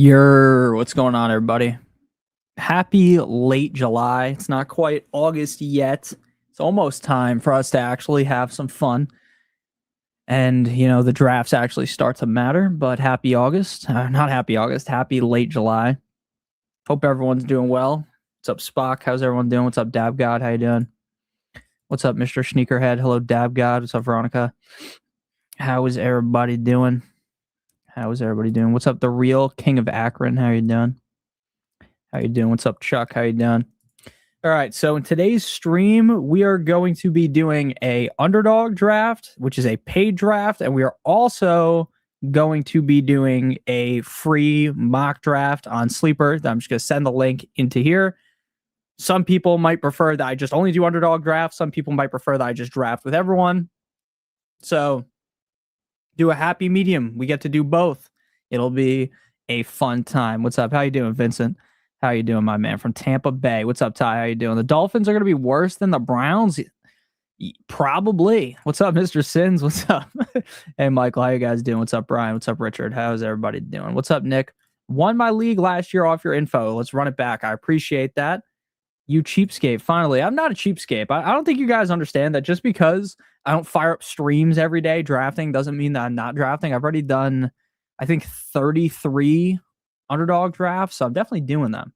What's going on, everybody? Happy late July. It's not quite August yet. It's almost time for us to actually have some fun. And, the drafts actually start to matter, but happy August. Not happy August, happy late July. Hope everyone's doing well. What's up, Spock? How's everyone doing? What's up, Dab God? How you doing? What's up, Mr. Sneakerhead? Hello, Dab God. What's up, Veronica? How is everybody doing? What's up, the real King of Akron? How you doing? How you doing? What's up, Chuck? How you doing? All right, so in today's stream, we are going to be doing a underdog draft, which is a paid draft, and we are also going to be doing a free mock draft on Sleeper. I'm just going to send the link into here. Some people might prefer that I just only do underdog drafts. Some people might prefer that I just draft with everyone. So do a happy medium. We get to do both. It'll be a fun time. What's up? How you doing, Vincent? How you doing, my man from Tampa Bay? What's up, Ty? How you doing? The Dolphins are going to be worse than the Browns? Probably. What's up, Mr. Sins? What's up? Hey, Michael. How you guys doing? What's up, Brian? What's up, Richard? How's everybody doing? What's up, Nick? Won my league last year off your info. Let's run it back. I appreciate that. You cheapskate. Finally, I'm not a cheapskate. I don't think you guys understand that just because I don't fire up streams every day drafting doesn't mean that I'm not drafting. I've already done, I think, 33 underdog drafts, so I'm definitely doing them.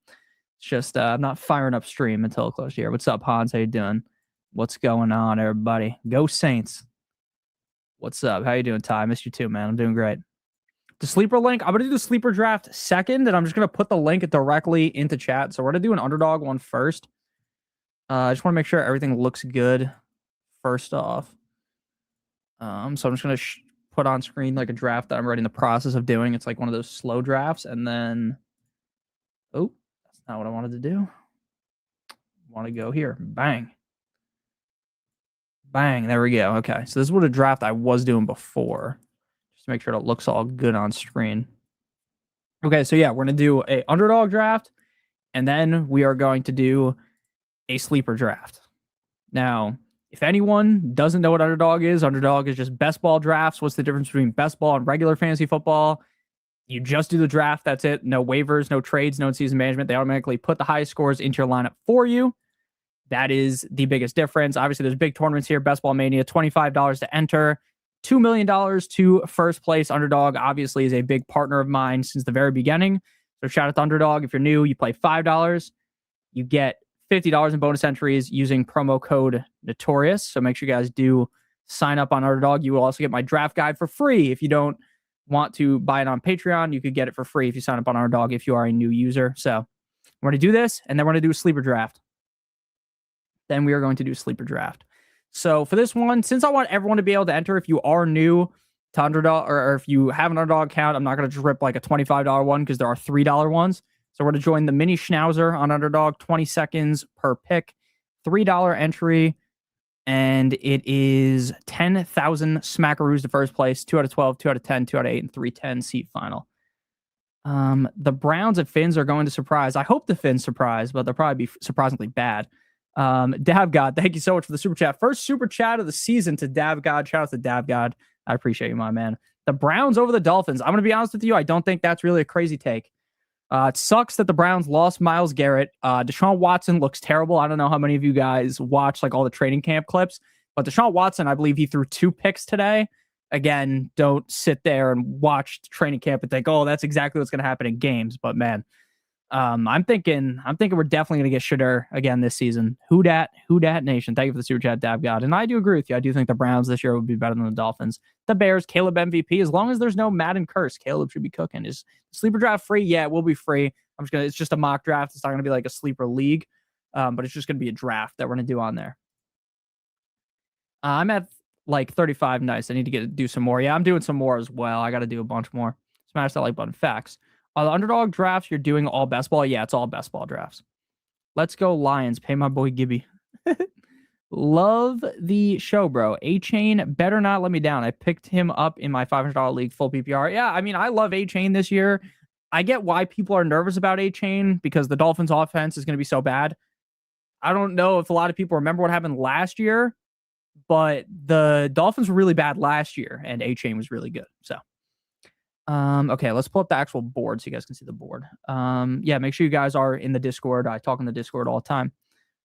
It's just I'm not firing up stream until close here. What's up, Hans? How you doing? What's going on, everybody? Go Saints. What's up? How you doing, Ty? I missed you too, man. I'm doing great. The sleeper link, I'm going to do the sleeper draft second, and I'm just going to put the link directly into chat. So we're going to do an underdog one first. I just want to make sure everything looks good first off. So I'm just going to put on screen like a draft that I'm already in the process of doing. It's like one of those slow drafts, and then, oh, that's not what I wanted to do. I want to go here. Bang. Bang. There we go. Okay. So this is what a draft I was doing before. Just to make sure it looks all good on screen. Okay. So yeah, we're going to do a underdog draft, and then we are going to do a sleeper draft. Now, if anyone doesn't know what underdog is just best ball drafts. What's the difference between best ball and regular fantasy football? You just do the draft. That's it. No waivers, no trades, no season management. They automatically put the highest scores into your lineup for you. That is the biggest difference. Obviously, there's big tournaments here. Best Ball Mania, $25 to enter. $2 million to first place. Underdog, obviously, is a big partner of mine since the very beginning. So shout out to Underdog. If you're new, you play $5. You get $50 in bonus entries using promo code Notorious. So make sure you guys do sign up on Underdog. You will also get my draft guide for free. If you don't want to buy it on Patreon, you could get it for free if you sign up on Underdog if you are a new user. So we're going to do this, and then we're going to do a sleeper draft. Then we are going to do a sleeper draft. So for this one, since I want everyone to be able to enter, if you are new to Underdog, or if you have an Underdog account, I'm not going to drip like a $25 one because there are $3 ones. So we're going to join the mini Schnauzer on Underdog, 20 seconds per pick, $3 entry, and it is 10,000 smackaroos to first place, 2 out of 12, 2 out of 10, 2 out of 8, and 310 seat final. The Browns and Finns are going to surprise. I hope the Finns surprise, but they'll probably be surprisingly bad. Davgod, thank you so much for the super chat. First super chat of the season to Davgod. Shout out to Davgod. I appreciate you, my man. The Browns over the Dolphins. I'm going to be honest with you. I don't think that's really a crazy take. It sucks that the Browns lost Myles Garrett. Deshaun Watson looks terrible. I don't know how many of you guys watch like all the training camp clips, but Deshaun Watson, I believe he threw 2 picks today. Again, don't sit there and watch training camp and think, oh, that's exactly what's going to happen in games. But man, I'm thinking we're definitely going to get Shedeur again this season. Who dat nation? Thank you for the super chat, Davgod. And I do agree with you. I do think the Browns this year would be better than the Dolphins. The Bears, Caleb MVP. As long as there's no Madden curse, Caleb should be cooking. Is sleeper draft free? Yeah, it will be free. It's just a mock draft. It's not going to be like a sleeper league, but it's just going to be a draft that we're going to do on there. I'm at like 35. Nice. I need to do some more. Yeah, I'm doing some more as well. I got to do a bunch more. Smash that like button. Facts. The underdog drafts, you're doing all best ball? Yeah, it's all best ball drafts. Let's go Lions. Pay my boy Gibby. Love the show, bro. A-Chain better not let me down. I picked him up in my $500 league, full PPR. Yeah, I mean, I love A-Chain this year. I get why people are nervous about A-Chain because the Dolphins' offense is going to be so bad. I don't know if a lot of people remember what happened last year, but the Dolphins were really bad last year, and A-Chain was really good. So Okay, let's pull up the actual board so you guys can see the board. Yeah, make sure you guys are in the Discord. I talk in the Discord all the time.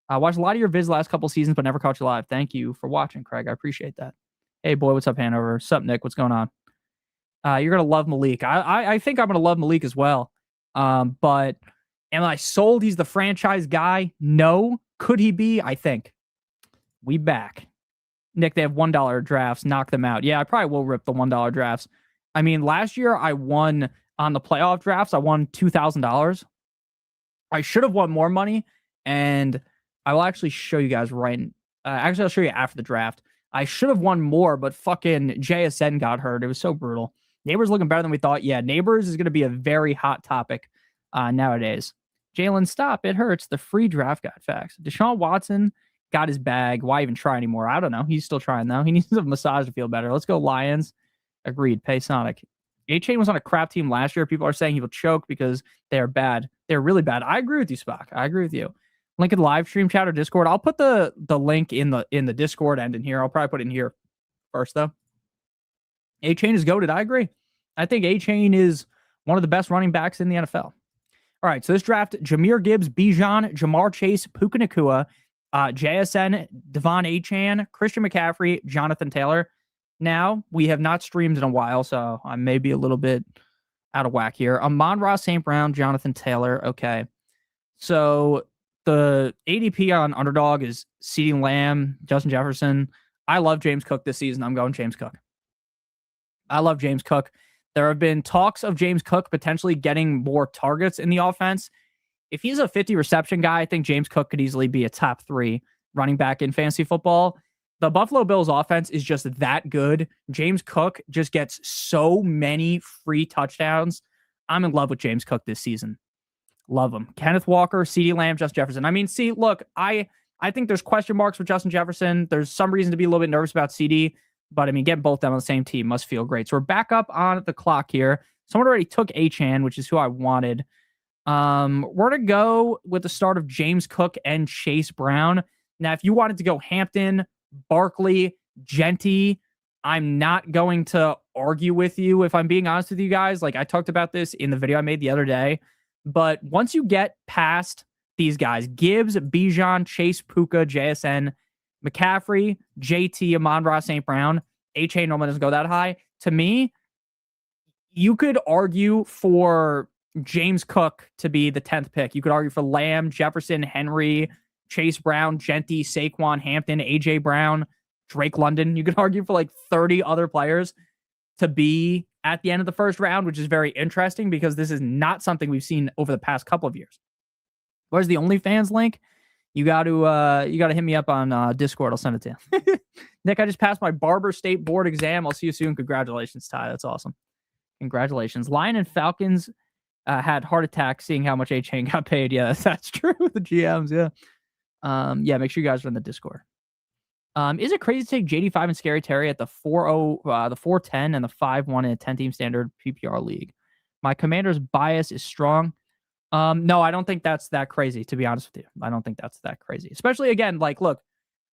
I watched a lot of your vids last couple seasons, but never caught you live. Thank you for watching, Craig. I appreciate that. Hey, boy, what's up, Hanover? What's up, Nick? What's going on? You're gonna love Malik. I think I'm gonna love Malik as well. But am I sold he's the franchise guy? No. Could he be? I think. We back. Nick, they have $1 drafts. Knock them out. Yeah, I probably will rip the $1 drafts. I mean, last year I won on the playoff drafts. I won $2,000. I should have won more money, and I will actually show you guys actually, I'll show you after the draft. I should have won more, but fucking JSN got hurt. It was so brutal. Neighbors looking better than we thought. Yeah, Neighbors is going to be a very hot topic nowadays. Jalen, stop. It hurts. The free draft guide facts. Deshaun Watson got his bag. Why even try anymore? I don't know. He's still trying, though. He needs a massage to feel better. Let's go, Lions. Agreed. Pay Sonic. A-Chain was on a crap team last year. People are saying he will choke because they are bad. They're really bad. I agree with you, Spock. I agree with you. Link in live stream chat or Discord. I'll put the link in the Discord and in here. I'll probably put it in here first, though. A-Chain is goated. I agree. I think A-Chain is one of the best running backs in the NFL. All right, so this draft, Jahmyr Gibbs, Bijan, Jamar Chase, Puka Nacua, JSN, Devon Achane, Christian McCaffrey, Jonathan Taylor. Now, we have not streamed in a while, so I may be a little bit out of whack here. Amon-Ra St. Brown, Jonathan Taylor. Okay. So the ADP on Underdog is CeeDee Lamb, Justin Jefferson. I love James Cook this season. I'm going James Cook. I love James Cook. There have been talks of James Cook potentially getting more targets in the offense. If he's a 50 reception guy, I think James Cook could easily be a top 3 running back in fantasy football. The Buffalo Bills offense is just that good. James Cook just gets so many free touchdowns. I'm in love with James Cook this season. Love him. Kenneth Walker, CeeDee Lamb, Justin Jefferson. I mean, see, look, I think there's question marks with Justin Jefferson. There's some reason to be a little bit nervous about CD, but I mean, getting both of them on the same team must feel great. So we're back up on the clock here. Someone already took Achane, which is who I wanted. We're to go with the start of James Cook and Chase Brown. Now, if you wanted to go Hampton, Barkley, Genty, I'm not going to argue with you if I'm being honest with you guys. Like I talked about this in the video I made the other day, but once you get past these guys, Gibbs, Bijan, Chase, Puka, JSN, McCaffrey, JT, Amon-Ra St. Brown, H.A. normally doesn't go that high. To me, you could argue for James Cook to be the 10th pick. You could argue for Lamb, Jefferson, Henry, Chase Brown, Genty, Saquon, Hampton, A.J. Brown, Drake London. You could argue for like 30 other players to be at the end of the first round, which is very interesting because this is not something we've seen over the past couple of years. Where's the OnlyFans link? You got to hit me up on Discord. I'll send it to you. Nick, I just passed my Barber State board exam. I'll see you soon. Congratulations, Ty. That's awesome. Congratulations. Lion and Falcons had heart attacks seeing how much A-Chain got paid. Yeah, that's true. The GMs, yeah. Yeah, make sure you guys are in the Discord. Is it crazy to take JD5 and Scary Terry at the 4-0, the 4-10 and the 5-1 in a 10-team standard PPR league? My commander's bias is strong. No, I don't think that's that crazy, to be honest with you. I don't think that's that crazy. Especially, again, like, look,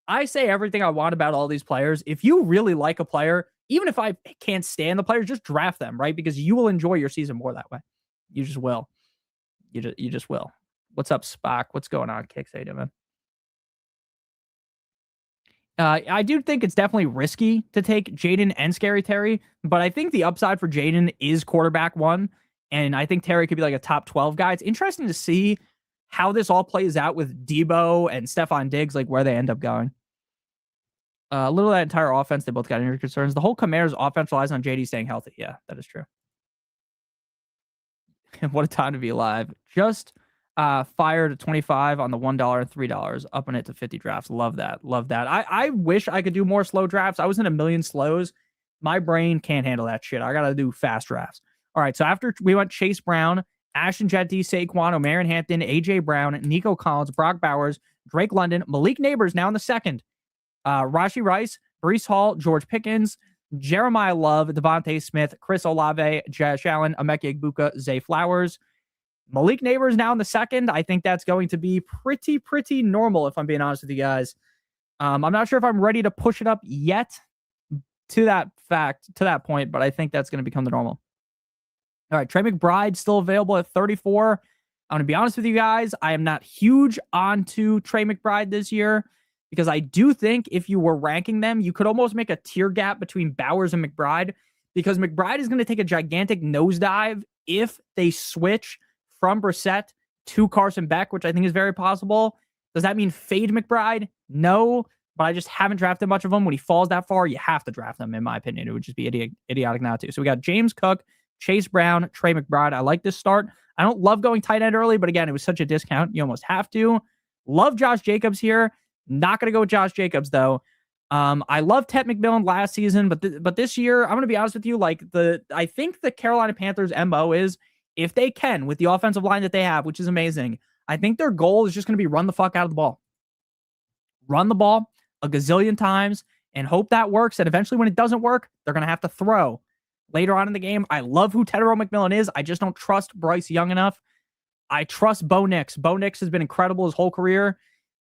I say everything I want about all these players. If you really like a player, even if I can't stand the players, just draft them, right? Because you will enjoy your season more that way. You just will. You just will. What's up, Spock? What's going on, Kicks? How you doing, man? I do think it's definitely risky to take Jaden and Scary Terry, but I think the upside for Jaden is quarterback 1, and I think Terry could be like a top 12 guy. It's interesting to see how this all plays out with Debo and Stephon Diggs, like where they end up going. A little of that entire offense, they both got injury concerns. The whole Commanders offense relies on JD staying healthy. Yeah, that is true. What a time to be alive. Just fired at 25 on the $1 and $3, upping it to 50 drafts. Love that. Love that. I wish I could do more slow drafts. I was in a million slows. My brain can't handle that shit. I got to do fast drafts. All right, so after we went Chase Brown, Ashton Jetty, Saquon, O'Marion Hampton, A.J. Brown, Nico Collins, Brock Bowers, Drake London, Malik Neighbors now in the second. Rashi Rice, Breece Hall, George Pickens, Jeremiah Love, Devontae Smith, Chris Olave, Josh Allen, Emeka Egbuka, Zay Flowers. Malik Neighbors now in the second. I think that's going to be pretty normal, if I'm being honest with you guys. I'm not sure if I'm ready to push it up yet to that point, but I think that's going to become the normal. All right, Trey McBride still available at 34. I'm going to be honest with you guys. I am not huge onto Trey McBride this year because I do think if you were ranking them, you could almost make a tier gap between Bowers and McBride because McBride is going to take a gigantic nosedive if they switch from Brissett to Carson Beck, which I think is very possible. Does that mean fade McBride? No, but I just haven't drafted much of him. When he falls that far, you have to draft him, in my opinion. It would just be idiotic not to. So we got James Cook, Chase Brown, Trey McBride. I like this start. I don't love going tight end early, but again, it was such a discount. You almost have to. Love Josh Jacobs here. Not going to go with Josh Jacobs, though. I love Ted McMillan last season, but this year, I'm going to be honest with you. I think the Carolina Panthers' MO is if they can, with the offensive line that they have, which is amazing, I think their goal is just going to be run the fuck out of the ball. Run the ball a gazillion times and hope that works. And eventually, when it doesn't work, they're going to have to throw. Later on in the game, I love who Tedero McMillan is. I just don't trust Bryce Young enough. I trust Bo Nix. Bo Nix has been incredible his whole career.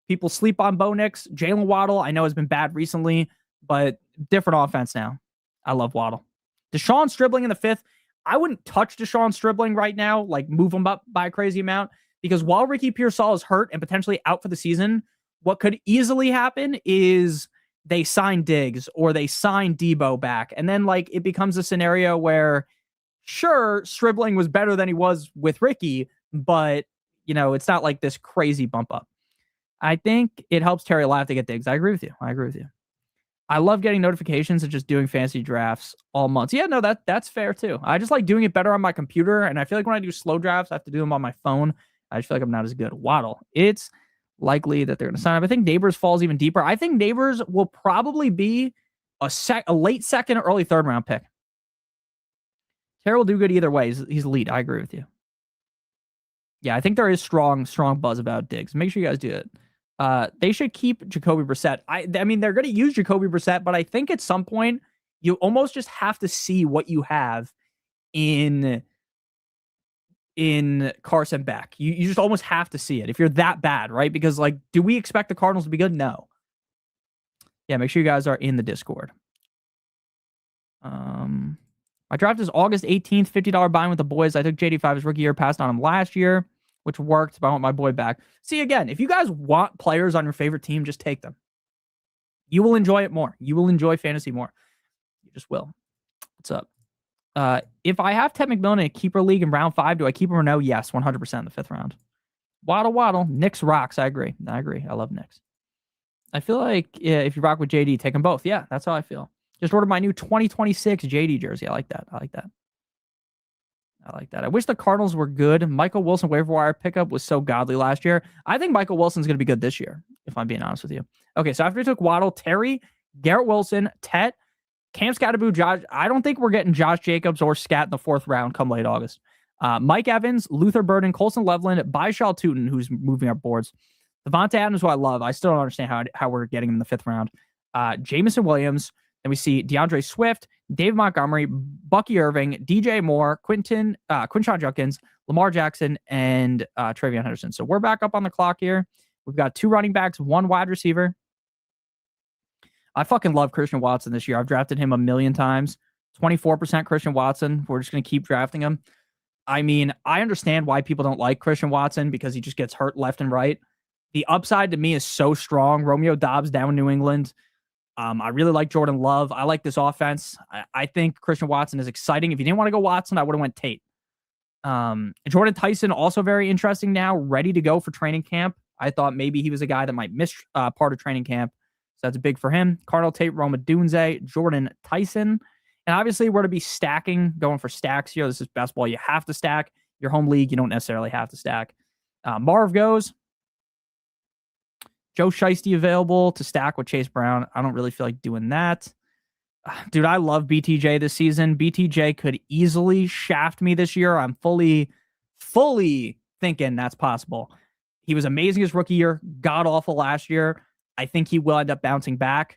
People sleep on Bo Nix. Jalen Waddle, I know, has been bad recently, but different offense now. I love Waddle. Deshaun Stribling in the 5th. I wouldn't touch Deshaun Stribling right now, like move him up by a crazy amount, because while Ricky Pearsall is hurt and potentially out for the season, what could easily happen is they sign Diggs or they sign Debo back. And then it becomes a scenario where sure, Stribling was better than he was with Ricky, but it's not like this crazy bump up. I think it helps Terry Laugh to get Diggs. I agree with you. I love getting notifications and just doing fantasy drafts all months. Yeah, no, that's fair too. I just like doing it better on my computer. And I feel like when I do slow drafts, I have to do them on my phone. I just feel like I'm not as good. Waddle. It's likely that they're going to sign up. I think Neighbors falls even deeper. I think Neighbors will probably be a late second, early third round pick. Terry will do good either way. He's elite. I agree with you. Yeah, I think there is strong buzz about Diggs. Make sure you guys do it. They should keep Jacoby Brissett. I mean, they're going to use Jacoby Brissett, but I think at some point you almost just have to see what you have in Carson Beck. You just almost have to see it if you're that bad, right? Because do we expect the Cardinals to be good? No. Yeah, make sure you guys are in the Discord. My draft is August 18th, $50 buy-in with the boys. I took JD5 his rookie year, passed on him last year, which worked, but I want my boy back. See, again, if you guys want players on your favorite team, just take them. You will enjoy it more. You will enjoy fantasy more. You just will. What's up? If I have Ted McMillan in a keeper league in round 5, do I keep him or no? Yes, 100% in the 5th round. Waddle. Knicks rocks. I agree. I love Knicks. I feel like if you rock with JD, take them both. Yeah, that's how I feel. Just ordered my new 2026 JD jersey. I like that. I wish the Cardinals were good. Michael Wilson waiver wire pickup was so godly last year. I think Michael Wilson's going to be good this year, if I'm being honest with you. Okay, so after we took Waddle, Terry, Garrett Wilson, Tet, Cam Scatterboo, Josh. I don't think we're getting Josh Jacobs or Scat in the 4th round come late August. Mike Evans, Luther Burden, Colson Loveland, Baishal Tootin, who's moving our boards. Devontae Adams, who I love. I still don't understand how we're getting him in the 5th round. Jamison Williams. Then we see DeAndre Swift, Dave Montgomery, Bucky Irving, DJ Moore, Quinshon Judkins, Lamar Jackson, and Travion Henderson. So we're back up on the clock here. We've got 2 running backs, 1 wide receiver. I fucking love Christian Watson this year. I've drafted him a million times. 24% Christian Watson. We're just going to keep drafting him. I mean, I understand why people don't like Christian Watson because he just gets hurt left and right. The upside to me is so strong. Romeo Doubs down in New England. I really like Jordan Love. I like this offense. I think Christian Watson is exciting. If you didn't want to go Watson, I would have went Tate. Jordan Tyson, also very interesting now, ready to go for training camp. I thought maybe he was a guy that might miss part of training camp. So that's big for him. Cardinal Tate, Roma Dunze, Jordan Tyson. And obviously, we're to be stacking, going for stacks here. This is best ball. You have to stack. Your home league, you don't necessarily have to stack. Marv goes. Joe Shiesty available to stack with Chase Brown. I don't really feel like doing that. Dude, I love BTJ this season. BTJ could easily shaft me this year. I'm fully thinking that's possible. He was amazing his rookie year, god awful last year. I think he will end up bouncing back.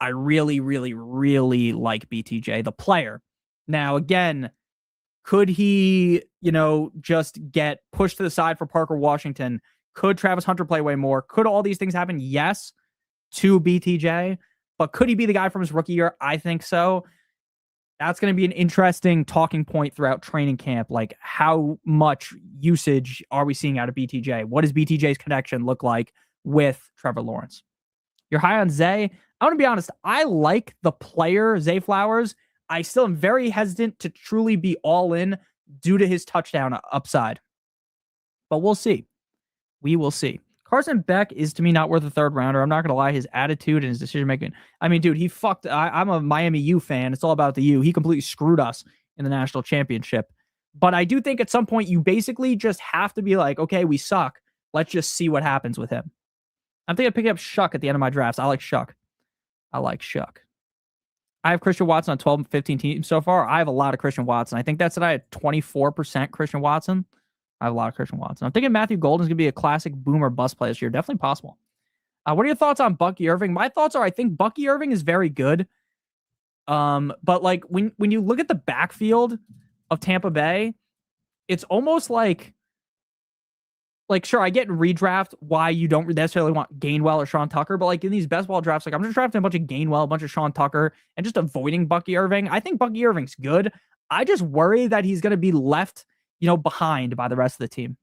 I really, really, really like BTJ, the player. Now, again, could he, just get pushed to the side for Parker Washington? Could Travis Hunter play way more? Could all these things happen? Yes, to BTJ. But could he be the guy from his rookie year? I think so. That's going to be an interesting talking point throughout training camp. Like, how much usage are we seeing out of BTJ? What does BTJ's connection look like with Trevor Lawrence? You're high on Zay. I'm going to be honest. I like the player, Zay Flowers. I still am very hesitant to truly be all in due to his touchdown upside. But we'll see. We will see. Carson Beck is, to me, not worth a third rounder. I'm not going to lie. His attitude and his decision making. I mean, dude, he fucked. I'm a Miami U fan. It's all about the U. He completely screwed us in the national championship. But I do think at some point you basically just have to be like, okay, we suck. Let's just see what happens with him. I'm thinking of picking up Shuck at the end of my drafts. I like Shuck. I have Christian Watson on 12 and 15 teams so far. I have a lot of Christian Watson. I think that's that I had 24% Christian Watson. I have a lot of Christian Watson. I'm thinking Matthew Golden's going to be a classic boom or bust play this year. Definitely possible. What are your thoughts on Bucky Irving? My thoughts are I think Bucky Irving is very good. But like when you look at the backfield of Tampa Bay, it's almost like sure, I get in redraft why you don't necessarily want Gainwell or Sean Tucker, but like in these best ball drafts, like I'm just drafting a bunch of Gainwell, a bunch of Sean Tucker, and just avoiding Bucky Irving. I think Bucky Irving's good. I just worry that he's going to be left, behind by the rest of the team.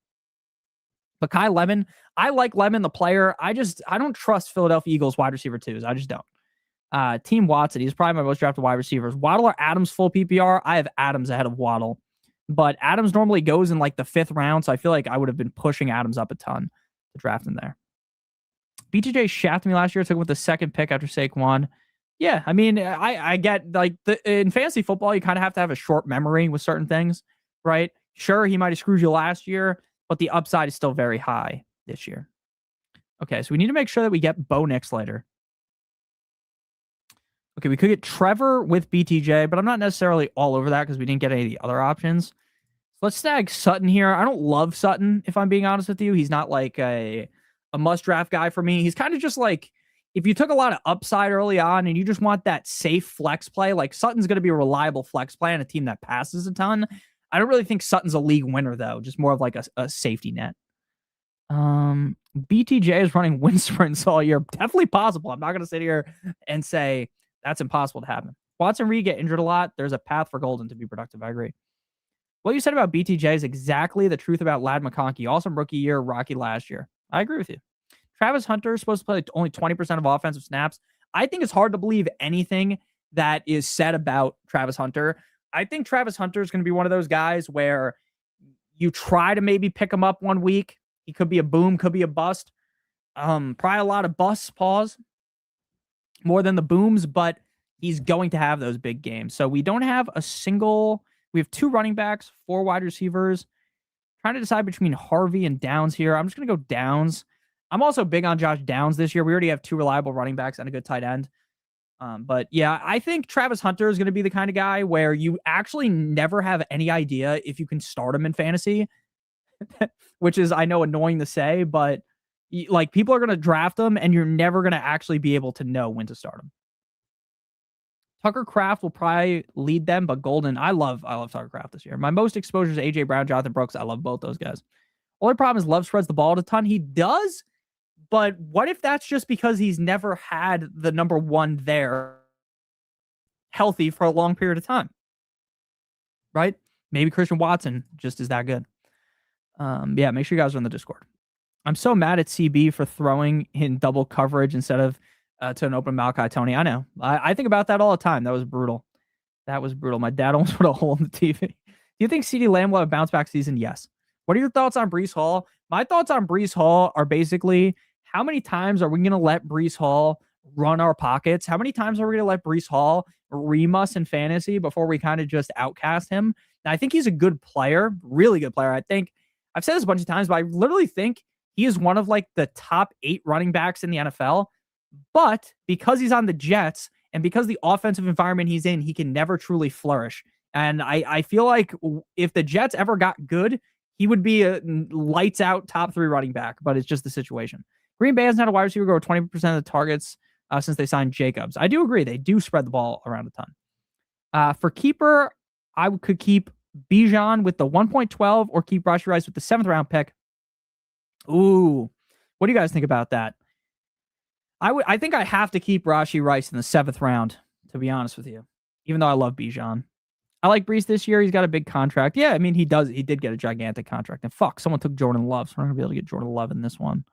But Kai Lemon, I like Lemon, the player. I don't trust Philadelphia Eagles wide receiver twos. I just don't. Team Watson, he's probably my most drafted wide receivers. Waddle or Adams full PPR? I have Adams ahead of Waddle. But Adams normally goes in like the 5th round, so I feel like I would have been pushing Adams up a ton to draft him there. BTJ shafted me last year, took him with the 2nd pick after Saquon. Yeah, I mean, I get like in fantasy football, you kind of have to have a short memory with certain things, right? Sure, he might have screwed you last year, but the upside is still very high this year. Okay, so we need to make sure that we get Bo Nix later. Okay, we could get Trevor with BTJ, but I'm not necessarily all over that because we didn't get any of the other options. So let's snag Sutton here. I don't love Sutton, if I'm being honest with you. He's not like a must-draft guy for me. He's kind of just like, if you took a lot of upside early on and you just want that safe flex play, like Sutton's going to be a reliable flex play on a team that passes a ton. I don't really think Sutton's a league winner, though. Just more of like a safety net. BTJ is running wind sprints all year. Definitely possible. I'm not going to sit here and say that's impossible to happen. Watson Reed get injured a lot. There's a path for Golden to be productive. I agree. What you said about BTJ is exactly the truth about Ladd McConkey. Awesome rookie year, rocky last year. I agree with you. Travis Hunter is supposed to play only 20% of offensive snaps. I think it's hard to believe anything that is said about Travis Hunter. I think Travis Hunter is going to be one of those guys where you try to maybe pick him up one week. He could be a boom, could be a bust. Probably a lot of busts, pause, more than the booms, but he's going to have those big games. So we don't have we have 2 running backs, 4 wide receivers. Trying to decide between Harvey and Downs here. I'm just going to go Downs. I'm also big on Josh Downs this year. We already have 2 reliable running backs and a good tight end. But yeah, I think Travis Hunter is going to be the kind of guy where you actually never have any idea if you can start him in fantasy, which is, I know, annoying to say, but like people are going to draft him and you're never going to actually be able to know when to start him. Tucker Kraft will probably lead them, but Golden, I love Tucker Kraft this year. My most exposure is AJ Brown, Jonathan Brooks. I love both those guys. Only problem is Love spreads the ball a ton. He does, but what if that's just because he's never had the number 1 there healthy for a long period of time? Right? Maybe Christian Watson just is that good. Yeah, make sure you guys are in the Discord. I'm so mad at CB for throwing in double coverage instead of to an open Malachi Tony. I know. I think about that all the time. That was brutal. My dad almost put a hole in the TV. Do you think CeeDee Lamb will have a bounce back season? Yes. What are your thoughts on Breece Hall? My thoughts on Breece Hall are basically, how many times are we going to let Breece Hall run our pockets? How many times are we going to let Breece Hall ream us in fantasy before we kind of just outcast him? Now, I think he's a good player, really good player. I think I've said this a bunch of times, but I literally think he is one of like the top 8 running backs in the NFL. But because he's on the Jets and because the offensive environment he's in, he can never truly flourish. And I feel like if the Jets ever got good, he would be a lights out top 3 running back, but it's just the situation. Green Bay hasn't had a wide receiver go 20% of the targets since they signed Jacobs. I do agree. They do spread the ball around a ton. For keeper, I could keep Bijan with the 1.12 or keep Rashee Rice with the 7th round pick. Ooh, what do you guys think about that? I think I have to keep Rashee Rice in the 7th round, to be honest with you. even though I love Bijan. I like Brees this year. He's got a big contract. Yeah, I mean, he does. He did get a gigantic contract. And fuck, someone took Jordan Love, so we're not going to be able to get Jordan Love in this one.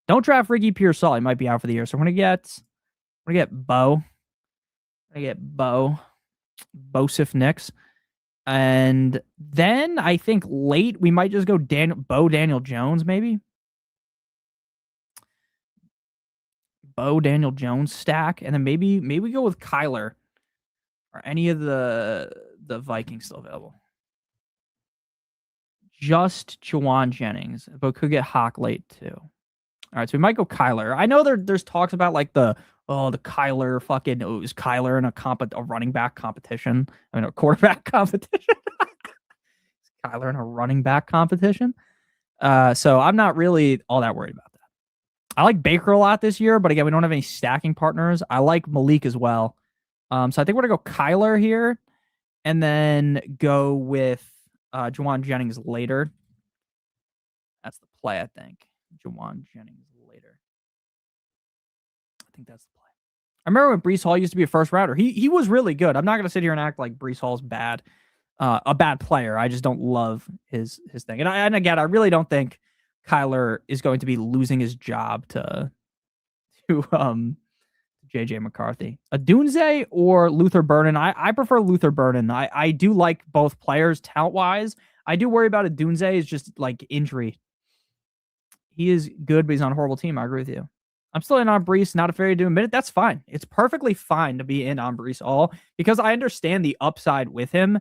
Don't draft Ricky Pearsall. He might be out for the year. So we're going to get Bo. I get Bosif Nix. And then I think late we might just go Daniel Jones, maybe. Daniel Jones stack. And then maybe we go with Kyler. Are any of the Vikings still available? Just Jawan Jennings, but could get Hawk late too. All right, so we might go Kyler. I know there's talks about like the Kyler fucking it was Kyler in a running back competition. I mean a quarterback competition. Kyler in a running back competition. So I'm not really all that worried about that. I like Baker a lot this year, but again, we don't have any stacking partners. I like Malik as well. So I think we're gonna go Kyler here, and then go with Jawan Jennings later. That's the play, I think. Jawan Jennings later. I think that's the play. I remember when Brees Hall used to be a first rounder. He was really good. I'm not gonna sit here and act like Brees Hall's bad, a bad player. I just don't love his thing. And again, I really don't think Kyler is going to be losing his job to JJ McCarthy. A Dunze or Luther Burden? I prefer Luther Burden. I do like both players talent wise. I do worry about a Dunze is just like injury. He is good, but he's on a horrible team. I agree with you. I'm still in on Brees, not afraid to admit it. That's fine. It's perfectly fine to be in on Brees Hall because I understand the upside with him.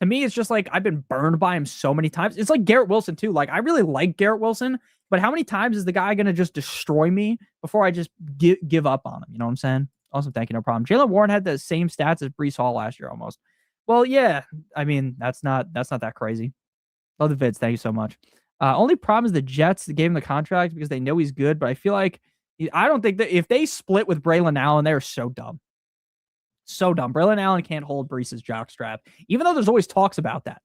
To me, it's just like I've been burned by him so many times. It's like Garrett Wilson too. Like I really like Garrett Wilson, but how many times is the guy going to just destroy me before I just give up on him? You know what I'm saying? Awesome. Thank you. No problem. Jaylen Warren had the same stats as Brees Hall last year almost. Well, yeah. I mean, that's not that crazy. Love the vids. Thank you so much. Only problem is the Jets gave him the contract because they know he's good, but I feel like I don't think that if they split with Braylon Allen, they're so dumb. So dumb. Braylon Allen can't hold Brees' jockstrap, even though there's always talks about that.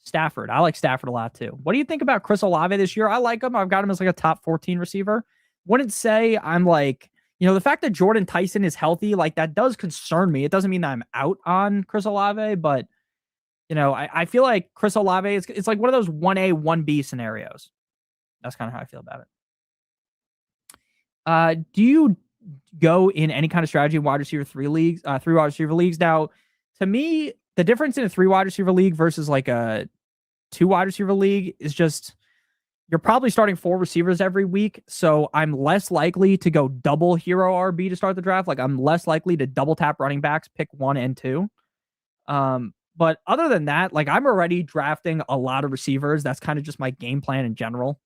Stafford. I like Stafford a lot too. What do you think about Chris Olave this year? I like him. I've got him as like a top 14 receiver. Wouldn't say I'm like, the fact that Jordan Tyson is healthy, like that does concern me. It doesn't mean that I'm out on Chris Olave, but I feel like Chris Olave, it's like one of those 1A, 1B scenarios. That's kind of how I feel about it. Do you go in any kind of strategy wide receiver three wide receiver leagues? Now, to me, the difference in a 3 wide receiver league versus like a 2 wide receiver league is just you're probably starting 4 receivers every week. So I'm less likely to go double hero RB to start the draft. Like I'm less likely to double tap running backs, pick 1 and 2. But other than that, like I'm already drafting a lot of receivers. That's kind of just my game plan in general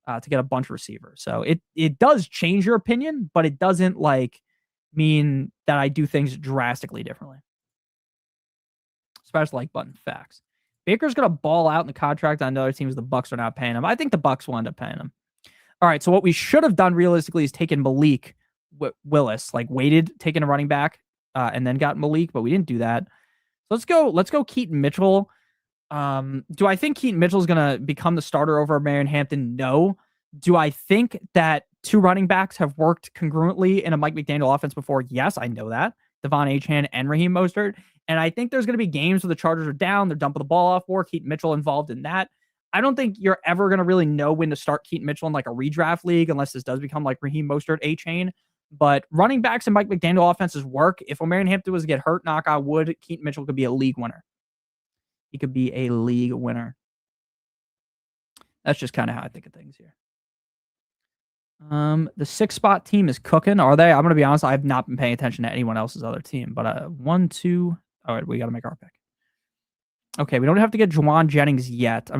to get a bunch of receivers. So it does change your opinion, but it doesn't like mean that I do things drastically differently. Especially like button facts. Baker's going to ball out in the contract on the other teams. The Bucks are not paying him. I think the Bucks will end up paying him. All right. So what we should have done realistically is taken Malik Willis, like waited, taken a running back, and then got Malik, but we didn't do that. So let's go Keaton Mitchell. Do I think Keaton Mitchell is going to become the starter over Marion Hampton? No. Do I think that 2 running backs have worked congruently in a Mike McDaniel offense before? Yes, I know that. Devon Achane and Raheem Mostert. And I think there's going to be games where the Chargers are down, they're dumping the ball off more. Keaton Mitchell involved in that. I don't think you're ever going to really know when to start Keaton Mitchell in like a redraft league unless this does become like Raheem Mostert, Achane. But running backs and Mike McDaniel offenses work. If Marion Hampton was to get hurt, knock on wood, Keaton Mitchell could be a league winner. He could be a league winner. That's just kind of how I think of things here. The 6-spot team is cooking, are they? I'm going to be honest, I've not been paying attention to anyone else's other team. But 1, 2. All right, we got to make our pick. Okay, we don't have to get Jawan Jennings yet.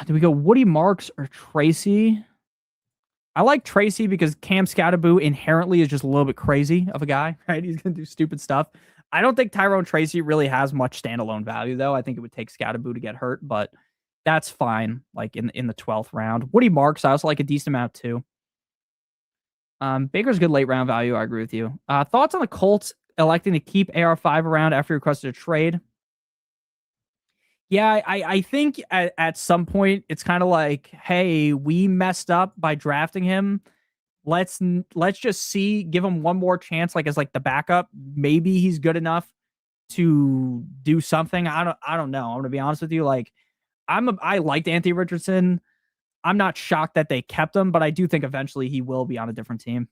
Do we go Woody Marks or Tracy? I like Tracy because Cam Scatterboo inherently is just a little bit crazy of a guy, right? He's going to do stupid stuff. I don't think Tyrone Tracy really has much standalone value, though. I think it would take Scatterboo to get hurt, but that's fine, like in the 12th round. Woody Marks, I also like a decent amount, too. Baker's good late round value. I agree with you. Thoughts on the Colts electing to keep AR5 around after he requested a trade? Yeah, I think at some point it's kind of like, hey, we messed up by drafting him. let's just see, give him one more chance, like as like the backup. Maybe he's good enough to do something. I don't know. I'm gonna be honest with you. Like I liked Anthony Richardson. I'm not shocked that they kept him, but I do think eventually he will be on a different team.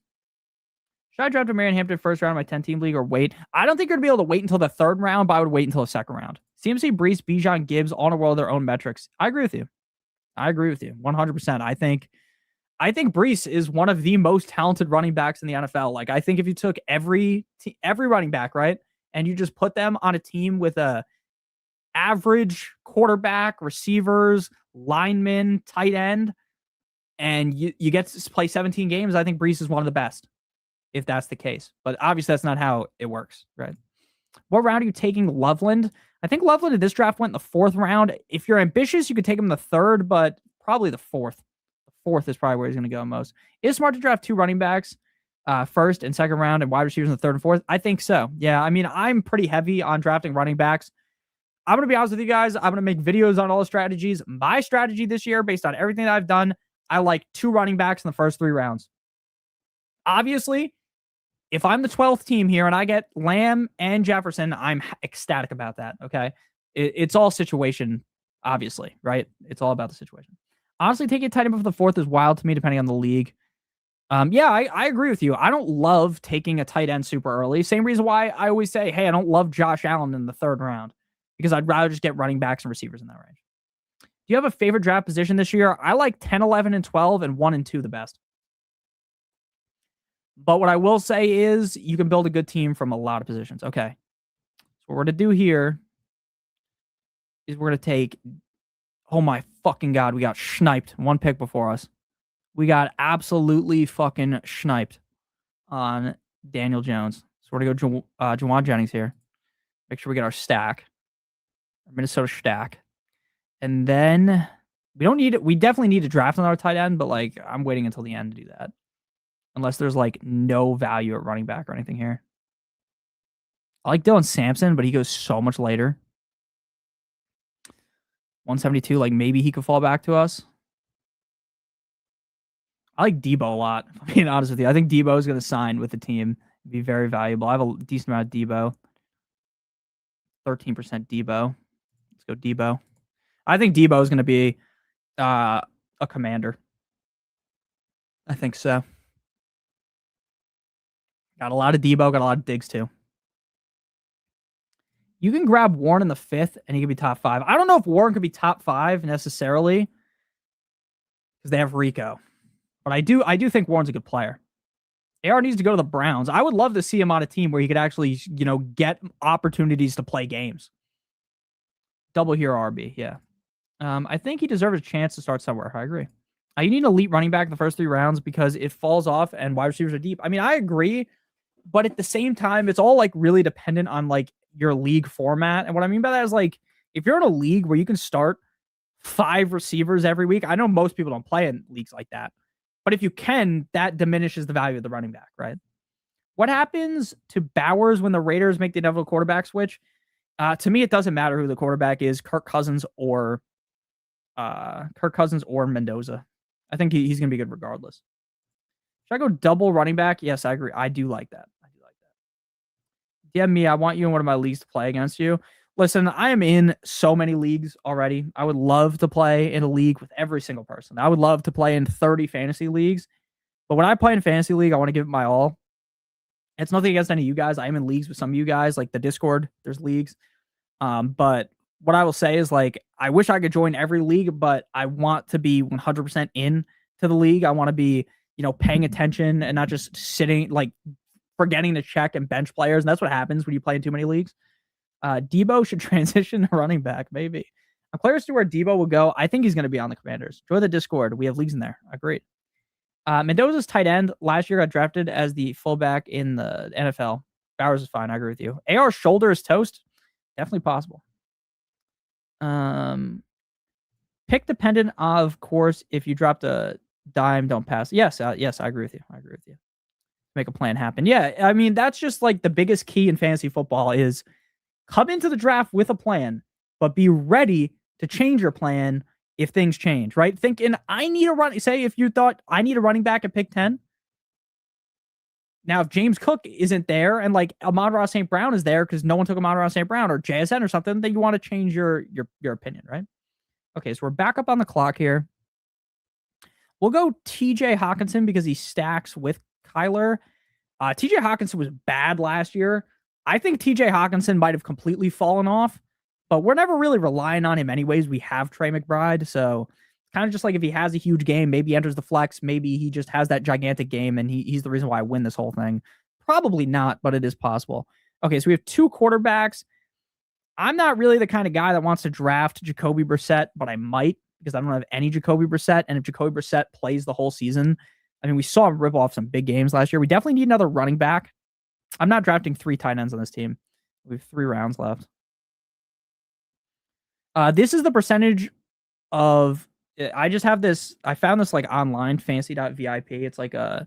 Should I draft a Marion Hampton first round of my 10-team league or wait? I don't think you're going to be able to wait until the third round, but I would wait until the second round. CMC, Brees, Bijan, Gibbs, all in a world of their own metrics. I agree with you. 100%. I think Brees is one of the most talented running backs in the NFL. Like, I think if you took every running back, right, and you just put them on a team with a average quarterback, receivers, linemen, tight end, and you get to play 17 games, I think Brees is one of the best, if that's the case. But obviously that's not how it works, right? What round are you taking Loveland? I think Loveland in this draft went in the 4th round. If you're ambitious, you could take him in the 3rd, but probably the 4th. The 4th is probably where he's going to go most. Is it smart to draft 2 running backs, 1st and 2nd round, and wide receivers in the 3rd and 4th? I think so. Yeah, I mean, I'm pretty heavy on drafting running backs. I'm going to be honest with you guys. I'm going to make videos on all the strategies. My strategy this year, based on everything that I've done, I like 2 running backs in the first 3 rounds. Obviously, if I'm the 12th team here and I get Lamb and Jefferson, I'm ecstatic about that, okay? It's all situation, obviously, right? It's all about the situation. Honestly, taking a tight end for the 4th is wild to me, depending on the league. Yeah, I agree with you. I don't love taking a tight end super early. Same reason why I always say, hey, I don't love Josh Allen in the 3rd round, because I'd rather just get running backs and receivers in that range. Do you have a favorite draft position this year? I like 10, 11, and 12, and 1 and 2 the best. But what I will say is you can build a good team from a lot of positions. Okay. So what we're going to do here is we're going to take, oh my fucking God, we got sniped. 1 pick before us. We got absolutely fucking sniped on Daniel Jones. So we're going to go Juwan Jennings here. Make sure we get our stack. Our Minnesota stack. And then we don't need it. We definitely need to draft another tight end, but like I'm waiting until the end to do that. Unless there's like no value at running back or anything here. I like Dylan Sampson, but he goes so much later. 172, like maybe he could fall back to us. I like Debo a lot, if I'm being honest with you. I think Debo is going to sign with the team. Be very valuable. I have a decent amount of Debo. 13% Debo. Let's go Debo. I think Debo is going to be a commander. I think so. Got a lot of Debo, got a lot of Diggs too. You can grab Warren in the 5th and he could be top 5. I don't know if Warren could be top 5 necessarily because they have Rico. But I do think Warren's a good player. AR needs to go to the Browns. I would love to see him on a team where he could actually, get opportunities to play games. Double hero RB, yeah. I think he deserves a chance to start somewhere. I agree. You need an elite running back in the first 3 rounds because it falls off and wide receivers are deep. I mean, I agree, but at the same time, it's all like really dependent on like your league format. And what I mean by that is like, if you're in a league where you can start 5 receivers every week, I know most people don't play in leagues like that, but if you can, that diminishes the value of the running back, right? What happens to Bowers when the Raiders make the inevitable quarterback switch? To me, it doesn't matter who the quarterback is, Kirk Cousins or Mendoza. I think he's going to be good regardless. Should I go double running back? Yes, I agree. I do like that. Yeah, me, I want you in one of my leagues to play against you. Listen, I am in so many leagues already. I would love to play in a league with every single person. I would love to play in 30 fantasy leagues. But when I play in fantasy league, I want to give it my all. It's nothing against any of you guys. I am in leagues with some of you guys, like the Discord. There's leagues. But what I will say is, like, I wish I could join every league, but I want to be 100% in to the league. I want to be, paying attention and not just sitting, like, forgetting to check and bench players. And that's what happens when you play in too many leagues. Debo should transition to running back, maybe. I'm curious to where Debo will go. I think he's going to be on the Commanders. Join the Discord. We have leagues in there. Agreed. Mendoza's tight end last year got drafted as the fullback in the NFL. Bowers is fine. I agree with you. AR's shoulder is toast. Definitely possible. Pick dependent, of course. If you dropped a dime, don't pass. Yes, I agree with you. Make a plan happen. Yeah, I mean, that's just like the biggest key in fantasy football is come into the draft with a plan, but be ready to change your plan if things change, right? Thinking I need a run. Say if you thought I need a running back at pick 10, Now, if James Cook isn't there and like Amon-Ra St. Brown is there because no one took Amon-Ra St. Brown or JSN or something, then you want to change your opinion, right? Okay, so we're back up on the clock here. We'll go TJ Hawkinson because he stacks with Kyler. TJ Hawkinson was bad last year. I think TJ Hawkinson might have completely fallen off, but we're never really relying on him anyways. We have Trey McBride, so kind of just like if he has a huge game, maybe he enters the flex, maybe he just has that gigantic game and he's the reason why I win this whole thing. Probably not, but it is possible. Okay, so we have 2 quarterbacks. I'm not really the kind of guy that wants to draft Jacoby Brissett, but I might because I don't have any Jacoby Brissett. And if Jacoby Brissett plays the whole season, I mean, we saw him rip off some big games last year. We definitely need another running back. I'm not drafting 3 tight ends on this team. We have 3 rounds left. This is the percentage of. I just have this. I found this like online, fantasy.vip. It's like a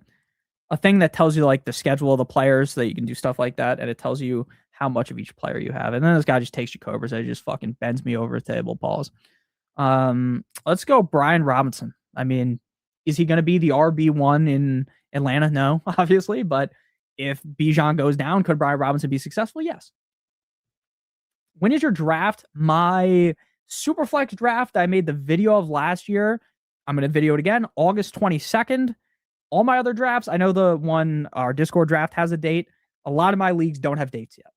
thing that tells you like the schedule of the players so that you can do stuff like that, and it tells you how much of each player you have. And then this guy just takes Jacoby Brissett, just fucking bends me over the table, pause. Let's go Brian Robinson. I mean, is he going to be the RB1 in Atlanta? No, obviously, but if Bijan goes down, could Brian Robinson be successful? Yes. When is your draft? My Superflex draft I made the video of last year. I'm going to video it again, August 22nd. All my other drafts, I know the one, our Discord draft has a date. A lot of my leagues don't have dates yet.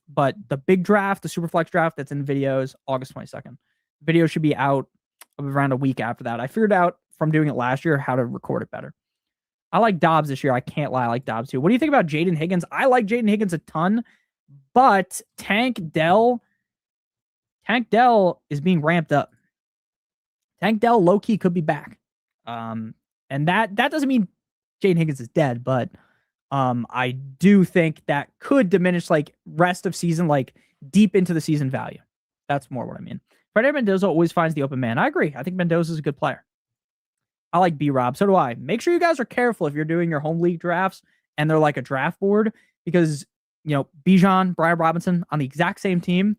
But the big draft, the Superflex draft that's in videos, August 22nd. Video should be out around a week after that. I figured out from doing it last year how to record it better. I like Dobbs this year. I can't lie. I like Dobbs too. What do you think about Jaden Higgins? I like Jaden Higgins a ton, but Tank Dell is being ramped up. Tank Dell low-key could be back. And that doesn't mean Jaden Higgins is dead, but I do think that could diminish like rest of season, like deep into the season value. That's more what I mean. Freddie Mendoza always finds the open man. I agree. I think Mendoza is a good player. I like B-Rob. So do I. Make sure you guys are careful if you're doing your home league drafts and they're like a draft board because, you know, Bijan, Brian Robinson on the exact same team,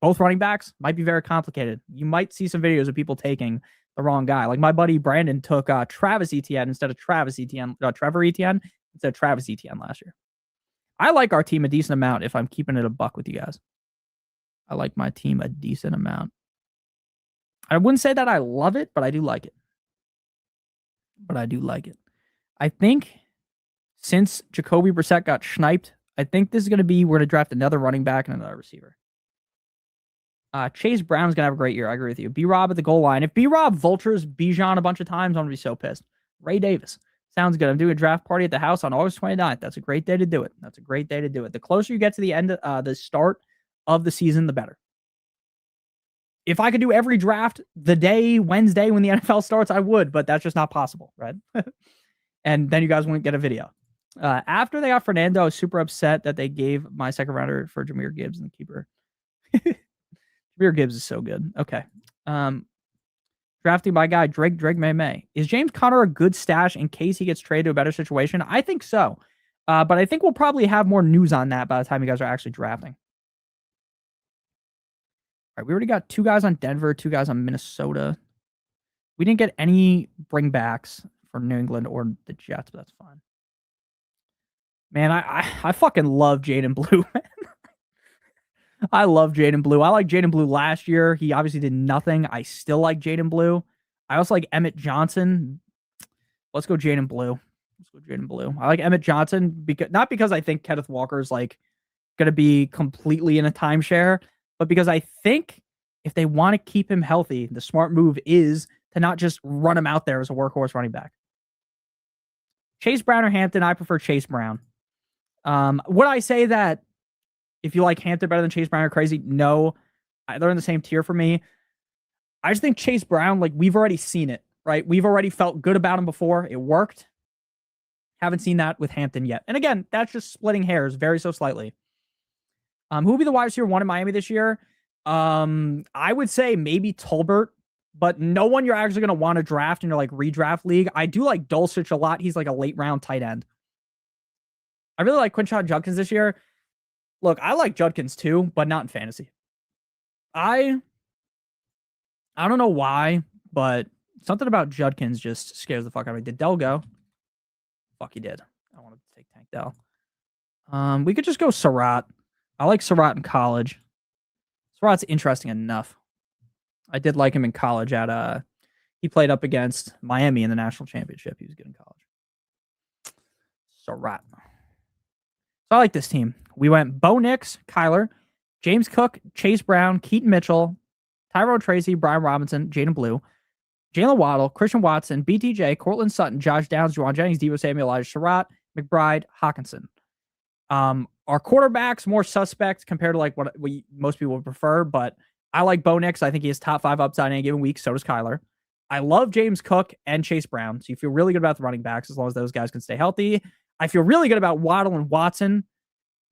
both running backs, might be very complicated. You might see some videos of people taking the wrong guy. Like my buddy Brandon took Travis Etienne instead of Trevor Etienne instead of Travis Etienne last year. I like our team a decent amount if I'm keeping it a buck with you guys. I like my team a decent amount. I wouldn't say that I love it, but I do like it. I think since Jacoby Brissett got sniped, I think this is going to be, we're going to draft another running back and another receiver. Chase Brown's going to have a great year. I agree with you. B-Rob at the goal line. If B-Rob vultures Bijan a bunch of times, I'm going to be so pissed. Ray Davis. Sounds good. I'm doing a draft party at the house on August 29th. That's a great day to do it. The closer you get to the end, the start of the season, the better. If I could do every draft the day, Wednesday, when the NFL starts, I would, but that's just not possible, right? And then you guys wouldn't get a video. After they got Fernando, I was super upset that they gave my second rounder for Jahmyr Gibbs and the keeper. Jahmyr Gibbs is so good. Okay. Drafting my guy, Drake May. Is James Conner a good stash in case he gets traded to a better situation? I think so. But I think we'll probably have more news on that by the time you guys are actually drafting. All right, we already got 2 guys on Denver, 2 guys on Minnesota. We didn't get any bringbacks for New England or the Jets, but that's fine. Man, I fucking love Jaden Blue. I love Jaden Blue. I like Jaden Blue last year. He obviously did nothing. I still like Jaden Blue. I also like Emmett Johnson. Let's go Jaden Blue. I like Emmett Johnson because not because I think Kenneth Walker is like going to be completely in a timeshare, but because I think if they want to keep him healthy, the smart move is to not just run him out there as a workhorse running back. Chase Brown or Hampton, I prefer Chase Brown. Would I say that if you like Hampton better than Chase Brown, you're crazy? No. They're in the same tier for me. I just think Chase Brown, like, we've already seen it, right? We've already felt good about him before. It worked. Haven't seen that with Hampton yet. And again, that's just splitting hairs very so slightly. Who will be the wide receiver 1 in Miami this year? I would say maybe Tolbert, but no one you're actually going to want to draft in your like redraft league. I do like Dulcich a lot. He's like a late round tight end. I really like Quinshon Judkins this year. Look, I like Judkins too, but not in fantasy. I don't know why, but something about Judkins just scares the fuck out of me. Did Dell go? Fuck, he did. I wanted to take Tank Dell. We could just go Surratt. I like Surratt in college. Surratt's interesting enough. I did like him in college at he played up against Miami in the national championship. He was good in college. Surratt. So I like this team. We went Bo Nix, Kyler, James Cook, Chase Brown, Keaton Mitchell, Tyrone Tracy, Brian Robinson, Jaden Blue, Jalen Waddle, Christian Watson, bdge, Cortland Sutton, Josh Downs, Juwan Jennings, Deebo Samuel, Elijah Surratt, McBride, Hawkinson. Our quarterback's more suspect compared to like what most people would prefer, but I like Bo Nix. I think he has top 5 upside in any given week. So does Kyler. I love James Cook and Chase Brown. So you feel really good about the running backs as long as those guys can stay healthy. I feel really good about Waddle and Watson.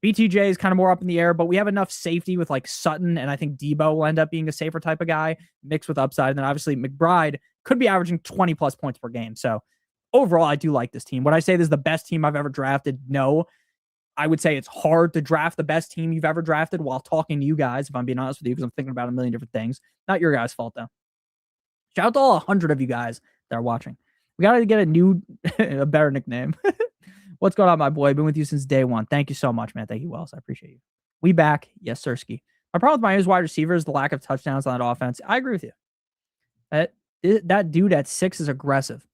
BTJ is kind of more up in the air, but we have enough safety with like Sutton, and I think Deebo will end up being a safer type of guy mixed with upside. And then obviously McBride could be averaging 20 plus points per game. So overall, I do like this team. Would I say this is the best team I've ever drafted? No. I would say it's hard to draft the best team you've ever drafted while talking to you guys, if I'm being honest with you, because I'm thinking about a million different things. Not your guys' fault, though. Shout out to all 100 of you guys that are watching. We got to get a better nickname. What's going on, my boy? Been with you since day one. Thank you so much, man. Thank you, Wells. I appreciate you. We back. Yes, Sirski. My problem with Miami's wide receiver is the lack of touchdowns on that offense. I agree with you. That dude at 6 is aggressive.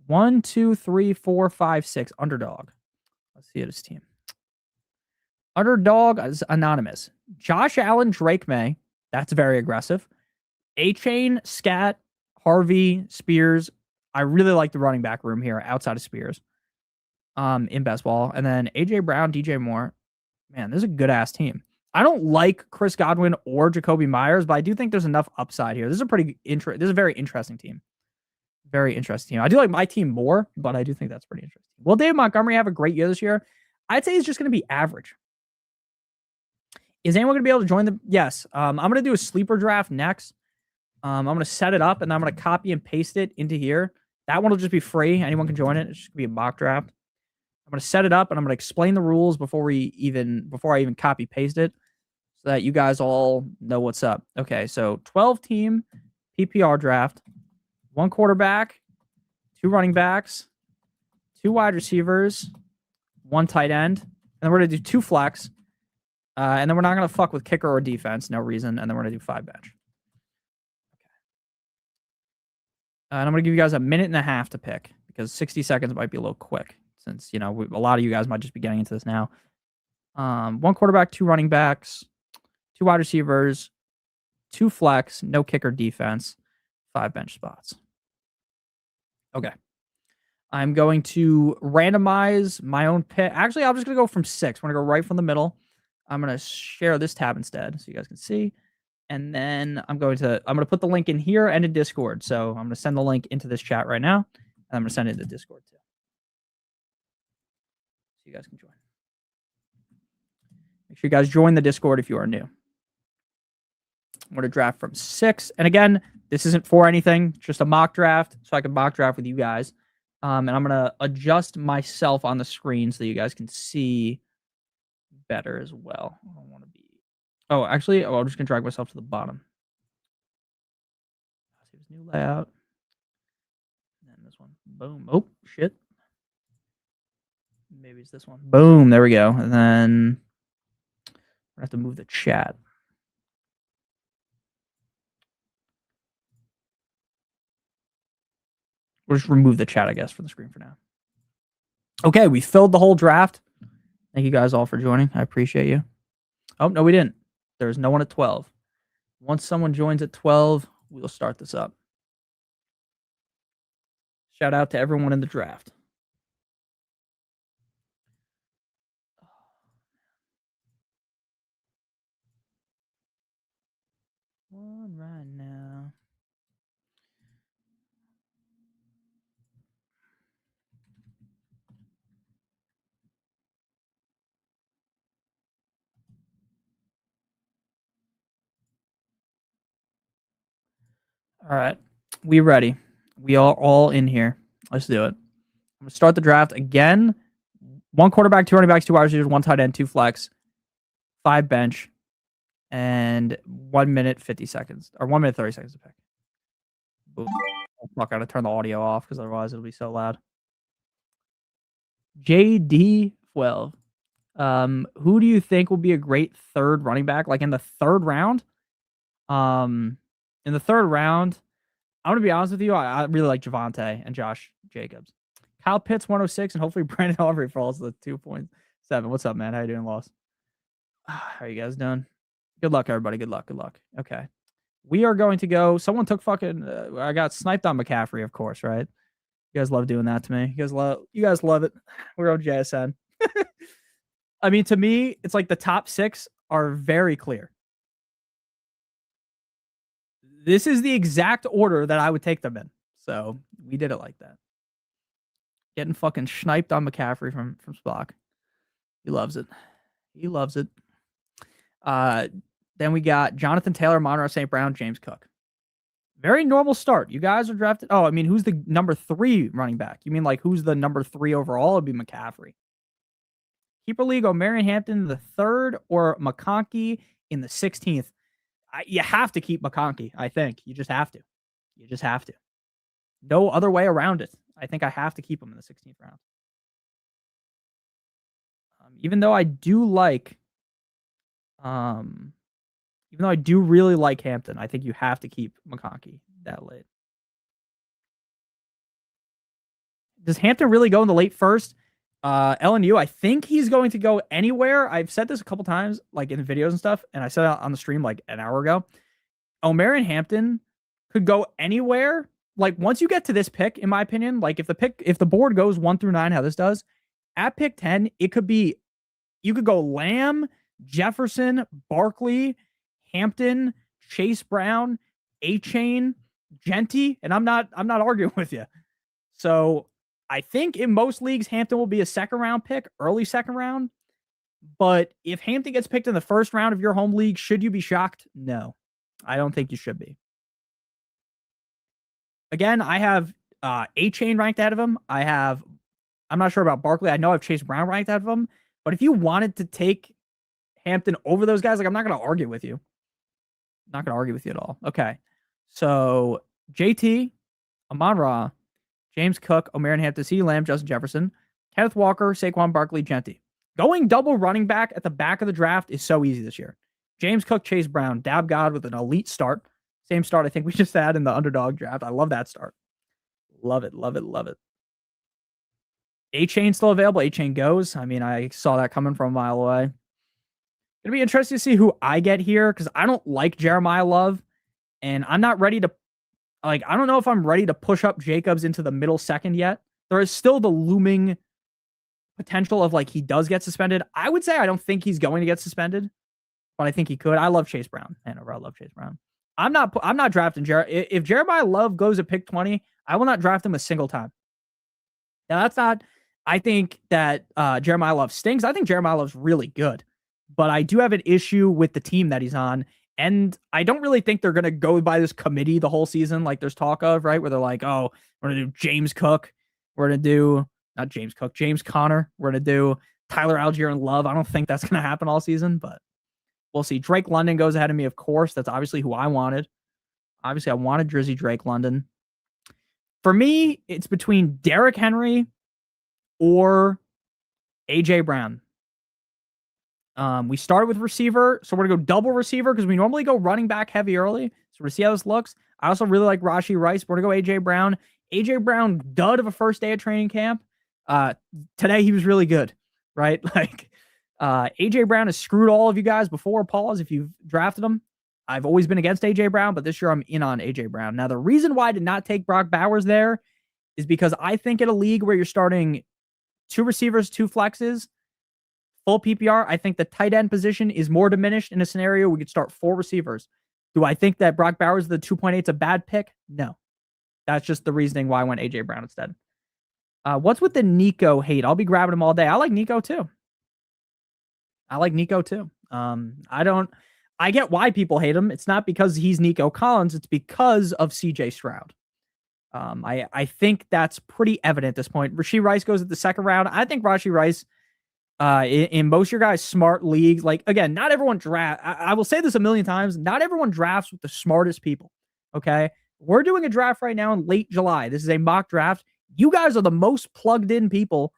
1, 2, 3, 4, 5, 6. Underdog. Let's see his team. Underdog is anonymous. Josh Allen, Drake May. That's very aggressive. A-Chain, Scat, Harvey, Spears. I really like the running back room here outside of Spears. In best ball. And then AJ Brown, DJ Moore. Man, this is a good ass team. I don't like Chris Godwin or Jacoby Myers, but I do think there's enough upside here. This is a very interesting team. Very interesting team. I do like my team more, but I do think that's pretty interesting. Will David Montgomery have a great year this year? I'd say he's just going to be average. Is anyone going to be able to join the? Yes. I'm going to do a sleeper draft next. I'm going to set it up and I'm going to copy and paste it into here. That one will just be free. Anyone can join it. It's just going to be a mock draft. I'm going to set it up and I'm going to explain the rules before I even copy paste it so that you guys all know what's up. Okay, so 12 team PPR draft, 1 quarterback, 2 running backs, 2 wide receivers, 1 tight end, and then we're going to do 2 flex, and then we're not going to fuck with kicker or defense, no reason, and then we're going to do 5 bench. Okay. And I'm going to give you guys a minute and a half to pick because 60 seconds might be a little quick. Since, a lot of you guys might just be getting into this now. 1 quarterback, 2 running backs, 2 wide receivers, 2 flex, no kicker defense, 5 bench spots. Okay. I'm going to randomize my own pick. Actually, I'm just going to go from 6. We're going to go right from the middle. I'm going to share this tab instead so you guys can see. And then I'm going to put the link in here and in Discord. So I'm going to send the link into this chat right now. And I'm going to send it to Discord too. You guys can join. Make sure you guys join the Discord if you are new. I'm going to draft from 6. And again, this isn't for anything, just a mock draft, so I can mock draft with you guys. And I'm going to adjust myself on the screen so you guys can see better as well. I don't want to be... Oh, actually, I'm just going to drag myself to the bottom. See this new layout. And then this one. Boom. Oh, shit. Maybe it's this one. Boom. There we go. And then I have to move the chat. We'll just remove the chat, I guess, from the screen for now. Okay, we filled the whole draft. Thank you guys all for joining. I appreciate you. Oh, no, we didn't. There's no one at 12. Once someone joins at 12, we'll start this up. Shout out to everyone in the draft. One right now. All right, we ready. We are all in here. Let's do it. I'm going to start the draft again. 1 quarterback, 2 running backs, 2 wide receivers, 1 tight end, 2 flex, 5 bench, and 1 minute 50 seconds, or 1 minute 30 seconds to pick. Boom. Oh, fuck, I gotta turn the audio off because otherwise it'll be so loud. JD12. Who do you think will be a great third running back? Like in the third round? In the third round, I'm gonna be honest with you. I really like Javonte and Josh Jacobs. Kyle Pitts 106, and hopefully Brandon Aubrey falls to 2.7. What's up, man? How you doing, Lost? How are you guys doing? Good luck, everybody. Good luck. Good luck. Okay. We are going to go. Someone took fucking. I got sniped on McCaffrey, of course, right? You guys love doing that to me. You guys love it. We're on JSN. I mean, to me, it's like the top 6 are very clear. This is the exact order that I would take them in. So we did it like that. Getting fucking sniped on McCaffrey from Spock. He loves it. He loves it. Then we got Jonathan Taylor, Monroe St. Brown, James Cook. Very normal start. You guys are drafted. Oh, I mean, who's the number 3 running back? You mean like who's the number 3 overall? It'd be McCaffrey. Keeper League, O'Marion Hampton in the 3rd or McConkey in the 16th. You have to keep McConkey, I think. You just have to. You just have to. No other way around it. I think I have to keep him in the 16th round. Even though I do like, even though I do really like Hampton, I think you have to keep McConkey that late. Does Hampton really go in the late first? LNU, I think he's going to go anywhere. I've said this a couple times, like in videos and stuff, and I said it on the stream like an hour ago. O'Marion Hampton could go anywhere. Like once you get to this pick, in my opinion, like if the board goes 1 through 9, how this does, at pick 10, it could be, you could go Lamb, Jefferson, Barkley, Hampton, Chase Brown, A-Chain, Genty, and I'm not arguing with you. So I think in most leagues, Hampton will be a second round pick, early second round. But if Hampton gets picked in the first round of your home league, should you be shocked? No, I don't think you should be. Again, I have A-Chain ranked ahead of him. I'm not sure about Barkley. I know I have Chase Brown ranked ahead of him. But if you wanted to take Hampton over those guys, like I'm not going to argue with you. I'm not going to argue with you at all. Okay. So JT, Amon-Ra, James Cook, O'Marion Hampton, CeeDee Lamb, Justin Jefferson, Kenneth Walker, Saquon Barkley, Genty. Going double running back at the back of the draft is so easy this year. James Cook, Chase Brown, Dab God with an elite start. Same start I think we just had in the underdog draft. I love that start. Love it, love it, love it. A-Chain still available. A-Chain goes. I mean, I saw that coming from a mile away. It'll be interesting to see who I get here because I don't like Jeremiah Love, and I'm not ready to, like, I don't know if I'm ready to push up Jacobs into the middle second yet. There is still the looming potential of, like, he does get suspended. I would say I don't think he's going to get suspended, but I think he could. I love Chase Brown. I love Chase Brown. I'm not drafting Jeremiah. If Jeremiah Love goes at pick 20, I will not draft him a single time. Now, that's not, I think that Jeremiah Love stinks. I think Jeremiah Love's really good, but I do have an issue with the team that he's on. And I don't really think they're going to go by this committee the whole season like there's talk of, right? Where they're like, oh, we're going to do James Cook. We're going to do, not James Cook, James Conner. We're going to do Tyler Algier and Love. I don't think that's going to happen all season, but we'll see. Drake London goes ahead of me, of course. That's obviously who I wanted. Obviously, I wanted Drizzy Drake London. For me, it's between Derrick Henry or A.J. Brown. We started with receiver, so we're going to go double receiver because we normally go running back heavy early. So we're going to see how this looks. I also really like Rashee Rice. We're going to go A.J. Brown. A.J. Brown, dud of a first day of training camp. Today, he was really good, right? Like, A.J. Brown has screwed all of you guys before. Pause if you've drafted him. I've always been against A.J. Brown, but this year I'm in on A.J. Brown. Now, the reason why I did not take Brock Bowers there is because I think in a league where you're starting 2 receivers, 2 flexes, full PPR, I think the tight end position is more diminished in a scenario we could start 4 receivers. Do I think that Brock Bowers, the 2.8, is a bad pick? No. That's just the reasoning why I went A.J. Brown instead. What's with the Nico hate? I'll be grabbing him all day. I like Nico too. I get why people hate him. It's not because he's Nico Collins. It's because of CJ Stroud. I think that's pretty evident at this point. Rashee Rice goes at the second round. I think Rashee Rice, in most of your guys' smart leagues, like, again, not everyone I will say this a million times. Not everyone drafts with the smartest people. Okay. We're doing a draft right now in late July. This is a mock draft. You guys are the most plugged in people.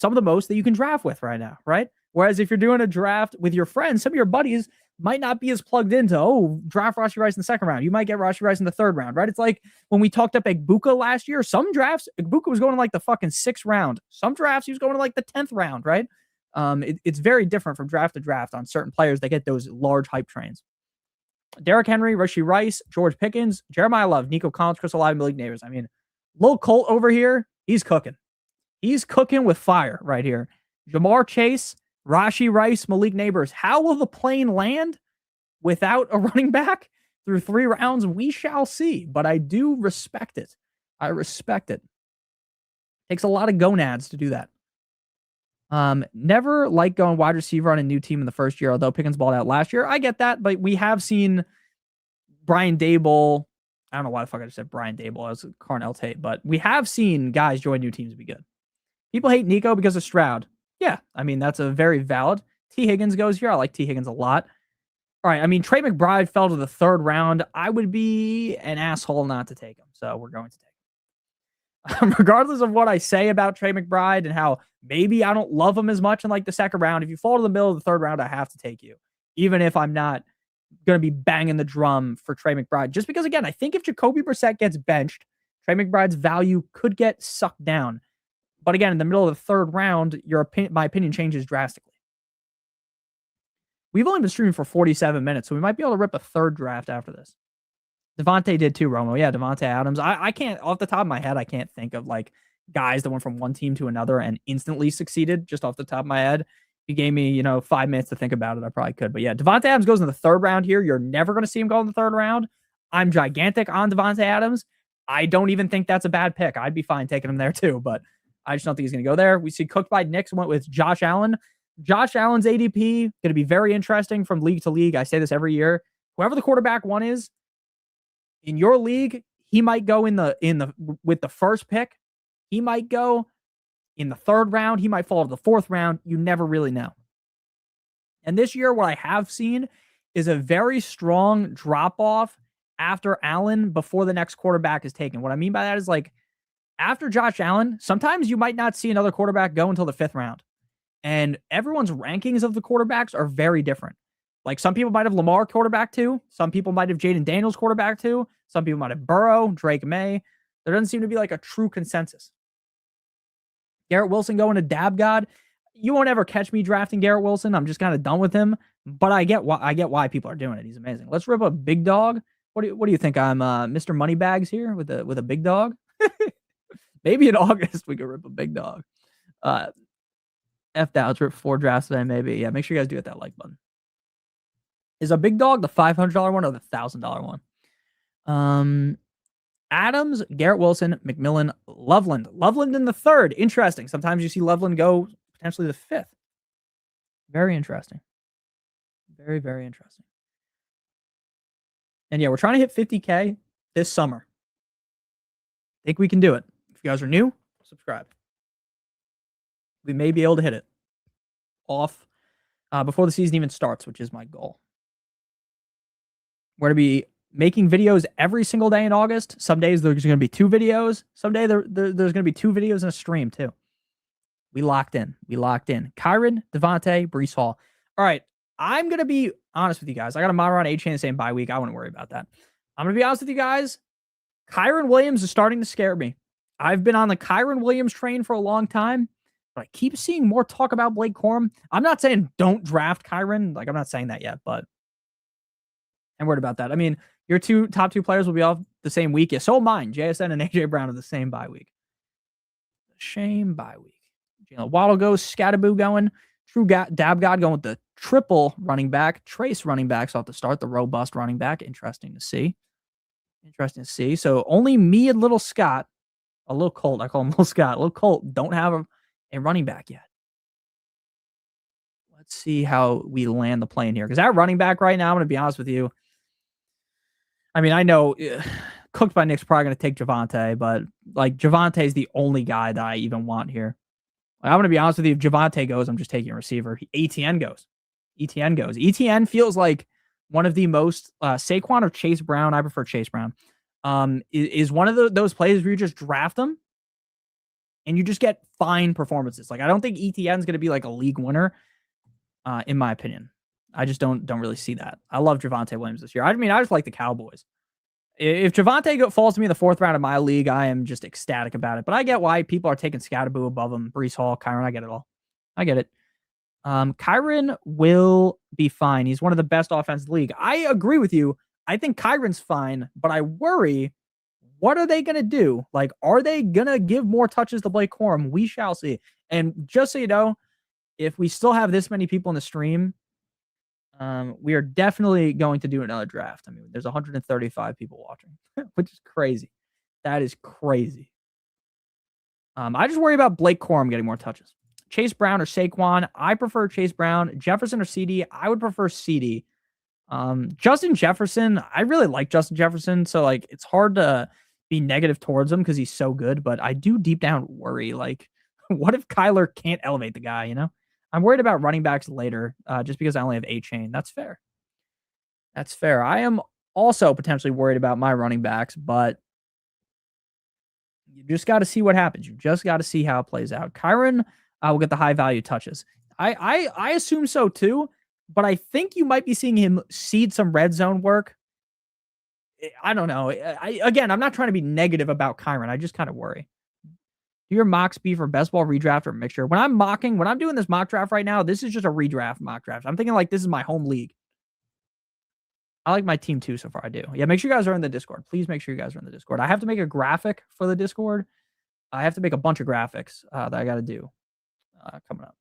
some of the most that you can draft with right now, right? Whereas if you're doing a draft with your friends, some of your buddies might not be as plugged into, draft Rashee Rice in the second round. You might get Rashee Rice in the third round, right? It's like when we talked up Egbuka last year, some drafts, Egbuka was going to like the fucking 6th round. Some drafts, he was going to like the 10th round, right? It's very different from draft to draft on certain players that get those large hype trains. Derrick Henry, Rashee Rice, George Pickens, Jeremiah Love, Nico Collins, Chris Olave, Malik Neighbors. I mean, Lil Colt over here, he's cooking. He's cooking with fire right here. Jamar Chase, Rashee Rice, Malik Neighbors. How will the plane land without a running back through 3 rounds? We shall see, but I do respect it. I respect it. Takes a lot of gonads to do that. Never like going wide receiver on a new team in the first year, although Pickens balled out last year. I get that, but we have seen Brian Dable. I don't know why the fuck I just said Brian Dable as Carnell Tate, but we have seen guys join new teams be good. People hate Nico because of Stroud. Yeah, I mean, that's a very valid. T. Higgins goes here. I like T. Higgins a lot. All right, I mean, Trey McBride fell to the 3rd round. I would be an asshole not to take him, so we're going to take him. Regardless of what I say about Trey McBride and how maybe I don't love him as much in like the 2nd round, if you fall to the middle of the 3rd round, I have to take you, even if I'm not going to be banging the drum for Trey McBride. Just because, again, I think if Jacoby Brissett gets benched, Trey McBride's value could get sucked down. But again, in the middle of the 3rd round, my opinion changes drastically. We've only been streaming for 47 minutes, so we might be able to rip a 3rd draft after this. Devontae did too, Romo. Yeah, Devontae Adams. I can't, off the top of my head, I can't think of like guys that went from one team to another and instantly succeeded just off the top of my head. If you gave me, 5 minutes to think about it, I probably could. But yeah, Devontae Adams goes in the 3rd round here. You're never going to see him go in the 3rd round. I'm gigantic on Devontae Adams. I don't even think that's a bad pick. I'd be fine taking him there too, but I just don't think he's going to go there. We see Cooked by Knicks went with Josh Allen. Josh Allen's ADP going to be very interesting from league to league. I say this every year. Whoever the quarterback one is in your league, he might go with the first pick. He might go in the 3rd round. He might fall to the 4th round. You never really know. And this year, what I have seen is a very strong drop off after Allen before the next quarterback is taken. What I mean by that is like after Josh Allen, sometimes you might not see another quarterback go until the 5th round. And everyone's rankings of the quarterbacks are very different. Like some people might have Lamar quarterback 2. Some people might have Jaden Daniels quarterback 2. Some people might have Burrow, Drake May. There doesn't seem to be like a true consensus. Garrett Wilson going to Dab God. You won't ever catch me drafting Garrett Wilson. I'm just kind of done with him. But I get why people are doing it. He's amazing. Let's rip a big dog. What do you think? I'm Mr. Moneybags here with a big dog. Maybe in August we could rip a big dog. F that. Let's rip 4 drafts today. Maybe. Yeah. Make sure you guys do hit that like button. Is a big dog the $500 one or the $1,000 one? Adams, Garrett Wilson, McMillan, Loveland. Loveland in the 3rd. Interesting. Sometimes you see Loveland go potentially the 5th. Very interesting. Very, very interesting. And yeah, we're trying to hit 50K this summer. Think we can do it. If you guys are new, subscribe. We may be able to hit it off before the season even starts, which is my goal. We're going to be making videos every single day in August. Some days there's going to be 2 videos. Someday there's going to be 2 videos in a stream too. We locked in. Kyron, Devontae, Breece Hall. All right. I'm going to be honest with you guys. I got a Monroe on A-Chain the same bye week. I wouldn't worry about that. I'm going to be honest with you guys. Kyron Williams is starting to scare me. I've been on the Kyron Williams train for a long time, but I keep seeing more talk about Blake Corum. I'm not saying don't draft Kyron. Like, I'm not saying that yet, but I'm worried about that. I mean, your top two players will be off the same week. Yeah, so mine. JSN and AJ Brown are the same bye week. Shame bye week. Jalen Waddle goes. Scattaboo going. True Dab God going with the triple running back. Trace running backs off the start. The robust running back. Interesting to see. So only me and Little Scott, a Little Colt. I call him Little Scott. Little Colt don't have a running back yet. Let's see how we land the plane here. Because that running back right now, I'm going to be honest with you. I mean, I know Cooked by Nick's probably going to take Javonte, but like Javonte is the only guy that I even want here. Like, I'm going to be honest with you. If Javonte goes, I'm just taking a receiver. ETN goes. ETN feels like one of the most Saquon or Chase Brown. I prefer Chase Brown. Is one of those plays where you just draft them and you just get fine performances. Like I don't think ETN is going to be like a league winner, in my opinion. I just don't really see that. I love Javonte Williams this year. I mean, I just like the Cowboys. If Javonte falls to me in the 4th round of my league, I am just ecstatic about it. But I get why people are taking Scatterboo above him, Brees Hall, Kyron. I get it all. I get it. Kyron will be fine. He's one of the best offenses in the league. I agree with you. I think Kyron's fine, but I worry, what are they going to do? Like, are they going to give more touches to Blake Corum? We shall see. And just so you know, if we still have this many people in the stream, we are definitely going to do another draft. I mean, there's 135 people watching, which is crazy. That is crazy. I just worry about Blake Corum getting more touches. Chase Brown or Saquon. I prefer Chase Brown. Jefferson or CD. I would prefer CD. Justin Jefferson. I really like Justin Jefferson. So like, it's hard to be negative towards him because he's so good. But I do deep down worry, like, what if Kyler can't elevate the guy, you know? I'm worried about running backs later, just because I only have A-Chain. That's fair. That's fair. I am also potentially worried about my running backs, but you just got to see what happens. You just got to see how it plays out. Kyron will get the high value touches. I assume so too, but I think you might be seeing him seed some red zone work. I don't know. Again, I'm not trying to be negative about Kyron. I just kind of worry. Do your mocks be for best ball redraft or mixture? When I'm doing this mock draft right now, this is just a redraft mock draft. I'm thinking like this is my home league. I like my team too so far. I do. Yeah, make sure you guys are in the Discord. Please make sure you guys are in the Discord. I have to make a graphic for the Discord. I have to make a bunch of graphics that I got to do coming up.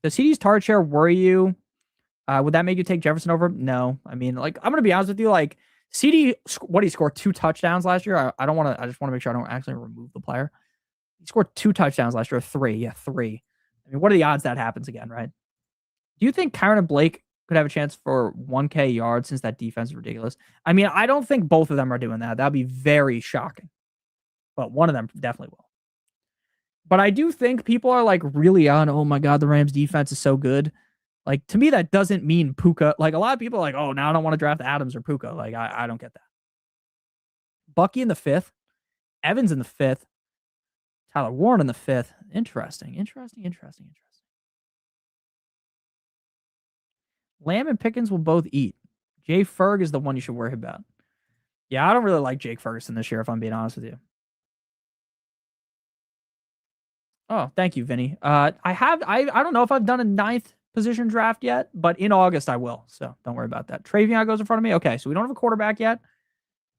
Does CD's target share worry you? Would that make you take Jefferson over? No. I mean, like, I'm going to be honest with you. Like, CD, what, he scored 2 touchdowns last year? I don't want to, I just want to make sure I don't actually remove the player. He scored 2 touchdowns last year, 3. Yeah, 3. I mean, what are the odds that happens again, right? Do you think Kyron and Blake could have a chance for 1K yards since that defense is ridiculous? I mean, I don't think both of them are doing that. That'd be very shocking. But one of them definitely will. But I do think people are like really on, oh my God, the Rams defense is so good. Like, to me, that doesn't mean Puka. Like, a lot of people are like, oh, now I don't want to draft Adams or Puka. Like, I don't get that. Bucky in the 5th. Evans in the 5th. Tyler Warren in the 5th. Interesting. Lamb and Pickens will both eat. Jay Ferg is the one you should worry about. Yeah, I don't really like Jake Ferguson this year, if I'm being honest with you. Oh, thank you, Vinny. I don't know if I've done a 9th position draft yet, but in August I will. So don't worry about that. Travion goes in front of me. Okay, so we don't have a quarterback yet.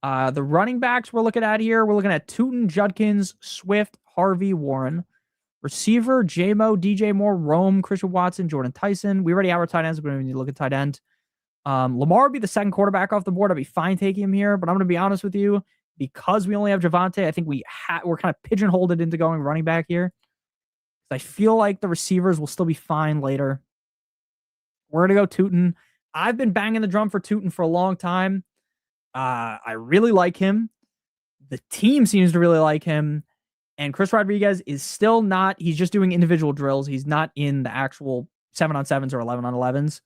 The running backs we're looking at here, we're looking at Tootin, Judkins, Swift, Harvey, Warren. Receiver, J-Mo, DJ Moore, Rome, Christian Watson, Jordan Tyson. We already have our tight ends. We're going to need to look at tight end. Lamar would be the second quarterback off the board. I'd be fine taking him here, but I'm going to be honest with you. Because we only have Javonte, I think we're kind of pigeonholed it into going running back here. I feel like the receivers will still be fine later. We're going to go Tootin. I've been banging the drum for Tootin for a long time. I really like him. The team seems to really like him. And Chris Rodriguez is still not, he's just doing individual drills. He's not in the actual 7-on-7s or 11-on-11s.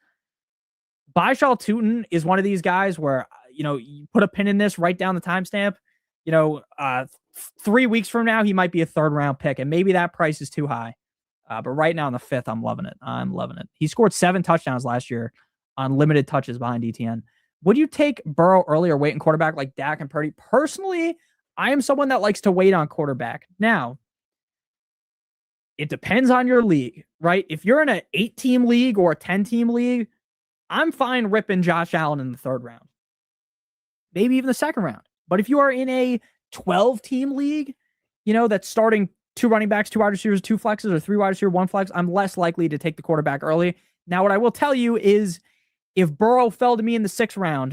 Baishal Tootin is one of these guys where, you put a pin in this, write down the timestamp. 3 weeks from now, he might be a 3rd-round pick, and maybe that price is too high. But right now in the 5th, I'm loving it. He scored 7 touchdowns last year on limited touches behind ETN. Would you take Burrow early or wait in quarterback like Dak and Purdy? Personally, I am someone that likes to wait on quarterback. Now, it depends on your league, right? If you're in an 8-team league or a 10-team league, I'm fine ripping Josh Allen in the 3rd round. Maybe even the 2nd round. But if you are in a 12-team league, that's starting 2 running backs, 2 wide receivers, 2 flexes, or 3 wide receivers, 1 flex, I'm less likely to take the quarterback early. Now, what I will tell you is if Burrow fell to me in the 6th round,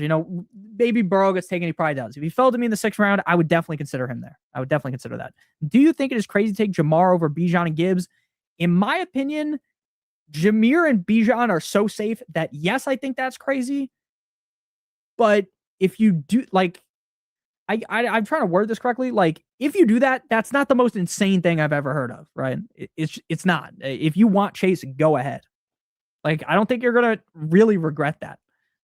maybe Burrow gets taken, he probably does. If he fell to me in the 6th round, I would definitely consider him there. I would definitely consider that. Do you think it is crazy to take Jamar over Bijan and Gibbs? In my opinion, Jameer and Bijan are so safe that, yes, I think that's crazy. But if you do, like, I'm trying to word this correctly. Like, if you do that, that's not the most insane thing I've ever heard of, right? It's not. If you want Chase, go ahead. Like, I don't think you're going to really regret that.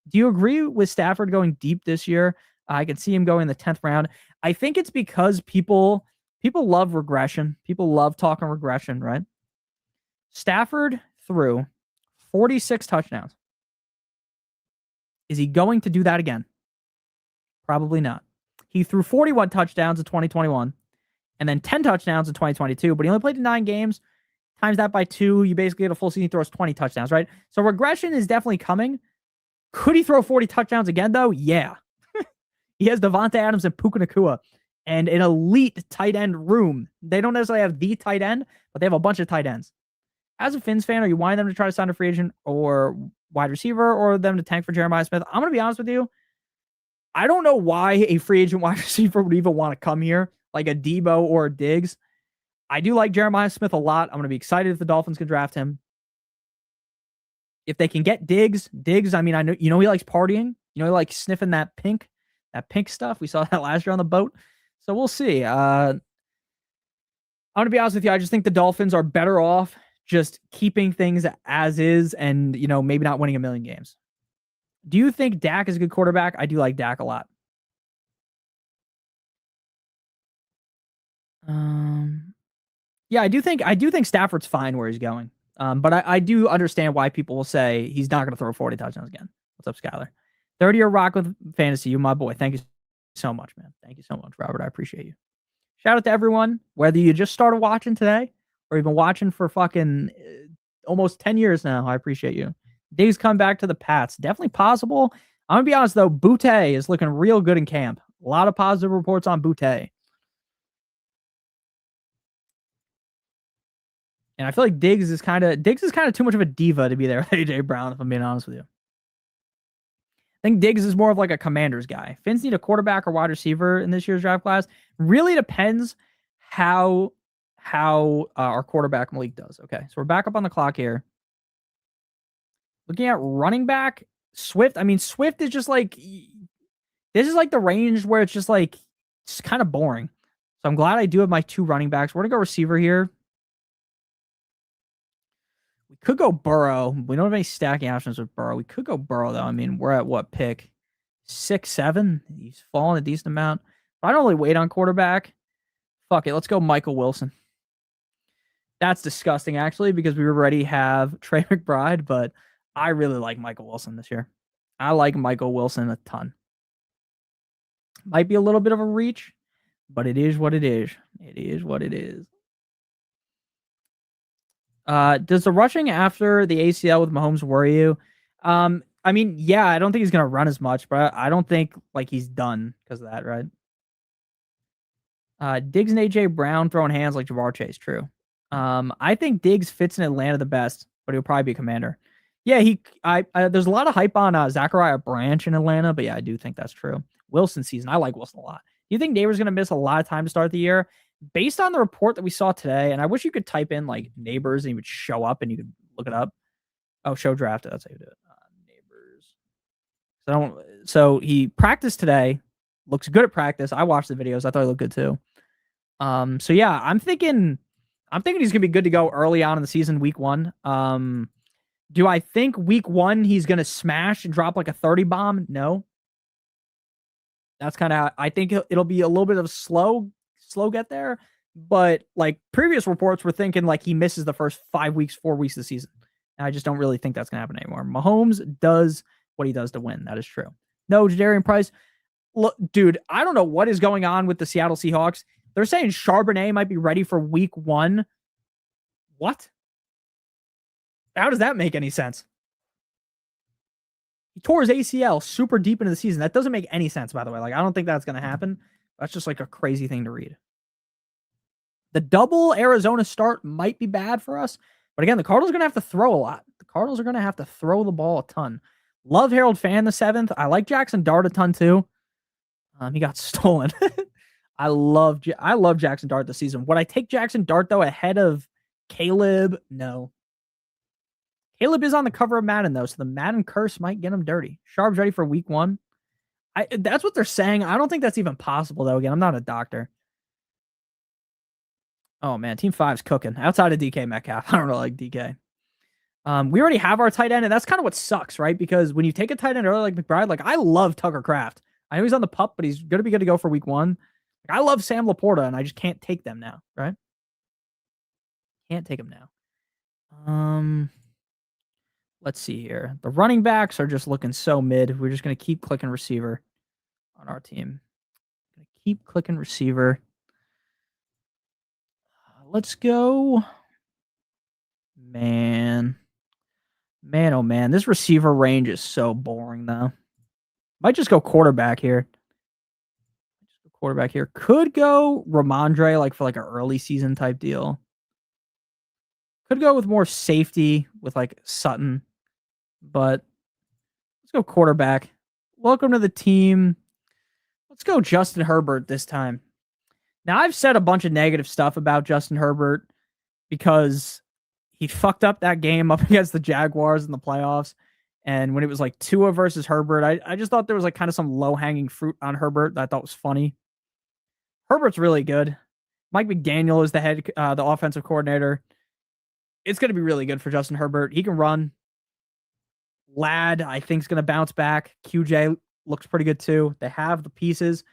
Do you agree with Stafford going deep this year? I can see him going in the 10th round. I think it's because people People love regression. People love talking regression, right? Stafford threw 46 touchdowns. Is he going to do that again? Probably not. He threw 41 touchdowns in 2021 and then 10 touchdowns in 2022, but he only played in 9 games. Times that by 2, you basically get a full season. He throws 20 touchdowns, right? So regression is definitely coming. Could he throw 40 touchdowns again, though? Yeah. He has Devonta Adams and Puka Nacua and an elite tight end room. They don't necessarily have the tight end, but they have a bunch of tight ends. As a Finns fan, are you wanting them to try to sign a free agent or wide receiver or them to tank for Jeremiah Smith? I'm going to be honest with you. I don't know why a free agent wide receiver would even want to come here, like a Debo or a Diggs. I do like Jeremiah Smith a lot. I'm going to be excited if the Dolphins can draft him. If they can get Diggs, I mean, I know he likes partying. He likes sniffing that pink stuff. We saw that last year on the boat. So we'll see. I'm going to be honest with you. I just think the Dolphins are better off just keeping things as is and, maybe not winning a million games. Do you think Dak is a good quarterback? I do like Dak a lot. Yeah, I do think Stafford's fine where he's going. But I do understand why people will say he's not going to throw 40 touchdowns again. What's up, Skyler? 30-year rock with fantasy. You, my boy. Thank you so much, man. Thank you so much, Robert. I appreciate you. Shout out to everyone, whether you just started watching today or you've been watching for fucking almost 10 years now. I appreciate you. Diggs come back to the Pats. Definitely possible. I'm going to be honest, though. Boutte is looking real good in camp. A lot of positive reports on Boutte. And I feel like Diggs is kind of too much of a diva to be there with AJ Brown, if I'm being honest with you. I think Diggs is more of like a Commanders guy. Finns need a quarterback or wide receiver in this year's draft class. Really depends how our quarterback Malik does. Okay, so we're back up on the clock here. Looking at running back, Swift. I mean, Swift is just like, this is like the range where it's just like, it's kind of boring. So I'm glad I do have my 2 running backs. We're going to go receiver here. We could go Burrow. We don't have any stacking options with Burrow. We could go Burrow, though. I mean, we're at what pick? 6, 7? He's fallen a decent amount. But I don't really wait on quarterback. Fuck it. Let's go Michael Wilson. That's disgusting, actually, because we already have Trey McBride, but I really like Michael Wilson this year. I like Michael Wilson a ton. Might be a little bit of a reach, but it is what it is. It is what it is. Does the rushing after the ACL with Mahomes worry you? I mean, yeah, I don't think he's going to run as much, but I don't think like he's done because of that, right? Diggs and AJ Brown throwing hands like Ja'Marr Chase. True. I think Diggs fits in Atlanta the best, but he'll probably be a Commander. Yeah, there's a lot of hype on Zachariah Branch in Atlanta, but yeah, I do think that's true. Wilson season, I like Wilson a lot. Do you think Neighbors going to miss a lot of time to start the year? Based on the report that we saw today, and I wish you could type in like Neighbors and he would show up and you could look it up. Oh, show draft. That's how you do it. Neighbors. So he practiced today. Looks good at practice. I watched the videos. I thought he looked good too. So yeah, I'm thinking he's gonna be good to go early on in the season, week 1. Do I think week 1 he's gonna smash and drop like a 30 bomb? No. That's kind of, I think it'll be a little bit of a slow get there, but like previous reports were thinking like he misses the first 4 weeks of the season. And I just don't really think that's gonna happen anymore. Mahomes does what he does to win. That is true. No, Jadarian Price. Look, dude, I don't know what is going on with the Seattle Seahawks. They're saying Charbonnet might be ready for week 1. What? How does that make any sense? He tore his ACL super deep into the season. That doesn't make any sense, by the way. Like, I don't think that's going to happen. That's just like a crazy thing to read. The double Arizona start might be bad for us. But again, the Cardinals are going to have to throw a lot. The Cardinals are going to have to throw the ball a ton. Love Harold Fan the 7th. I like Jackson Dart a ton too. He got stolen. I love Jackson Dart this season. Would I take Jackson Dart, though, ahead of Caleb? No. Caleb is on the cover of Madden, though, so the Madden curse might get him dirty. Sharp's ready for week 1. That's what they're saying. I don't think that's even possible, though. Again, I'm not a doctor. Oh, man. Team 5's cooking. Outside of DK Metcalf. I don't really like DK. We already have our tight end, and that's kind of what sucks, right? Because when you take a tight end early like McBride, like I love Tucker Kraft. I know he's on the pup, but he's going to be good to go for week 1. I love Sam Laporta, and I just can't take them now, right? Can't take them now. Let's see here. The running backs are just looking so mid. We're just going to keep clicking receiver on our team. Gonna keep clicking receiver. Let's go. Man, oh man, this receiver range is so boring though. Might just go quarterback here. Could go Ramondre like for like an early season type deal. Could go with more safety with like Sutton, but let's go quarterback. Welcome to the team. Let's go Justin Herbert this time. Now, I've said a bunch of negative stuff about Justin Herbert because he fucked up that game up against the Jaguars in the playoffs. And when it was like Tua versus Herbert, I just thought there was like kind of some low-hanging fruit on Herbert that I thought was funny. Herbert's really good. Mike McDaniel is the offensive coordinator. It's going to be really good for Justin Herbert. He can run. Ladd, I think, is going to bounce back. QJ looks pretty good too. They have the pieces.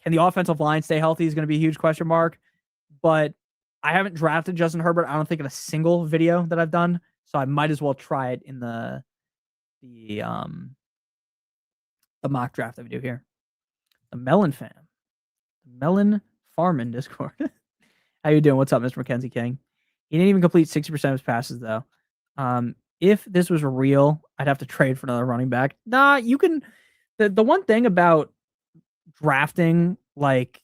Can the offensive line stay healthy is going to be a huge question mark. But I haven't drafted Justin Herbert, I don't think, in a single video that I've done. So I might as well try it in the mock draft that we do here. The Melon Fam. Melon Farmin Discord. How you doing? What's up, Mr. Mackenzie King? He didn't even complete 60% of his passes, though. If this was real, I'd have to trade for another running back. Nah, you can. The one thing about drafting, like,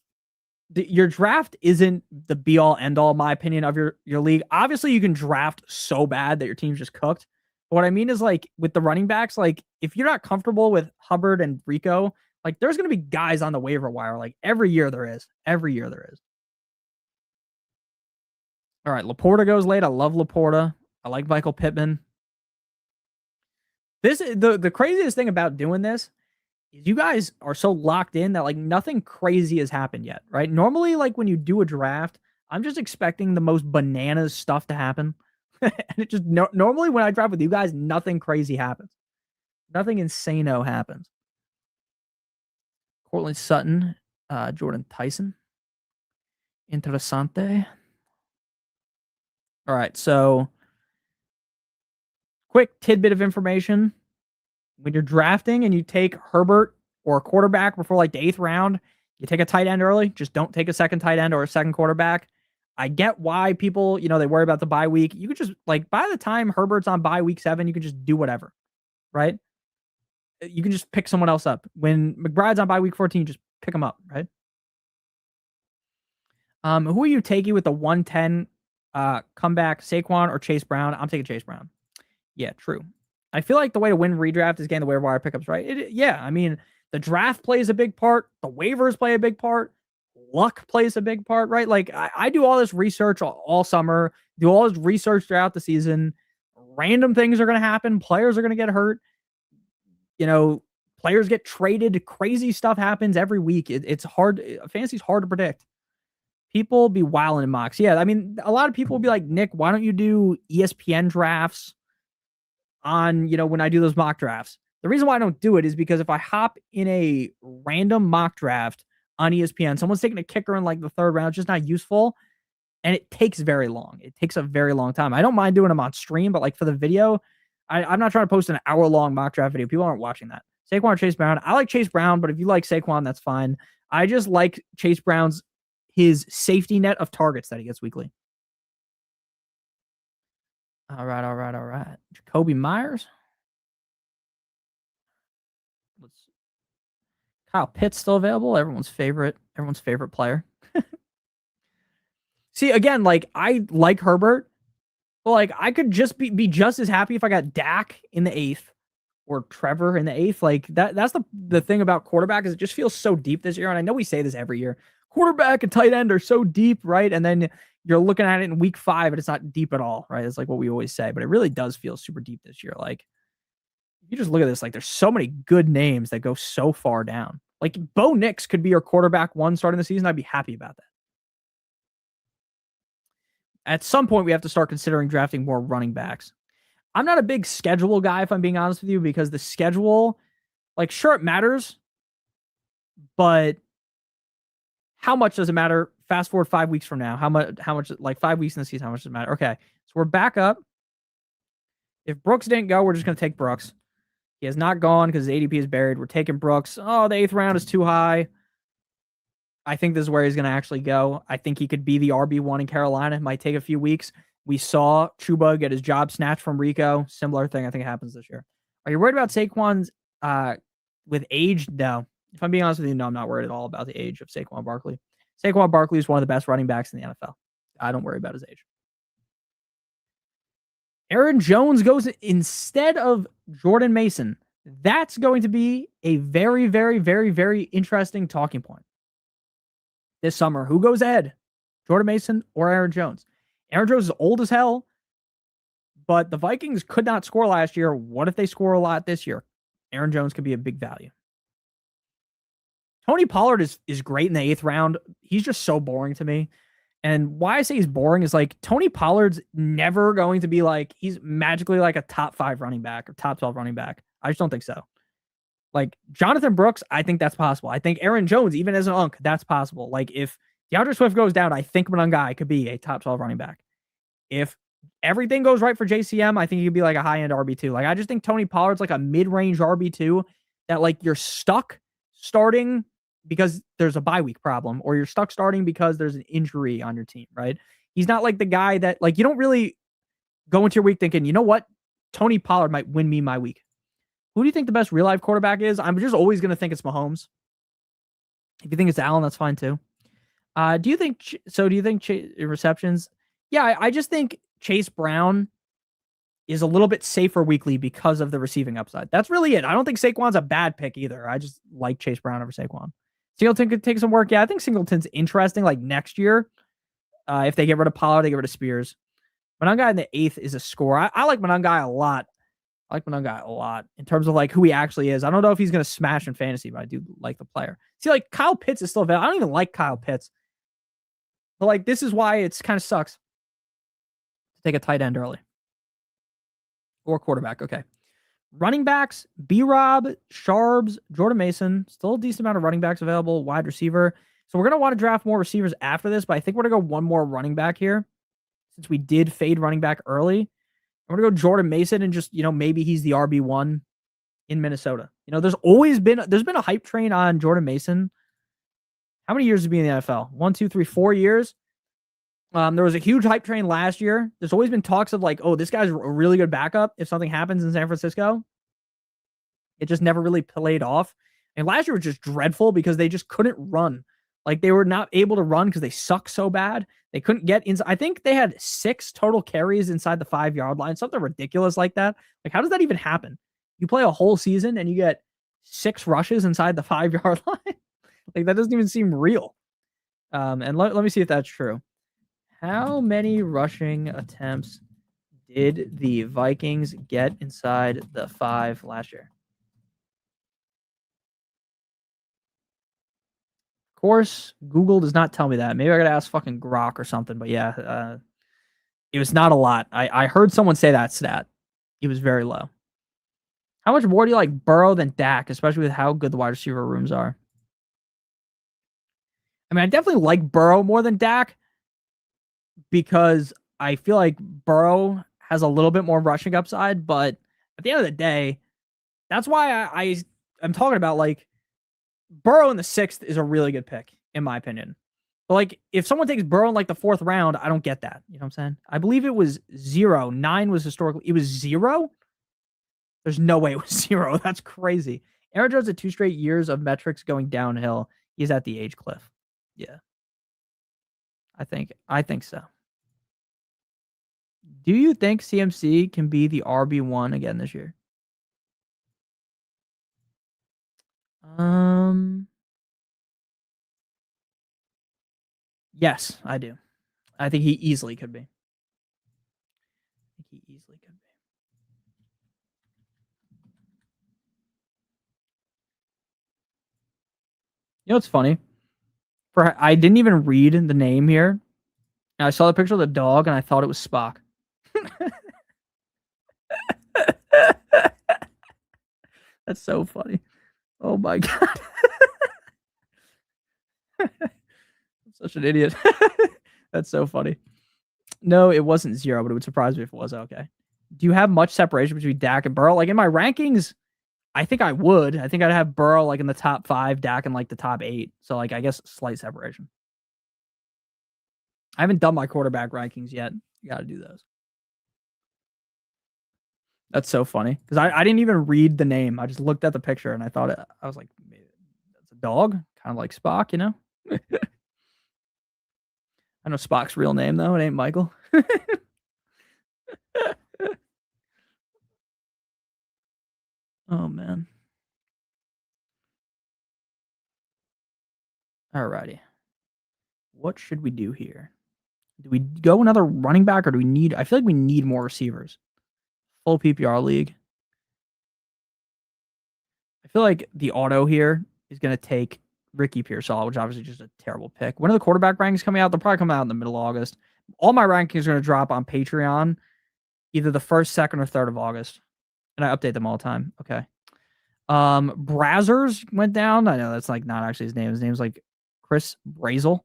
your draft isn't the be all end all, in my opinion, of your league. Obviously, you can draft so bad that your team's just cooked. But what I mean is, like, with the running backs, like, if you're not comfortable with Hubbard and Rico, like, there's going to be guys on the waiver wire. Like, every year there is. All right, Laporta goes late. I love Laporta. I like Michael Pittman. The craziest thing about doing this is you guys are so locked in that like nothing crazy has happened yet, right? Normally, like when you do a draft, I'm just expecting the most bananas stuff to happen. And it just normally when I draft with you guys, nothing crazy happens. Nothing insano happens. Cortland Sutton, Jordan Tyson. Interessante. All right, so quick tidbit of information. When you're drafting and you take Herbert or a quarterback before like the 8th round, you take a tight end early. Just don't take a second tight end or a second quarterback. I get why people, they worry about the bye week. You could just, like, by the time Herbert's on bye week 7, you can just do whatever, right? You can just pick someone else up. When McBride's on bye week 14, you just pick him up, right? Who are you taking with the 110 comeback, Saquon or Chase Brown? I'm taking Chase Brown. Yeah, true. I feel like the way to win redraft is getting the waiver wire pickups, right? Yeah, I mean, the draft plays a big part. The waivers play a big part. Luck plays a big part, right? Like, I do all this research all summer, do all this research throughout the season. Random things are going to happen. Players are going to get hurt. Players get traded. Crazy stuff happens every week. It's hard. Fantasy's hard to predict. People be wilding in mocks. Yeah, I mean, a lot of people will be like, Nick, why don't you do ESPN drafts on, when I do those mock drafts? The reason why I don't do it is because if I hop in a random mock draft on ESPN, someone's taking a kicker in like the 3rd round, it's just not useful. And it takes very long. It takes a very long time. I don't mind doing them on stream, but like for the video, I'm not trying to post an hour-long mock draft video. People aren't watching that. Saquon or Chase Brown. I like Chase Brown, but if you like Saquon, that's fine. I just like Chase Brown's his safety net of targets that he gets weekly. All right. Jacoby Myers. Kyle Pitts still available. Everyone's favorite player. See, again, like, I like Herbert, but like I could just be just as happy if I got Dak in the 8th or Trevor in the 8th. Like that's the thing about quarterback is it just feels so deep this year. And I know we say this every year. Quarterback and tight end are so deep, right? And then you're looking at it in week 5 and it's not deep at all, right? It's like what we always say, but it really does feel super deep this year. Like, you just look at this, like there's so many good names that go so far down. Like Bo Nix could be your quarterback 1 starting the season. I'd be happy about that. At some point, we have to start considering drafting more running backs. I'm not a big schedule guy, if I'm being honest with you, because the schedule, like, sure, it matters, but how much does it matter? Fast forward 5 weeks from now. How much, like 5 weeks in the season, how much does it matter? Okay. So we're back up. If Brooks didn't go, we're just going to take Brooks. He has not gone because his ADP is buried. We're taking Brooks. Oh, the 8th round is too high. I think this is where he's going to actually go. I think he could be the RB1 in Carolina. It might take a few weeks. We saw Chuba get his job snatched from Rico. Similar thing I think happens this year. Are you worried about Saquon's with age? No. If I'm being honest with you, no, I'm not worried at all about the age of Saquon Barkley. Saquon Barkley is one of the best running backs in the NFL. I don't worry about his age. Aaron Jones goes instead of Jordan Mason. That's going to be a very, very, very, very interesting talking point this summer. Who goes ahead? Jordan Mason or Aaron Jones? Aaron Jones is old as hell, but the Vikings could not score last year. What if they score a lot this year? Aaron Jones could be a big value. Tony Pollard is great in the 8th round. He's just so boring to me. And why I say he's boring is like Tony Pollard's never going to be like, he's magically like a top 5 running back or top 12 running back. I just don't think so. Like Jonathan Brooks, I think that's possible. I think Aaron Jones, even as an unk, that's possible. Like if DeAndre Swift goes down, I think Monangai could be a top 12 running back. If everything goes right for JCM, I think he could be like a high-end RB2. Like I just think Tony Pollard's like a mid-range RB2 that like you're stuck starting because there's a bye week problem, or you're stuck starting because there's an injury on your team, right? He's not like the guy that like you don't really go into your week thinking, you know what? Tony Pollard might win me my week. Who do you think the best real life quarterback is? I'm just always going to think it's Mahomes. If you think it's Allen, that's fine too. Do you think receptions? Yeah, I just think Chase Brown is a little bit safer weekly because of the receiving upside. That's really it. I don't think Saquon's a bad pick either. I just like Chase Brown over Saquon. Singleton could take some work. Yeah, I think Singleton's interesting. Like next year, if they get rid of Pollard, they get rid of Spears. Monangai in the 8th is a score. I like Monangai a lot. I like Monangai a lot in terms of like who he actually is. I don't know if he's going to smash in fantasy, but I do like the player. See, like Kyle Pitts is still available. I don't even like Kyle Pitts. But like this is why it's kind of sucks to take a tight end early. Or quarterback, okay. Running backs, B-Rob, Sharbs, Jordan Mason. Still a decent amount of running backs available. Wide receiver. So we're going to want to draft more receivers after this, but I think we're going to go one more running back here. Since we did fade running back early. I'm going to go Jordan Mason and just, maybe he's the RB1 in Minnesota. There's been a hype train on Jordan Mason. How many years has he been in the NFL? 1, 2, 3, 4 years. There was a huge hype train last year. There's always been talks of like, oh, this guy's a really good backup if something happens in San Francisco. It just never really played off. And last year was just dreadful because they just couldn't run. Like they were not able to run because they suck so bad. They couldn't get inside. I think they had 6 total carries inside the 5-yard line. Something ridiculous like that. Like, how does that even happen? You play a whole season and you get 6 rushes inside the 5-yard line. Like that doesn't even seem real. And let me see if that's true. How many rushing attempts did the Vikings get inside the 5 last year? Of course, Google does not tell me that. Maybe I gotta ask fucking Grok or something. But yeah, it was not a lot. I heard someone say that stat. It was very low. How much more do you like Burrow than Dak, especially with how good the wide receiver rooms are? I mean, I definitely like Burrow more than Dak because I feel like Burrow has a little bit more rushing upside. But at the end of the day, that's why I'm talking about like Burrow in the 6th is a really good pick, in my opinion. But like, if someone takes Burrow in like the 4th round, I don't get that. You know what I'm saying? I believe it was 0. 9 was historically. It was 0? There's no way it was 0. That's crazy. Aaron Jones had 2 straight years of metrics going downhill. He's at the age cliff. Yeah. I think so. Do you think CMC can be the RB1 again this year? Yes, I do. I think he easily could be. You know what's funny? I didn't even read the name here. And I saw the picture of the dog and I thought it was Spock. That's so funny. Oh my god. Such an idiot. That's so funny. No, it wasn't 0, but it would surprise me if it was. Okay. Do you have much separation between Dak and Burrow? Like in my rankings, I think I would. I think I'd have Burrow like in the top 5, Dak in like the top 8. So like I guess slight separation. I haven't done my quarterback rankings yet. You got to do those. That's so funny because I didn't even read the name. I just looked at the picture and I thought I was like, that's a dog, kind of like Spock, you know. I know Spock's real name though. It ain't Michael. Oh man. Alrighty. What should we do here? Do we go another running back or do we need? I feel like we need more receivers. Full PPR league. I feel like the auto here is going to take Ricky Pearsall, which obviously is just a terrible pick. When are the quarterback rankings coming out? They'll probably come out in the middle of August. All my rankings are going to drop on Patreon either the 1st, 2nd, or 3rd of August. And I update them all the time. Okay. Brazzers went down. I know that's like not actually his name. His name's like Chris Brazel.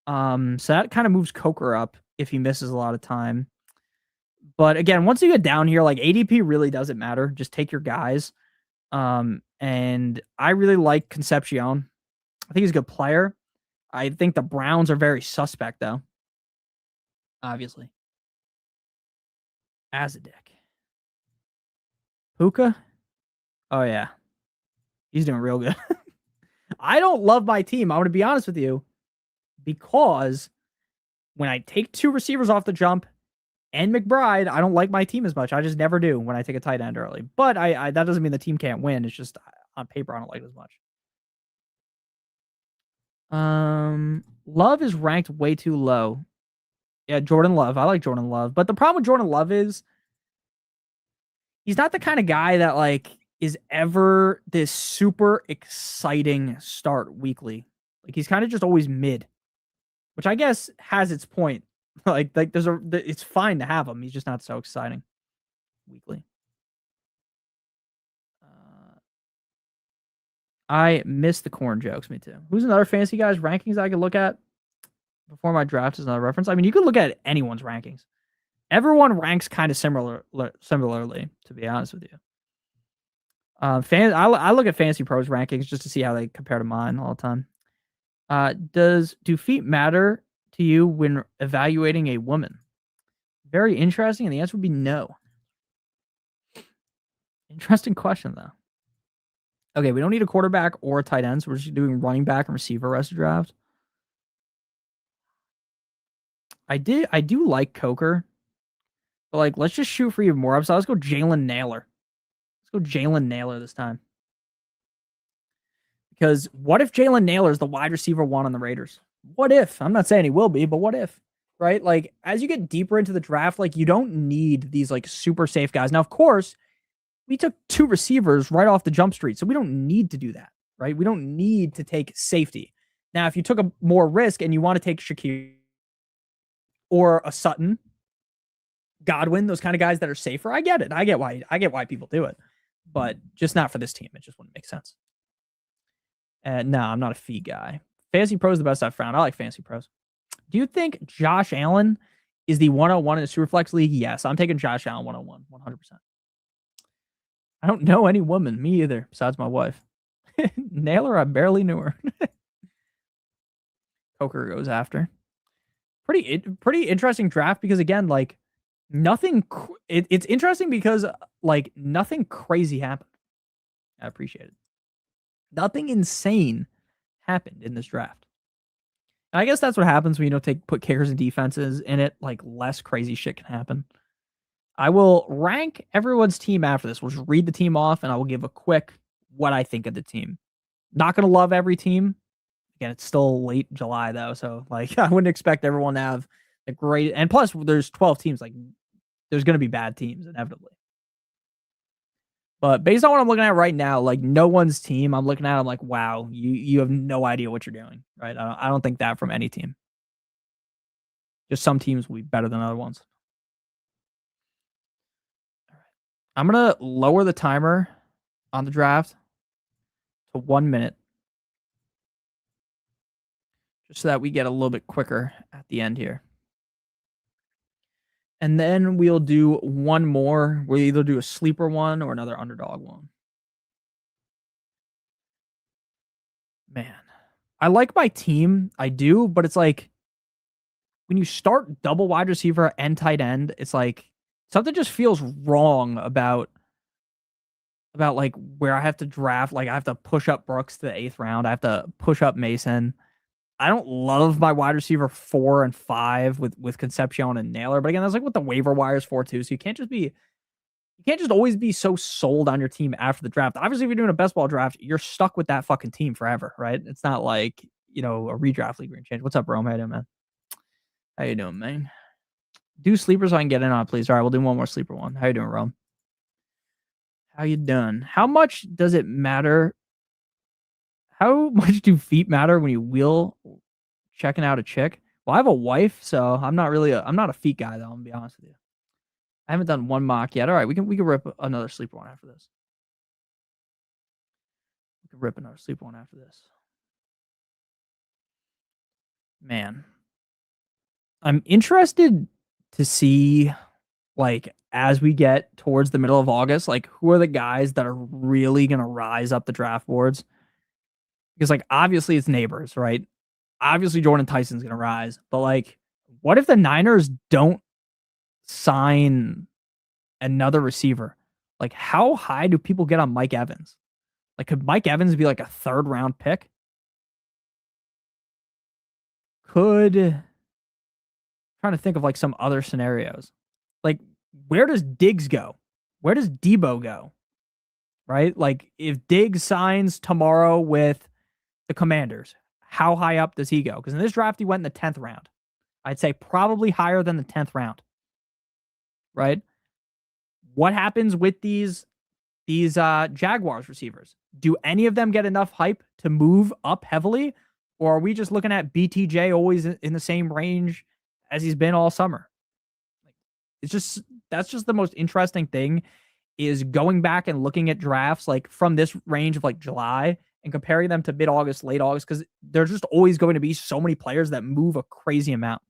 So that kind of moves Coker up if he misses a lot of time. But again, once you get down here, like ADP really doesn't matter. Just take your guys. And I really like Concepcion. I think he's a good player. I think the Browns are very suspect though. Obviously. Azadek. Puka? Oh yeah. He's doing real good. I don't love my team. I'm going to be honest with you. Because when I take 2 receivers off the jump and McBride, I don't like my team as much. I just never do when I take a tight end early. But I that doesn't mean the team can't win. It's just on paper I don't like it as much. Love is ranked way too low. Yeah, Jordan Love. I like Jordan Love. But the problem with Jordan Love is he's not the kind of guy that like is ever this super exciting start weekly. Like he's kind of just always mid, which I guess has its point. like it's fine to have him. He's just not so exciting weekly. I miss the corn jokes. Me too. Who's another fantasy guy's rankings I could look at before my draft is another reference? I mean, you could look at anyone's rankings. Everyone ranks kind of similarly, to be honest with you. I look at fantasypros rankings just to see how they compare to mine all the time. Do feet matter to you when evaluating a woman? Very interesting, and the answer would be no. Interesting question though. Okay, we don't need a quarterback or a tight end, so we're just doing running back and receiver rest of draft. I do like Coker, but like let's just shoot for even more upside. Let's go Jalen Naylor. Let's go Jalen Naylor this time. Because what if Jalen Naylor is the wide receiver 1 on the Raiders? What if? I'm not saying he will be, but what if? Right? Like as you get deeper into the draft, like you don't need these like super safe guys. Now, of course, we took 2 receivers right off the jump street, so we don't need to do that, right? We don't need to take safety. Now, if you took a more risk and you want to take Shakir or a Sutton, Godwin, those kind of guys that are safer, I get it. I get why people do it, but just not for this team. It just wouldn't make sense. No, I'm not a fee guy. Fantasy Pros is the best I've found. I like Fantasy Pros. Do you think Josh Allen is the 101 in the Superflex League? Yes, I'm taking Josh Allen 101, 100%. I don't know any woman, me either, besides my wife. Naylor, I barely knew her. Coker goes after. Pretty interesting draft because again, like nothing. It's interesting because like nothing crazy happened. I appreciate it. Nothing insane happened in this draft. And I guess that's what happens when you don't put kickers and defenses in it. Like less crazy shit can happen. I will rank everyone's team after this. We'll just read the team off and I will give a quick what I think of the team. Not going to love every team. Again, it's still late July though. So like I wouldn't expect everyone to have a great, and plus there's 12 teams. Like there's going to be bad teams inevitably. But based on what I'm looking at right now, like no one's team I'm looking at, I'm like, wow, you have no idea what you're doing, right? I don't think that from any team. Just some teams will be better than other ones. I'm going to lower the timer on the draft to 1 minute. just so that we get a little bit quicker at the end here. And then we'll do one more. We'll either do a sleeper one or another underdog one. Man, I like my team. I do, but it's like when you start double wide receiver and tight end, it's like something just feels wrong about like where I have to draft. Like I have to push up Brooks to the 8th round. I have to push up Mason. I don't love my wide receiver 4 and 5 with Concepcion and Naylor, but again, that's like what the waiver wires for too. So you can't just always be so sold on your team after the draft. Obviously, if you're doing a best ball draft, you're stuck with that fucking team forever, right? It's not like, a redraft league change. What's up, Rome? How you doing, man? How you doing, man? Do sleepers so I can get in on it, please. All right, we'll do one more sleeper one. How you doing, Rome? How you done? How much does it matter? How much do feet matter when you wheel checking out a chick? Well, I have a wife, so I'm not a feet guy though. I'm gonna be honest with you. I haven't done one mock yet. All right, we can rip another sleeper one after this. We can rip another sleeper one after this. Man, I'm interested to see, like, as we get towards the middle of August, like, who are the guys that are really gonna rise up the draft boards? Because, like, obviously it's neighbors, right? Obviously Jordan Tyson's gonna rise, but like, what if the Niners don't sign another receiver? Like, how high do people get on Mike Evans? Like, could Mike Evans be like a 3rd round pick? Trying to think of like some other scenarios. Like, where does Diggs go? Where does Debo go? Right? Like, if Diggs signs tomorrow with the Commanders, how high up does he go? Because in this draft, he went in the 10th round. I'd say probably higher than the 10th round. Right? What happens with these Jaguars receivers? Do any of them get enough hype to move up heavily? Or are we just looking at BTJ always in the same range as he's been all summer? That's just the most interesting thing, is going back and looking at drafts like from this range of like July and comparing them to mid-August, late August, because there's just always going to be so many players that move a crazy amount.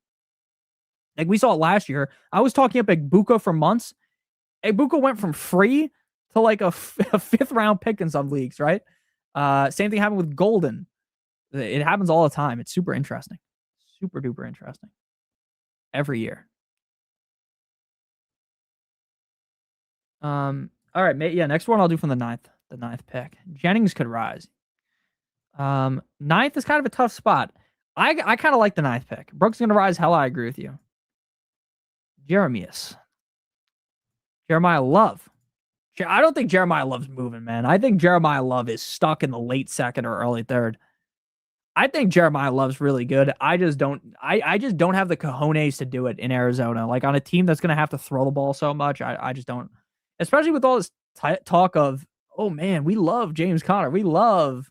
Like we saw it last year. I was talking up Egbuka for months. Egbuka went from free to like a 5th round pick in some leagues, right? Same thing happened with Golden. It happens all the time. It's super interesting. Super duper interesting. Every year. All right, mate. Yeah, next one I'll do from the 9th pick. Jennings could rise. 9th is kind of a tough spot. I kind of like the 9th pick. Brooks is gonna rise. Hell, I agree with you. Jeremiah Love. I don't think Jeremiah Love's moving, man. I think Jeremiah Love is stuck in the late 2nd or early 3rd. I think Jeremiah Love's really good. I just don't have the cojones to do it in Arizona. Like on a team that's going to have to throw the ball so much. I just don't, especially with all this talk of, oh man, we love James Conner. We love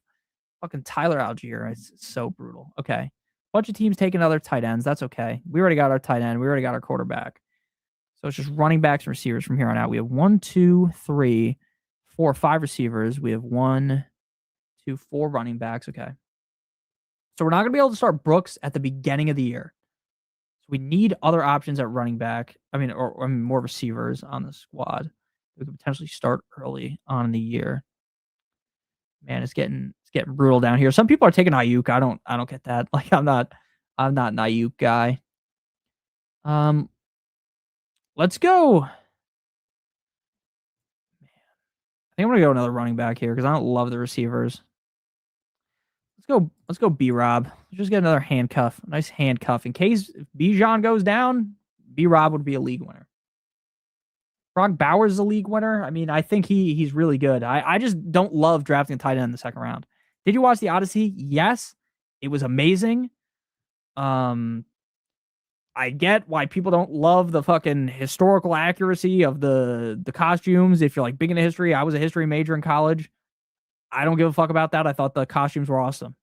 fucking Tyler Algier. It's so brutal. Okay. Bunch of teams taking other tight ends. That's okay. We already got our tight end. We already got our quarterback. So it's just running backs and receivers from here on out. We have 1, 2, 3, 4, 5 receivers. We have 1, 2, 4 running backs. Okay. So we're not going to be able to start Brooks at the beginning of the year. So we need other options at running back. Or more receivers on the squad. We could potentially start early on in the year. Man, it's getting brutal down here. Some people are taking Ayuk. I don't get that. Like I'm not an Ayuk guy. Let's go. Man. I think I'm gonna go another running back here because I don't love the receivers. Let's go B-Rob. Let's just get another handcuff. A nice handcuff. In case Bijan goes down, B-Rob would be a league winner. Brock Bowers is a league winner. I mean, I think he's really good. I just don't love drafting a tight end in the 2nd round. Did you watch the Odyssey? Yes. It was amazing. I get why people don't love the fucking historical accuracy of the costumes. If you're like big into history, I was a history major in college. I don't give a fuck about that. I thought the costumes were awesome.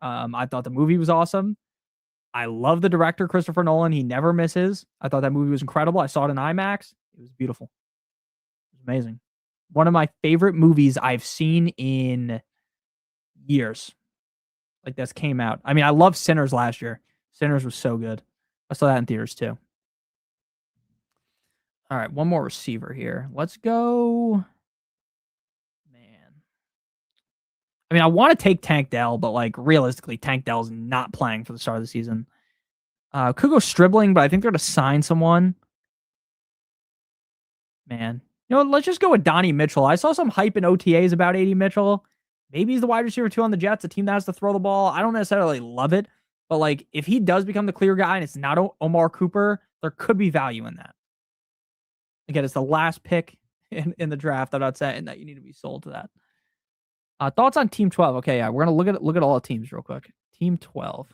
I thought the movie was awesome. I love the director, Christopher Nolan. He never misses. I thought that movie was incredible. I saw it in IMAX. It was beautiful. It was amazing. One of my favorite movies I've seen in years. like this came out. I mean, I love Sinners last year. Sinners was so good. I saw that in theaters too. All right, one more receiver here. Let's go. Man. I mean, I want to take Tank Dell, but like realistically, Tank Dell's not playing for the start of the season. Could go Stribling, but I think they're going to sign someone. Man. Let's just go with Donnie Mitchell. I saw some hype in OTAs about AD Mitchell. Maybe he's the wide receiver 2 on the Jets, a team that has to throw the ball. I don't necessarily love it, but like if he does become the clear guy and it's not Omar Cooper, there could be value in that. Again, it's the last pick in the draft. I'm not saying that you need to be sold to that. Thoughts on Team 12? Okay, yeah, we're gonna look at all the teams real quick. Team 12.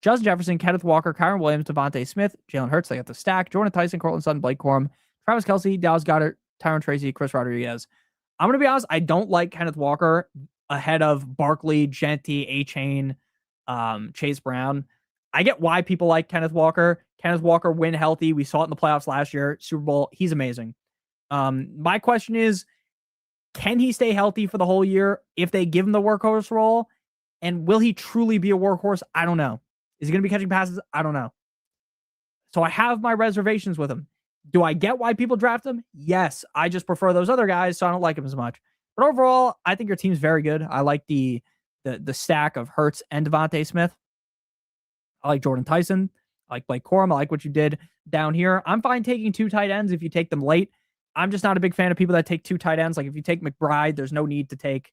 Justin Jefferson, Kenneth Walker, Kyron Williams, Devontae Smith, Jalen Hurts. They got the stack. Jordan Tyson, Cortland Sutton, Blake Corum, Travis Kelce, Dallas Goedert, Tyron Tracy, Chris Rodriguez. I'm gonna be honest. I don't like Kenneth Walker ahead of Barkley, Genty, A-Chain, Chase Brown. I get why people like Kenneth Walker. Kenneth Walker win healthy. We saw it in the playoffs last year. Super Bowl. He's amazing. My question is, can he stay healthy for the whole year if they give him the workhorse role? And will he truly be a workhorse? I don't know. Is he going to be catching passes? I don't know. So I have my reservations with him. Do I get why people draft him? Yes. I just prefer those other guys, so I don't like him as much. But overall, I think your team's very good. I like the stack of Hurts and Devontae Smith. I like Jordan Tyson. I like Blake Corum. I like what you did down here. I'm fine taking 2 tight ends if you take them late. I'm just not a big fan of people that take 2 tight ends. Like if you take McBride, there's no need to take,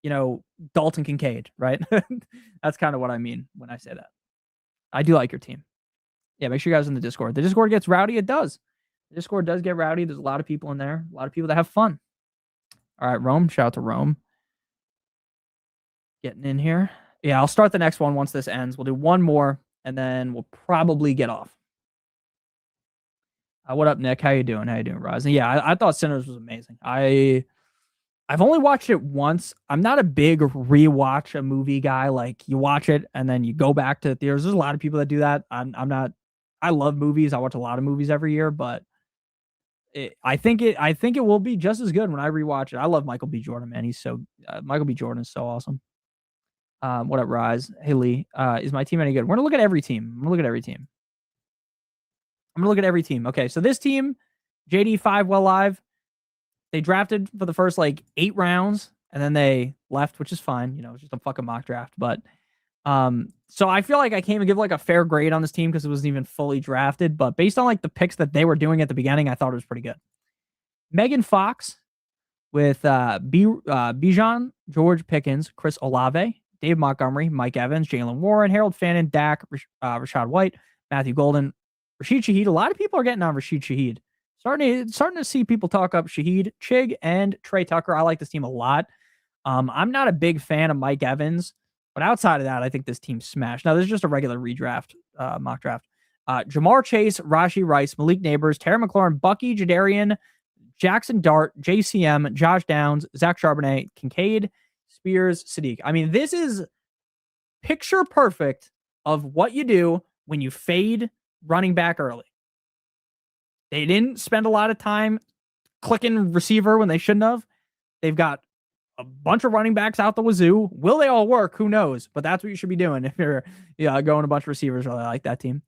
Dalton Kincaid, right? That's kind of what I mean when I say that. I do like your team. Yeah, make sure you guys are in the Discord. The Discord gets rowdy. It does. The Discord does get rowdy. There's a lot of people in there. A lot of people that have fun. All right, Rome. Shout out to Rome. Getting in here. Yeah, I'll start the next one once this ends. We'll do one more, and then we'll probably get off. What up, Nick? How you doing? How you doing, Rising? Yeah, I thought Sinners was amazing. I've only watched it once. I'm not a big rewatch a movie guy. Like you watch it and then you go back to the theaters. There's a lot of people that do that. I'm not. I love movies. I watch a lot of movies every year, but I think it will be just as good when I rewatch it. I love Michael B. Jordan, man. He's so Michael B. Jordan is so awesome. What up, Rise? Hey Lee, is my team any good? We're gonna look at every team. I'm gonna look at every team. Okay, so this team, JD 5 well live. They drafted for the first 8 rounds, and then they left, which is fine. It's just a fucking mock draft. But so I feel like I can't even give a fair grade on this team because it wasn't even fully drafted. But based on the picks that they were doing at the beginning, I thought it was pretty good. Megan Fox with Bijan, George Pickens, Chris Olave, Dave Montgomery, Mike Evans, Jalen Warren, Harold Fannin, Dak, Rashad White, Matthew Golden, Rashid Shaheed. A lot of people are getting on Rashid Shaheed. Starting to see people talk up Shaheed, Chig, and Trey Tucker. I like this team a lot. I'm not a big fan of Mike Evans, but outside of that, I think this team's smashed. Now, this is just a regular redraft, mock draft. Jamar Chase, Rashi Rice, Malik Neighbors, Terry McLaurin, Bucky, Jadarian, Jackson Dart, JCM, Josh Downs, Zach Charbonnet, Kincaid, Spears, Sadiq. I mean, this is picture perfect of what you do when you fade running back early. They didn't spend a lot of time clicking receiver when they shouldn't have. They've got a bunch of running backs out the wazoo. Will they all work? Who knows? But that's what you should be doing if you're going a bunch of receivers. Really like that team.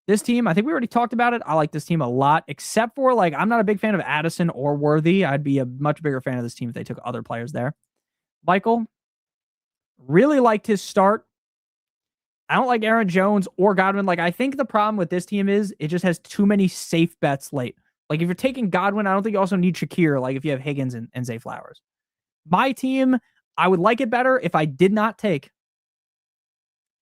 This team, I think we already talked about it. I like this team a lot, except for I'm not a big fan of Addison or Worthy. I'd be a much bigger fan of this team if they took other players there. Michael, really liked his start. I don't like Aaron Jones or Godwin. I think the problem with this team is it just has too many safe bets late. If you're taking Godwin, I don't think you also need Shakir, if you have Higgins and Zay Flowers. My team, I would like it better if I did not take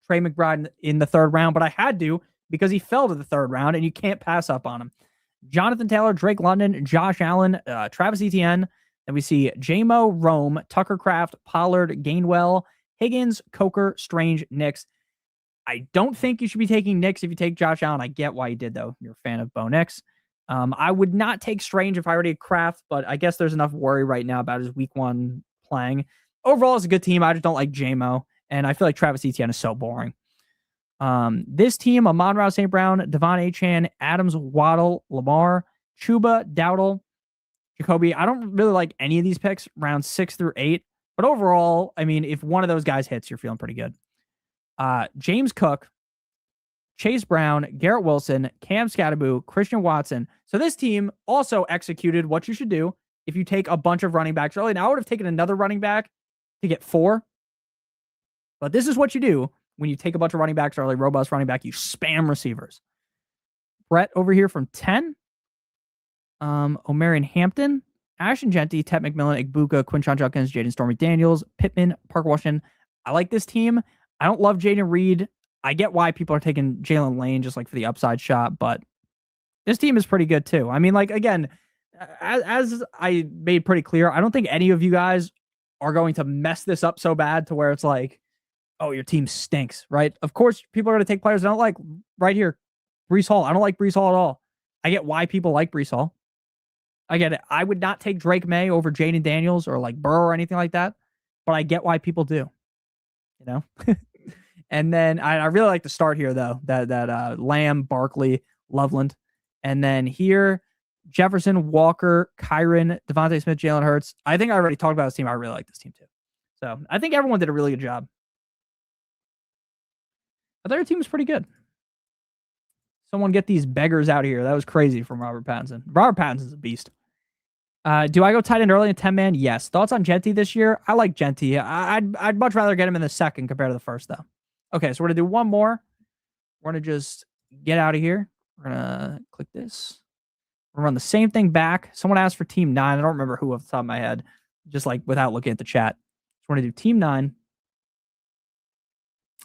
Trey McBride in the 3rd round, but I had to because he fell to the 3rd round, and you can't pass up on him. Jonathan Taylor, Drake London, Josh Allen, Travis Etienne. Then we see J-Mo, Rome, Tucker Craft, Pollard, Gainwell, Higgins, Coker, Strange, Nix. I don't think you should be taking Nix if you take Josh Allen. I get why you did, though. You're a fan of Bo Nix. I would not take Strange if I already had Kraft, but I guess there's enough worry right now about his week 1 playing. Overall, it's a good team. I just don't like J-Mo, and I feel like Travis Etienne is so boring. This team, Amon-Ra St. Brown, Devon A-Chan, Adams, Waddle, Lamar, Chuba, Dowdle, Jacoby. I don't really like any of these picks, rounds 6 through 8. But overall, I mean, if one of those guys hits, you're feeling pretty good. James Cook, Chase Brown, Garrett Wilson, Cam Scatterboo, Christian Watson. So this team also executed what you should do if you take a bunch of running backs early. Now, I would have taken another running back to get 4. But this is what you do when you take a bunch of running backs early, robust running back, you spam receivers. Brett over here from 10. O'Marion Hampton, Ashton Genty, Ted McMillan, Igbuka, Quinshon Judkins, Jaden Stormy Daniels, Pittman, Parker Washington. I like this team. I don't love Jaden Reed. I get why people are taking Jalen Lane just like for the upside shot, but this team is pretty good too. I mean, like, again, as I made pretty clear, I don't think any of you guys are going to mess this up so bad to where it's like, oh, your team stinks, right? Of course, people are going to take players I don't like. Right here, Breece Hall. I don't like Breece Hall at all. I get why people like Breece Hall. I get it. I would not take Drake May over Jaden Daniels or like Burrow or anything like that, but I get why people do. You know? And then I really like the start here, though. That Lamb, Barkley, Loveland. And then here, Jefferson, Walker, Kyron, Devontae Smith, Jalen Hurts. I think I already talked about this team. I really like this team, too. So I think everyone did a really good job. I thought your team was pretty good. Someone get these beggars out of here. That was crazy from Robert Pattinson. Robert Pattinson's a beast. Do I go tight end early in 10-man? Yes. Thoughts on Genty this year? I like Genty. I'd much rather get him in the second compared to the first, though. Okay, so we're going to do one more. We're going to just get out of here. We're going to click this. We're going to run the same thing back. Someone asked for Team 9. I don't remember who off the top of my head, just like without looking at the chat. So we're going to do Team 9.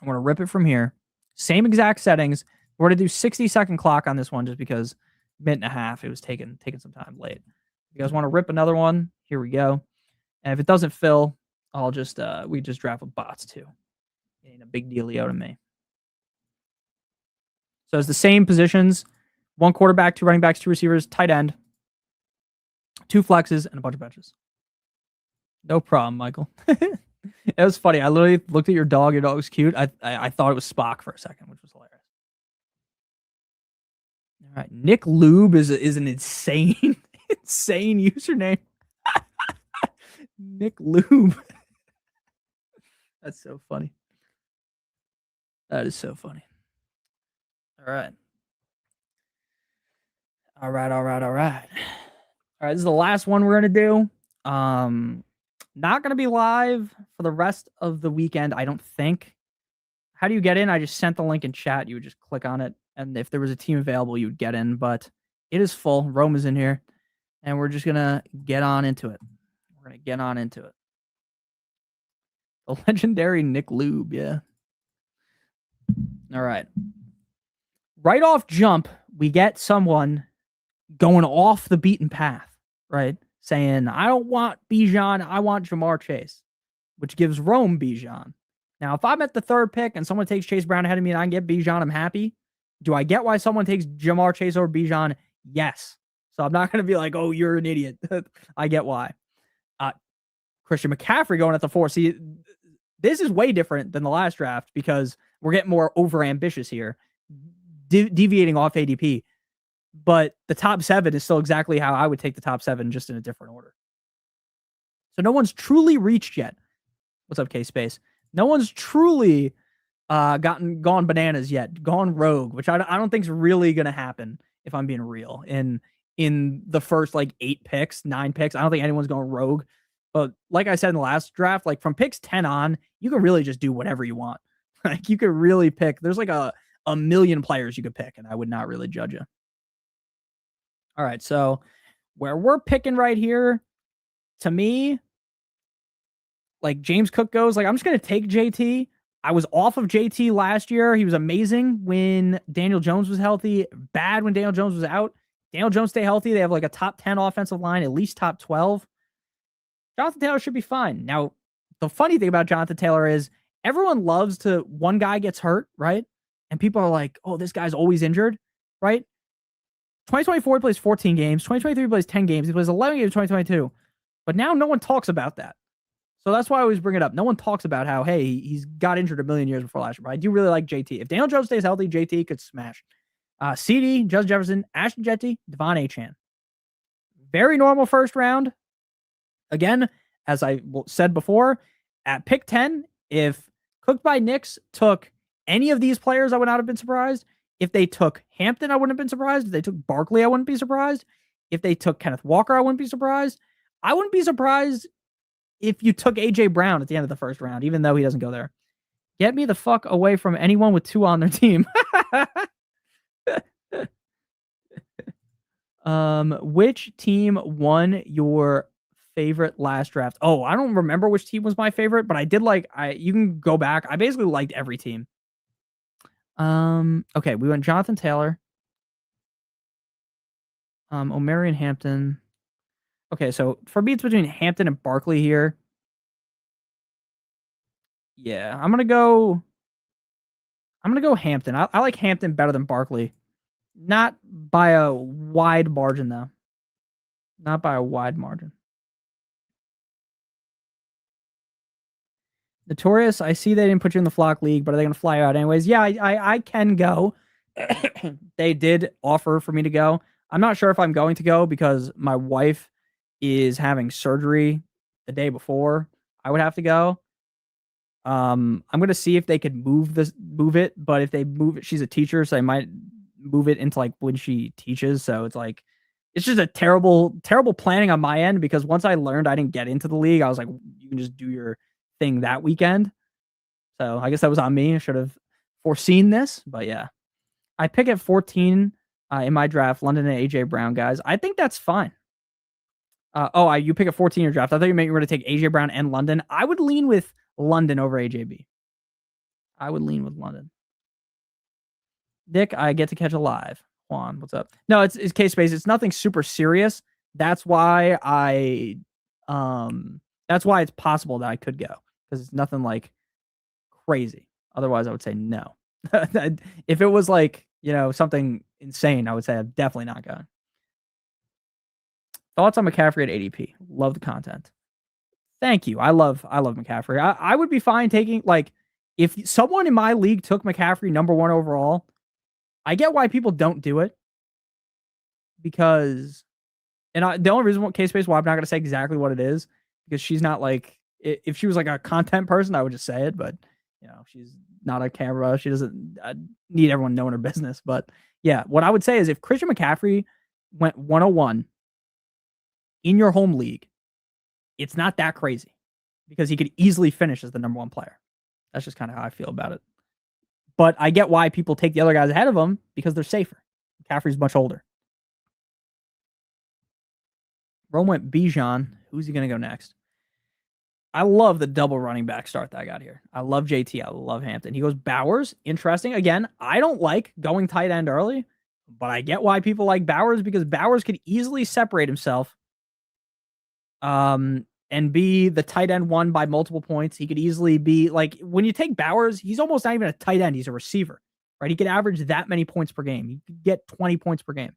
I'm going to rip it from here. Same exact settings. We're going to do 60-second clock on this one just because minute and a half. It was taking some time late. If you guys want to rip another one, here we go. And if it doesn't fill, I'll just we just draft with bots too. Ain't a big dealio to me. So it's the same positions: 1 quarterback, 2 running backs, 2 receivers, tight end, 2 flexes, and a bunch of benches. No problem, Michael. It was funny. I literally looked at your dog. Your dog was cute. I thought it was Spock for a second, which was hilarious. All right, Nick Lube is an insane username. Nick Lube. That's so funny. That is so funny. All right. All right. This is the last one we're going to do. Not going to be live for the rest of the weekend, I don't think. How do you get in? I just sent the link in chat. You would just click on it. And if there was a team available, you would get in. But it is full. Rome is in here. And we're just going to get on into it. We're going to get on into it. The legendary Nick Lube, yeah. All right. Right off jump, we get someone going off the beaten path, right? Saying, I don't want Bijan, I want Jamar Chase, which gives Rome Bijan. Now, if I'm at the 3rd pick and someone takes Chase Brown ahead of me and I can get Bijan, I'm happy. Do I get why someone takes Jamar Chase over Bijan? Yes. So I'm not going to be like, oh, you're an idiot. I get why. Christian McCaffrey going at the 4. See, this is way different than the last draft because we're getting more over-ambitious here, deviating off ADP. But the top 7 is still exactly how I would take the top 7, just in a different order. So no one's truly reached yet. What's up, K-Space? No one's truly gone bananas yet, gone rogue, which I don't think is really going to happen, if I'm being real. In the first, 8 picks, 9 picks, I don't think anyone's going rogue. But like I said in the last draft, from picks 10 on, you can really just do whatever you want. You could really pick. There's a million players you could pick, and I would not really judge you. All right, so where we're picking right here, to me, James Cook goes, I'm just going to take JT. I was off of JT last year. He was amazing when Daniel Jones was healthy, bad when Daniel Jones was out. Daniel Jones stay healthy. They have a top 10 offensive line, at least top 12. Jonathan Taylor should be fine. Now, the funny thing about Jonathan Taylor is everyone loves to, one guy gets hurt, right? And people are like, oh, this guy's always injured, right? 2024, he plays 14 games. 2023, he plays 10 games. He plays 11 games in 2022. But now no one talks about that. So that's why I always bring it up. No one talks about how, hey, he's got injured a million years before last year. But I do really like JT. If Daniel Jones stays healthy, JT could smash. CD, Justin Jefferson, Ashton Jetty, Devon Achane. Very normal first round. Again, as I said before, at pick 10, if Cooked by Knicks took any of these players, I would not have been surprised. If they took Hampton, I wouldn't have been surprised. If they took Barkley, I wouldn't be surprised. If they took Kenneth Walker, I wouldn't be surprised. I wouldn't be surprised if you took AJ Brown at the end of the first round, even though he doesn't go there. Get me the fuck away from anyone with 2 on their team. Which team won your favorite last draft? Oh, I don't remember which team was my favorite, but I did like you can go back. I basically liked every team. Okay, we went Jonathan Taylor. Omarion Hampton. Okay, so for me it's between Hampton and Barkley here. Yeah, I'm gonna go Hampton. I like Hampton better than Barkley. Not by a wide margin, though. Not by a wide margin. Notorious, I see they didn't put you in the flock league, but are they going to fly out anyways? Yeah, I can go. They did offer for me to go. I'm not sure if I'm going to go because my wife is having surgery the day before I would have to go. I'm going to see if they could move it, but if they move it, she's a teacher, so I might move it into like when she teaches. So it's like it's just a terrible planning on my end because once I learned I didn't get into the league, I was like, you can just do your thing that weekend. So I guess that was on me. I should have foreseen this, but yeah. I pick at 14 in my draft, London and AJ Brown, guys. I think that's fine. You pick at 14 in your draft. I thought you meant you were going to take AJ Brown and London. I would lean with London over AJB. I would lean with London. Nick, I get to catch a live. Juan, what's up? No, it's case space. It's nothing super serious. That's why that's why it's possible that I could go because it's nothing like crazy. Otherwise, I would say no. If it was like, something insane, I would say I'm definitely not going. Thoughts on McCaffrey at ADP? Love the content. Thank you. I love McCaffrey. I would be fine taking if someone in my league took McCaffrey number 1 overall. I get why people don't do it because, the only reason case space why I'm not going to say exactly what it is because she's not like if she was like a content person, I would just say it, but she's not a camera. She doesn't need everyone knowing her business. But yeah, what I would say is if Christian McCaffrey went 101 in your home league, it's not that crazy because he could easily finish as the number 1 player. That's just kind of how I feel about it. But I get why people take the other guys ahead of him because they're safer. McCaffrey's much older. Rome went Bijan. Who's he going to go next? I love the double running back start that I got here. I love JT. I love Hampton. He goes Bowers. Interesting. Again, I don't like going tight end early, but I get why people like Bowers because Bowers could easily separate himself and be the tight end 1 by multiple points. He could easily be like when you take Bowers, he's almost not even a tight end. He's a receiver, right? He could average that many points per game. He could get 20 points per game.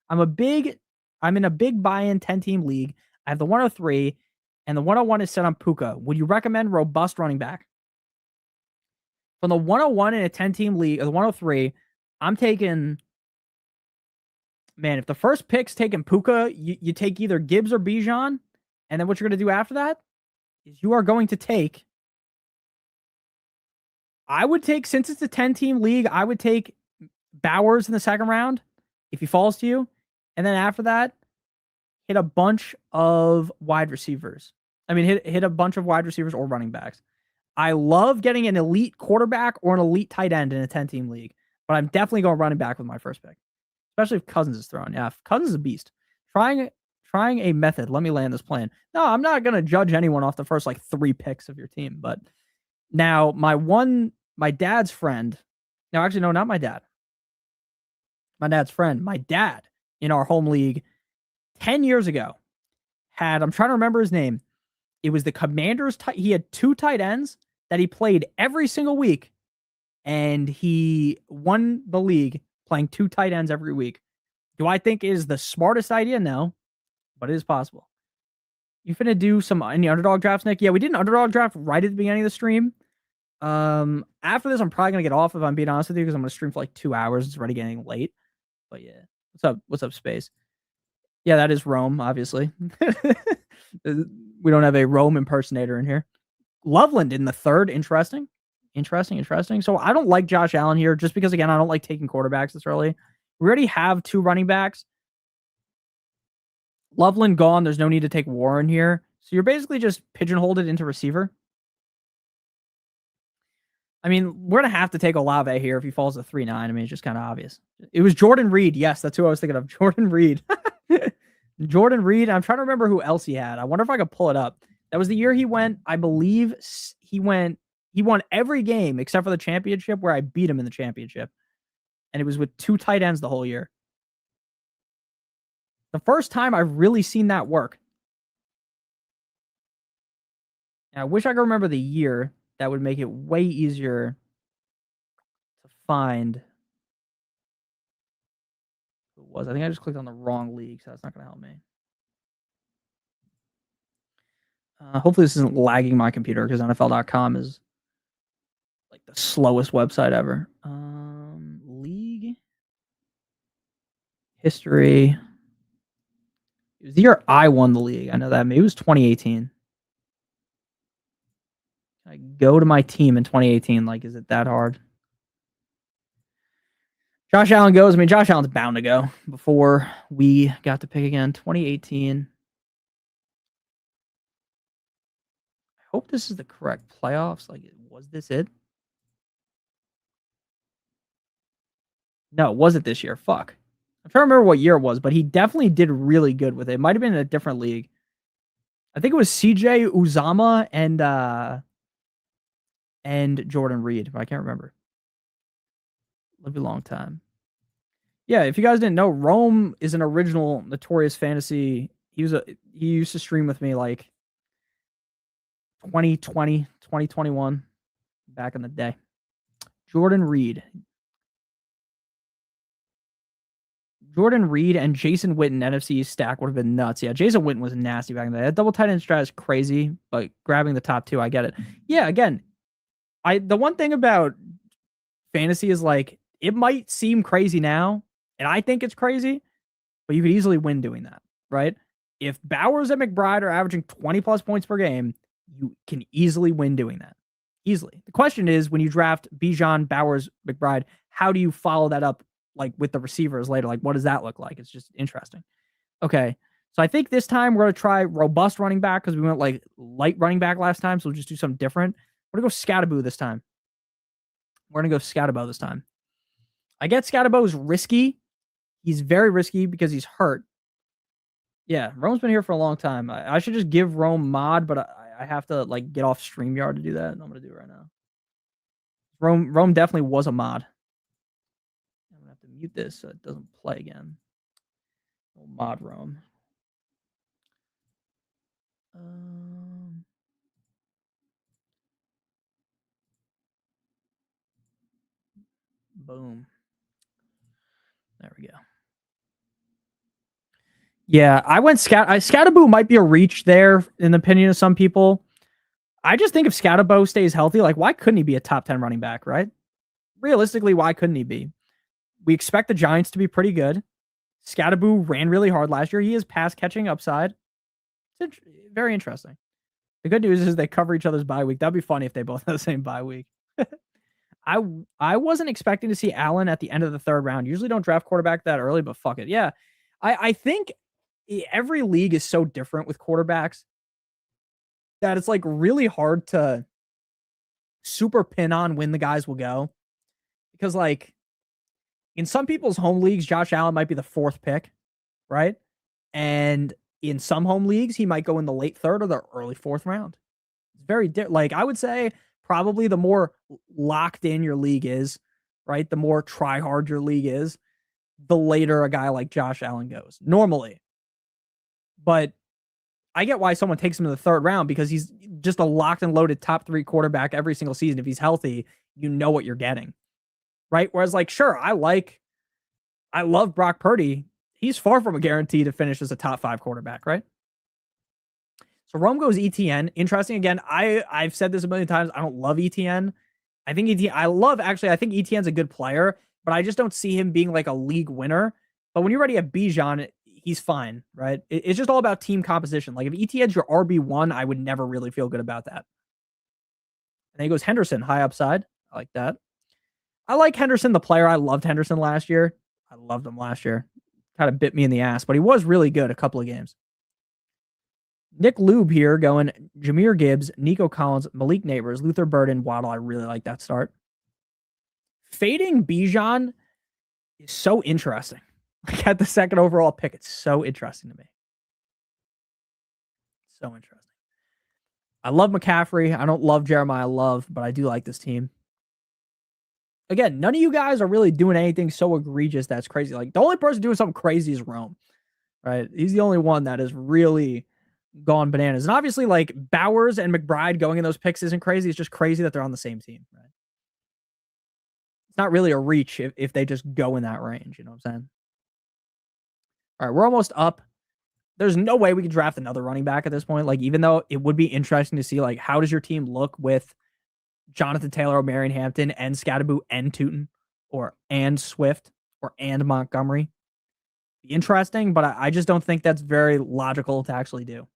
I'm in a big buy-in 10-team league. I have the 103 and the 101 is set on Puka. Would you recommend robust running back? From the 101 in a 10-team league, or the 103, I'm taking, man, if the first pick's taking Puka, you take either Gibbs or Bijan, and then what you're going to do after that is you are going to take, since it's a 10-team league, I would take Bowers in the second round if he falls to you. And then after that, hit a bunch of wide receivers. I mean, hit a bunch of wide receivers or running backs. I love getting an elite quarterback or an elite tight end in a 10-team league, but I'm definitely going running back with my first pick, especially if Cousins is thrown. Yeah, if Cousins is a beast. Trying a method. Let me land this plan. No, I'm not going to judge anyone off the first 3 picks of your team, but now my dad's friend. No, actually, no, not my dad. My dad's friend. My dad in our home league 10 years ago I'm trying to remember his name. It was the Commanders. He had 2 tight ends that he played every single week, and he won the league playing 2 tight ends every week. Do I think is the smartest idea? No, but it is possible. You finna do any underdog drafts, Nick? Yeah, we did an underdog draft right at the beginning of the stream. After this, I'm probably gonna get off if I'm being honest with you because I'm gonna stream for 2 hours. It's already getting late. But yeah, what's up, Space? Yeah, that is Rome, obviously. We don't have a Rome impersonator in here. Loveland in the third. Interesting. So I don't like Josh Allen here just because, again, I don't like taking quarterbacks this early. We already have 2 running backs. Loveland gone. There's no need to take Warren here. So you're basically just pigeonholed it into receiver. I mean, we're going to have to take Olave here if he falls to 3-9. I mean, it's just kind of obvious. It was Jordan Reed. Yes, that's who I was thinking of. Jordan Reed. Jordan Reed. I'm trying to remember who else he had. I wonder if I could pull it up. That was the year he went, I believe he won every game except for the championship where I beat him in the championship. And it was with 2 tight ends the whole year. The first time I've really seen that work. And I wish I could remember the year. That would make it way easier to find who it was. I think I just clicked on the wrong league, so that's not going to help me. Hopefully this isn't lagging my computer because NFL.com is like the slowest website ever. League history. It was the year I won the league. I know that. Maybe it was 2018. I go to my team in 2018. Like, is it that hard? Josh Allen goes. I mean, Josh Allen's bound to go before we got to pick again. 2018. I hope this is the correct playoffs. Like, was this it? No, it wasn't this year. Fuck. I'm trying to remember what year it was, but he definitely did really good with it. It might have been in a different league. I think it was CJ Uzama and Jordan Reed, but I can't remember. It'll be a long time. Yeah, if you guys didn't know, Rome is an original Notorious Fantasy. He used to stream with me like 2020, 2021, back in the day. Jordan Reed and Jason Witten NFC stack would have been nuts. Yeah, Jason Witten was nasty back in the day. That double tight end strat is crazy, but grabbing the top 2, I get it. Yeah, again, the one thing about fantasy is like it might seem crazy now, and I think it's crazy, but you could easily win doing that, right? If Bowers and McBride are averaging 20 plus points per game, you can easily win doing that. Easily. The question is, when you draft Bijan, Bowers, McBride, how do you follow that up like with the receivers later? Like, what does that look like? It's just interesting. Okay. So I think this time we're going to try robust running back because we went like light running back last time. So we'll just do something different. We're going to go Scatterboo this time. I get Scatterboo is risky. He's very risky because he's hurt. Yeah, Rome's been here for a long time. I should just give Rome mod, but I have to like get off StreamYard to do that. And I'm going to do it right now. Rome definitely was a mod. I'm going to have to mute this so it doesn't play again. Mod Rome. Boom. There we go. Yeah, I went Scatterboo might be a reach there in the opinion of some people. I just think if Scatterboo stays healthy, like why couldn't he be a top 10 running back, right? Realistically, why couldn't he be? We expect the Giants to be pretty good. Scatterboo ran really hard last year. He has pass catching upside. It's very interesting. The good news is they cover each other's bye week. That'd be funny if they both have the same bye week. I wasn't expecting to see Allen at the end of the 3rd round. Usually don't draft quarterback that early, but fuck it. Yeah. I think every league is so different with quarterbacks that it's like really hard to super pin on when the guys will go. Because like in some people's home leagues, Josh Allen might be the 4th pick, right? And in some home leagues, he might go in the late 3rd or the early 4th round. It's very like I would say probably the more locked in your league is, right? The more try hard your league is, the later a guy like Josh Allen goes normally. But I get why someone takes him in the 3rd round because he's just a locked and loaded top 3 quarterback every single season. If he's healthy, you know what you're getting, right? Whereas like, sure, I love Brock Purdy. He's far from a guarantee to finish as a top 5 quarterback, right? So Rome goes ETN. Interesting. Again, I've said this a million times. I don't love ETN. I think ETN's a good player, but I just don't see him being like a league winner. But when you already have Bijan, he's fine, right? It's just all about team composition. Like if ETN's your RB1, I would never really feel good about that. And then he goes Henderson, high upside. I like that. I like Henderson, the player. I loved Henderson last year. I loved him last year. Kind of bit me in the ass, but he was really good a couple of games. Nick Lube here going Jahmyr Gibbs, Nico Collins, Malik Neighbors, Luther Burden, Waddle. I really like that start. Fading Bijan is so interesting. Like at the second overall pick, it's so interesting to me. So interesting. I love McCaffrey. I don't love Jeremiah Love, but I do like this team. Again, none of you guys are really doing anything so egregious that's crazy. Like the only person doing something crazy is Rome, right? He's the only one that has really gone bananas. And obviously, like Bowers and McBride going in those picks isn't crazy. It's just crazy that they're on the same team, right? It's not really a reach if they just go in that range. You know what I'm saying? All right, we're almost up. There's no way we can draft another running back at this point. Like, even though it would be interesting to see, like, how does your team look with Jonathan Taylor, Marion Hampton, and Scatterboo, and Tootin, and Swift, and Montgomery? Be interesting, but I just don't think that's very logical to actually do.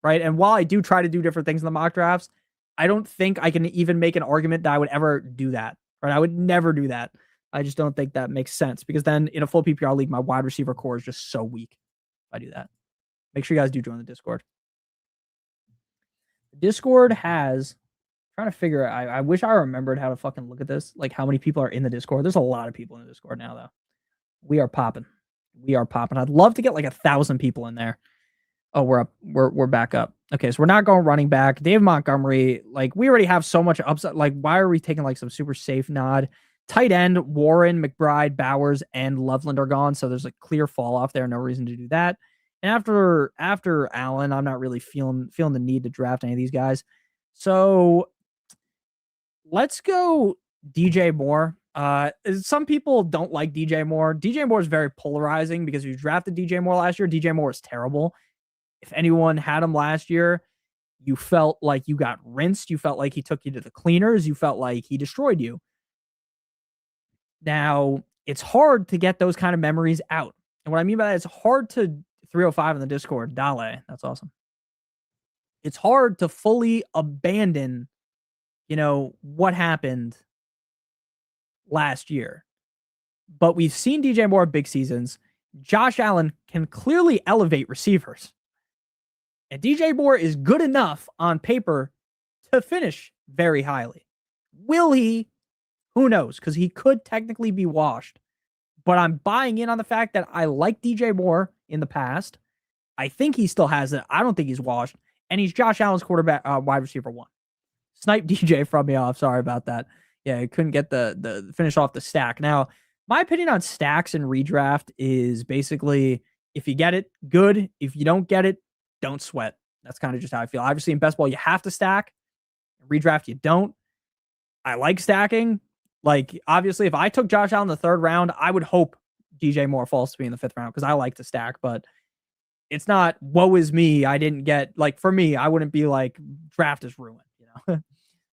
Right? And while I do try to do different things in the mock drafts, I don't think I can even make an argument that I would ever do that. Right? I would never do that. I just don't think that makes sense because then in a full PPR league, my wide receiver core is just so weak if I do that. Make sure you guys do join the Discord. The Discord has, trying to figure out, I wish I remembered how to fucking look at this, like how many people are in the Discord. There's a lot of people in the Discord now, though. We are popping. We are popping. I'd love to get like 1,000 people in there. Oh, we're up. We're back up. Okay, so we're not going running back. Dave Montgomery, like we already have so much upside. Like, why are we taking like some super safe nod? Tight end, Warren, McBride, Bowers, and Loveland are gone. So there's a clear fall off there. No reason to do that. And after Allen, I'm not really feeling the need to draft any of these guys. So let's go DJ Moore. Some people don't like DJ Moore. DJ Moore is very polarizing because if you drafted DJ Moore last year, DJ Moore is terrible. If anyone had him last year, you felt like you got rinsed. You felt like he took you to the cleaners. You felt like he destroyed you. Now, it's hard to get those kind of memories out. And what I mean by that is hard to 305 in the Discord. Dale, that's awesome. It's hard to fully abandon, what happened last year. But we've seen DJ Moore big seasons. Josh Allen can clearly elevate receivers. And DJ Moore is good enough on paper to finish very highly. Will he? Who knows? Because he could technically be washed. But I'm buying in on the fact that I like DJ Moore in the past. I think he still has it. I don't think he's washed. And he's Josh Allen's quarterback, wide receiver 1. Snipe DJ from me off. Sorry about that. Yeah, I couldn't get the finish off the stack. Now, my opinion on stacks and redraft is basically if you get it, good. If you don't get it, don't sweat. That's kind of just how I feel. Obviously, in best ball, you have to stack. Redraft, you don't. I like stacking. Like, obviously, if I took Josh Allen in the 3rd round, I would hope DJ Moore falls to me in the 5th round because I like to stack, but it's not woe is me. I didn't get, like, for me, I wouldn't be like, draft is ruined,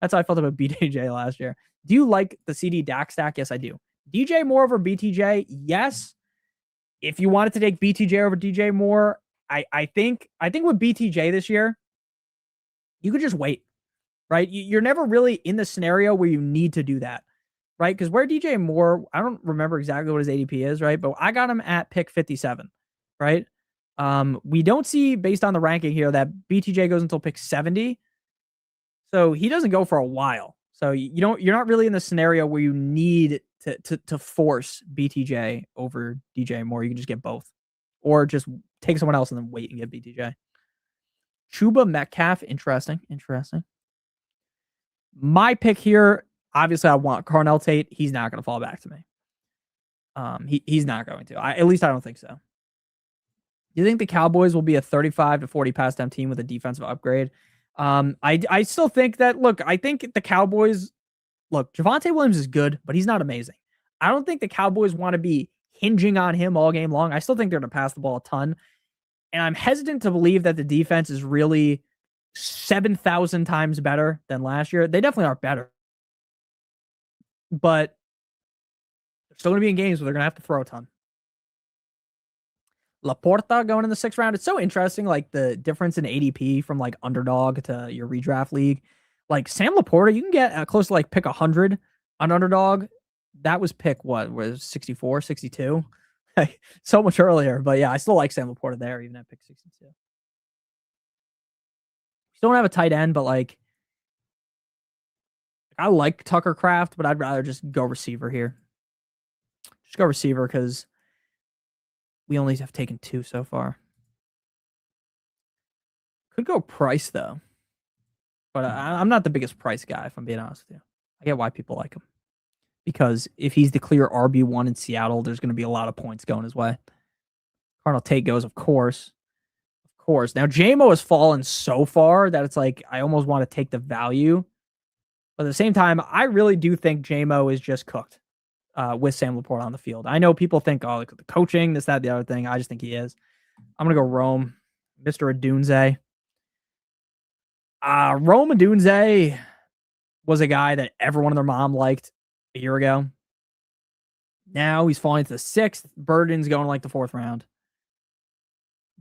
That's how I felt about bdge last year. Do you like the CD Dak stack? Yes, I do. DJ Moore over BTJ? Yes. If you wanted to take BTJ over DJ Moore, I think with BTJ this year, you could just wait, right? You're never really in the scenario where you need to do that. Right? Because where DJ Moore, I don't remember exactly what his ADP is, right? But I got him at pick 57, right? We don't see, based on the ranking here, that BTJ goes until pick 70. So he doesn't go for a while. So you're not really in the scenario where you need to force BTJ over DJ Moore. You can just get both. Or just take someone else and then wait and get BTJ. Chuba Metcalf, interesting. My pick here, obviously, I want Carnell Tate. He's not going to fall back to me. He's not going to. At least I don't think so. Do you think the Cowboys will be a 35 to 40 pass down team with a defensive upgrade? I still think that, look, I think the Cowboys, Javonte Williams is good, but he's not amazing. I don't think the Cowboys want to be hinging on him all game long. I still think they're going to pass the ball a ton. And I'm hesitant to believe that the defense is really 7,000 times better than last year. They definitely are better. But they're still going to be in games where they're going to have to throw a ton. Laporta going in the 6th round. It's so interesting, like the difference in ADP from like underdog to your redraft league. Like Sam Laporta, you can get close to like pick 100 on underdog. That was pick what was 64, 62? So much earlier. But yeah, I still like Sam Laporta there, even at pick 62. Still don't have a tight end, but like I like Tucker Kraft, but I'd rather just go receiver here. Just go receiver because we only have taken 2 so far. Could go Price though, but I'm not the biggest Price guy, if I'm being honest with you. I get why people like him because if he's the clear RB1 in Seattle, there's going to be a lot of points going his way. Cardinal Tate goes, of course. Of course. Now, JMO has fallen so far that it's like I almost want to take the value. But at the same time, I really do think JMO is just cooked with Sam Laporta on the field. I know people think, oh, the coaching, this, that, the other thing. I just think he is. I'm going to go Rome, Mr. Odunze. Rome Odunze was a guy that everyone and their mom liked a year ago. Now he's falling to the 6th. Burden's going like the 4th round.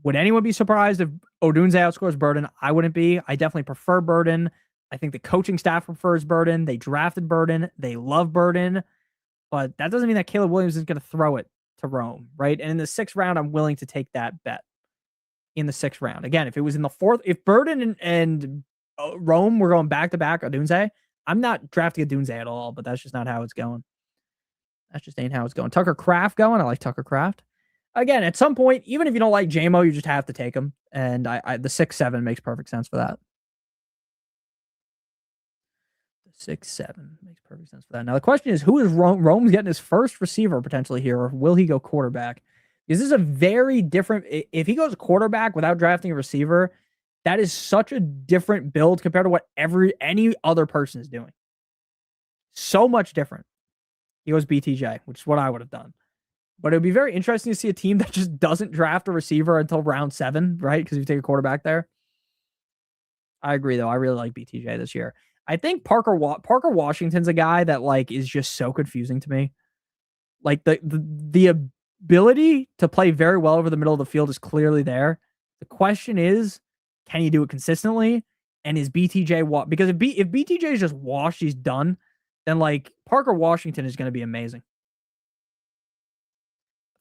Would anyone be surprised if Odunze outscores Burden? I wouldn't be. I definitely prefer Burden. I think the coaching staff prefers Burden. They drafted Burden. They love Burden. But that doesn't mean that Caleb Williams is going to throw it to Rome, right? And in the 6th round, I'm willing to take that bet in the 6th round. Again, if it was in the 4th, if Burden and Rome were going back-to-back Odunze, I'm not drafting Odunze at all, but that's just not how it's going. That just ain't how it's going. Tucker Kraft going. I like Tucker Kraft. Again, at some point, even if you don't like JMO, you just have to take him. And the 6-7 makes perfect sense for that. The 6-7 makes perfect sense for that. Now, the question is, who is Rome? Rome's getting his first receiver potentially here, or will he go quarterback? Because this is a very different... If he goes quarterback without drafting a receiver, that is such a different build compared to what any other person is doing. So much different. He goes BTJ, which is what I would have done. But it would be very interesting to see a team that just doesn't draft a receiver until round 7, right? Because if you take a quarterback there. I agree, though. I really like BTJ this year. I think Parker Washington's a guy that like is just so confusing to me. Like the ability to play very well over the middle of the field is clearly there. The question is, can he do it consistently? And is BTJ because if BTJ is just washed, he's done. Then like Parker Washington is going to be amazing.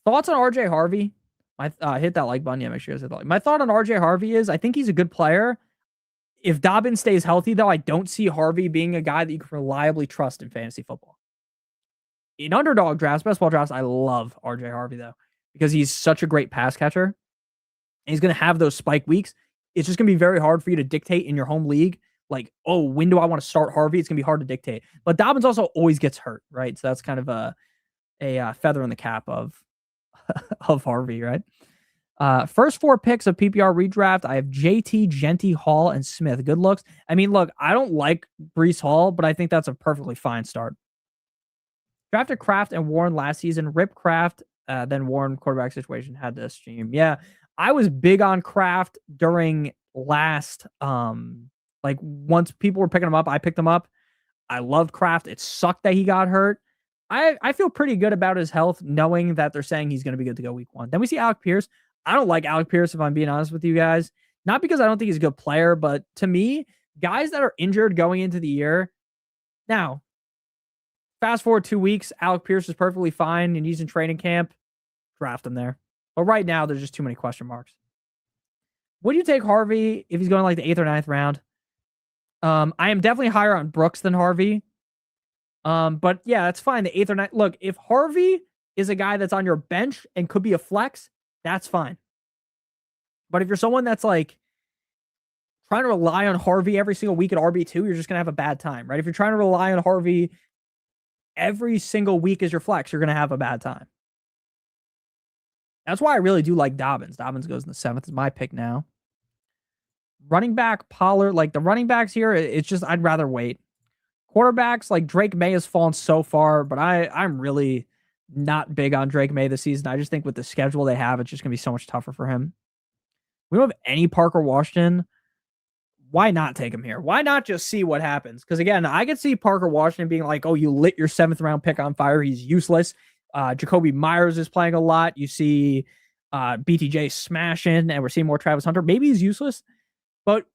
Thoughts on RJ Harvey? Hit that like button. Yeah, make sure you guys hit that like. My thought on RJ Harvey is I think he's a good player. If Dobbins stays healthy, though, I don't see Harvey being a guy that you can reliably trust in fantasy football. In underdog drafts, best ball drafts, I love RJ Harvey, though, because he's such a great pass catcher. And he's going to have those spike weeks. It's just going to be very hard for you to dictate in your home league. Like, oh, when do I want to start Harvey? It's going to be hard to dictate. But Dobbins also always gets hurt, right? So that's kind of a feather in the cap of Harvey, right? First 4 picks of PPR redraft, I have JT, Genty, Hall, and Smith. Good looks. I mean, look, I don't like Breece Hall, but I think that's a perfectly fine start. Drafted Kraft and Warren last season. Rip Kraft, then Warren quarterback situation had to stream. Yeah, I was big on Kraft during last, like once people were picking him up, I picked him up. I loved Kraft. It sucked that he got hurt. I feel pretty good about his health, knowing that they're saying he's going to be good to go week 1. Then we see Alec Pierce. I don't like Alec Pierce, if I'm being honest with you guys. Not because I don't think he's a good player, but to me, guys that are injured going into the year. Now, fast forward 2 weeks, Alec Pierce is perfectly fine and he's in training camp. Draft him there. But right now, there's just too many question marks. Would you take Harvey if he's going like the 8th or 9th round? I am definitely higher on Brooks than Harvey. But yeah, that's fine. The 8th or 9th. Look, if Harvey is a guy that's on your bench and could be a flex, that's fine. But if you're someone that's like trying to rely on Harvey every single week at RB2, you're just going to have a bad time, right? If you're trying to rely on Harvey every single week as your flex, you're going to have a bad time. That's why I really do like Dobbins. Dobbins goes in the 7th. Is my pick now. Running back, Pollard. Like the running backs here, it's just I'd rather wait. Quarterbacks, like Drake May has fallen so far, but I'm really not big on Drake May this season. I just think with the schedule they have, it's just going to be so much tougher for him. We don't have any Parker Washington. Why not take him here? Why not just see what happens? Because again, I could see Parker Washington being like, oh, you lit your 7th round pick on fire. He's useless. Jacoby Myers is playing a lot. You see bdge smashing, and we're seeing more Travis Hunter. Maybe he's useless, but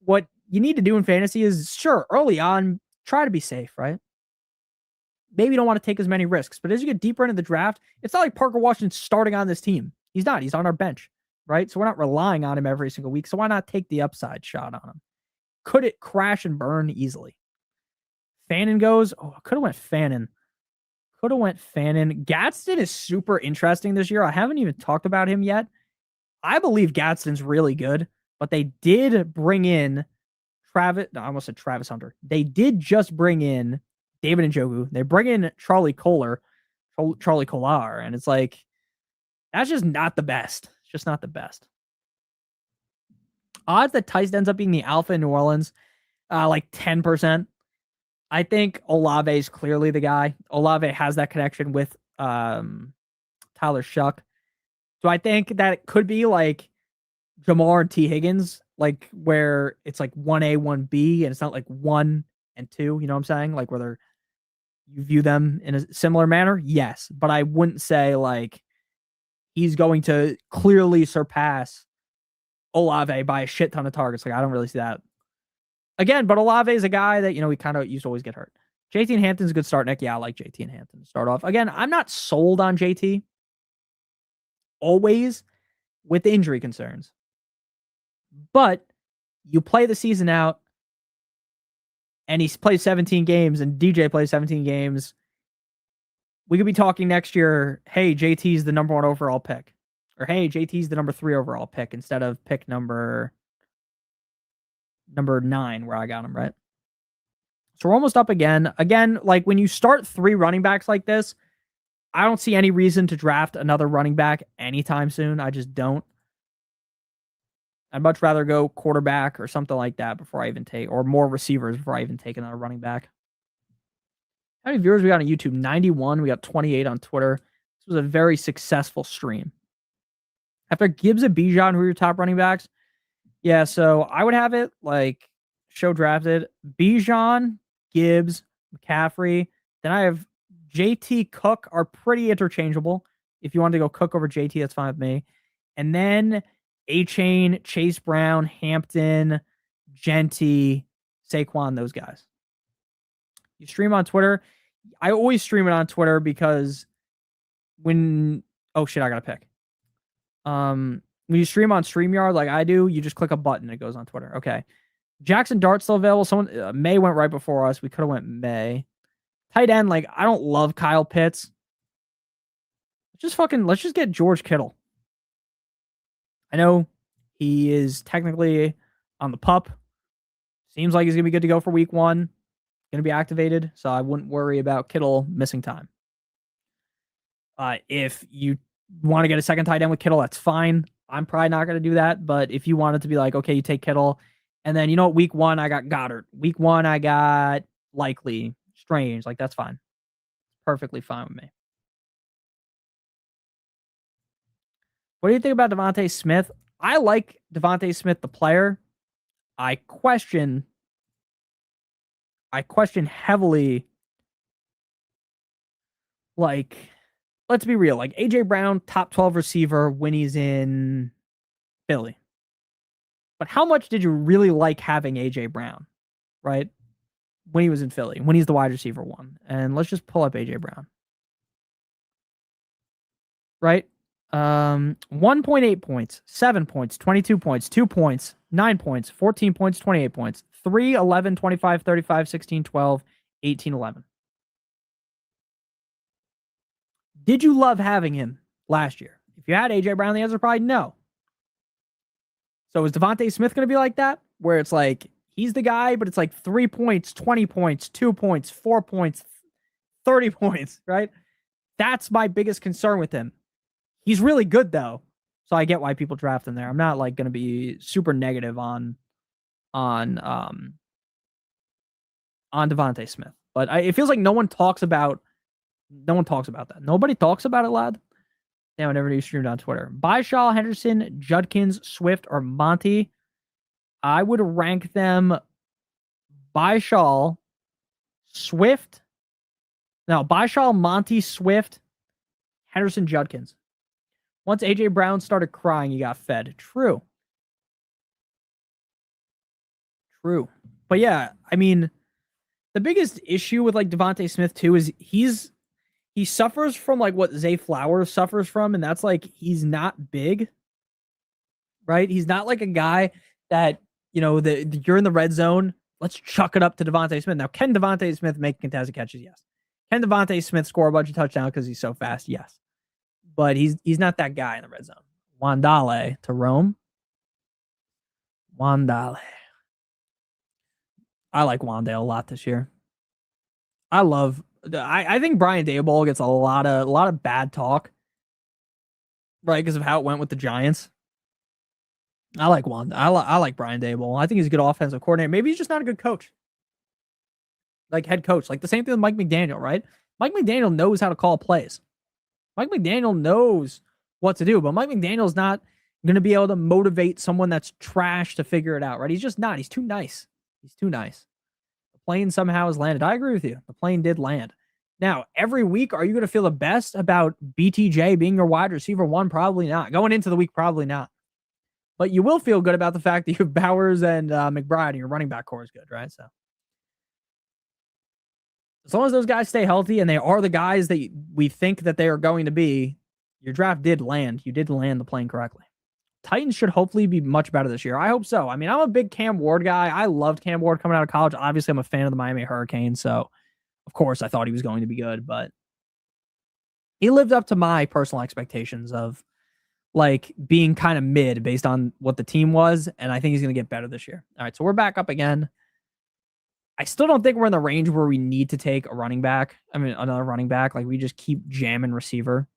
what you need to do in fantasy is, sure, early on, try to be safe, right? Maybe you don't want to take as many risks, but as you get deeper into the draft, it's not like Parker Washington's starting on this team. He's not. He's on our bench, right? So we're not relying on him every single week. So why not take the upside shot on him? Could it crash and burn easily? Fannin goes. Oh, I could have went Fannin. Gadsden is super interesting this year. I haven't even talked about him yet. I believe Gadsden's really good, but they did bring in I almost said Travis Hunter. They did just bring in David Njoku. They bring in Charlie Kolar, and it's like, that's just not the best. It's just not the best. Odds that Tice ends up being the alpha in New Orleans, like 10%. I think Olave is clearly the guy. Olave has that connection with Tyler Shuck. So I think that it could be like Jamar and T. Higgins, like where it's like 1A, 1B, and it's not like 1 and 2. You know what I'm saying? Like whether you view them in a similar manner, yes. But I wouldn't say like he's going to clearly surpass Olave by a shit ton of targets. Like I don't really see that. Again, but Olave is a guy that, we kind of used to always get hurt. JT and Hampton's a good start, Nick. Yeah, I like JT and Hampton to start off. Again, I'm not sold on JT. Always with injury concerns. But you play the season out, and he plays 17 games, and DJ plays 17 games. We could be talking next year, hey, JT's the number 1 overall pick. Or, hey, JT's the number 3 overall pick instead of pick number 9 where I got him, right? So we're almost up again. Again, like when you start 3 running backs like this, I don't see any reason to draft another running back anytime soon. I just don't. I'd much rather go quarterback or something like that before I even take, or more receivers before I even take another running back. How many viewers we got on YouTube? 91. We got 28 on Twitter. This was a very successful stream. After Gibbs and Bijan, who are your top running backs? Yeah, so I would have it like show drafted Bijan, Gibbs, McCaffrey. Then I have JT, Cook are pretty interchangeable. If you want to go Cook over JT, that's fine with me. And then A-Chain, Chase Brown, Hampton, Genty, Saquon, those guys. You stream on Twitter. I always stream it on Twitter because when I gotta pick. When you stream on StreamYard like I do, you just click a button and it goes on Twitter. Okay. Jackson Dart still available. Someone May went right before us. We could have went May. Tight end, like I don't love Kyle Pitts. Let's just get George Kittle. I know he is technically on the pup. Seems like he's gonna be good to go for week 1. Gonna be activated, so I wouldn't worry about Kittle missing time. If you want to get a second tight end with Kittle, that's fine. I'm probably not going to do that. But if you wanted to be like, okay, you take Kittle, and then, week 1, I got Goddard. Week 1, I got Likely, Strange. Like, that's fine. Perfectly fine with me. What do you think about Devontae Smith? I like Devontae Smith, the player. I question heavily, like, let's be real. Like AJ Brown, top 12 receiver when he's in Philly. But how much did you really like having AJ Brown, right? When he was in Philly, when he's the wide receiver 1. And let's just pull up AJ Brown. Right? 1.8 points, 7 points, 22 points, 2 points, 9 points, 14 points, 28 points, 3, 11, 25, 35, 16, 12, 18, 11. Did you love having him last year? If you had AJ Brown, the answer is probably no. So is Devontae Smith going to be like that? Where it's like, he's the guy, but it's like 3 points, 20 points, 2 points, 4 points, 30 points, right? That's my biggest concern with him. He's really good, though. So I get why people draft him there. I'm not like going to be super negative on Devontae Smith. But it feels like no one talks about that. Nobody talks about it, lad. Damn, I never knew you streamed on Twitter. Byshaw, Henderson, Judkins, Swift, or Monty. I would rank them Byshaw, Monty, Swift, Henderson, Judkins. Once AJ Brown started crying, he got fed. True. But yeah, I mean, the biggest issue with like Devontae Smith too is he suffers from like what Zay Flowers suffers from, and that's like he's not big, right? He's not like a guy that you're in the red zone. Let's chuck it up to Devontae Smith. Now, can Devontae Smith make contested catches? Yes. Can Devontae Smith score a bunch of touchdowns because he's so fast? Yes. But he's not that guy in the red zone. Wandale to Rome. Wandale. I like Wandale a lot this year. I think Brian Daboll gets a lot of bad talk, right? Because of how it went with the Giants. I like I like Brian Daboll. I think he's a good offensive coordinator. Maybe he's just not a good coach. Like head coach. Like the same thing with Mike McDaniel, right? Mike McDaniel knows how to call plays. Mike McDaniel knows what to do, but Mike McDaniel's not going to be able to motivate someone that's trash to figure it out, right? He's just not. He's too nice. He's too nice. The plane somehow has landed. I agree with you. The plane did land. Now, every week, are you going to feel the best about bdge being your wide receiver one? Probably not. Going into the week, probably not. But you will feel good about the fact that you have Bowers and McBride and your running back core is good, right? So as long as those guys stay healthy and they are the guys that we think that they are going to be, your draft did land. You did land the plane correctly. Titans should hopefully be much better this year. I hope so. I mean, I'm a big Cam Ward guy. I loved Cam Ward coming out of college. Obviously, I'm a fan of the Miami Hurricanes, so of course I thought he was going to be good, but he lived up to my personal expectations of like being kind of mid based on what the team was, and I think he's going to get better this year. All right, so we're back up again. I still don't think we're in the range where we need to take a running back. I mean, another running back. Like, we just keep jamming receiver.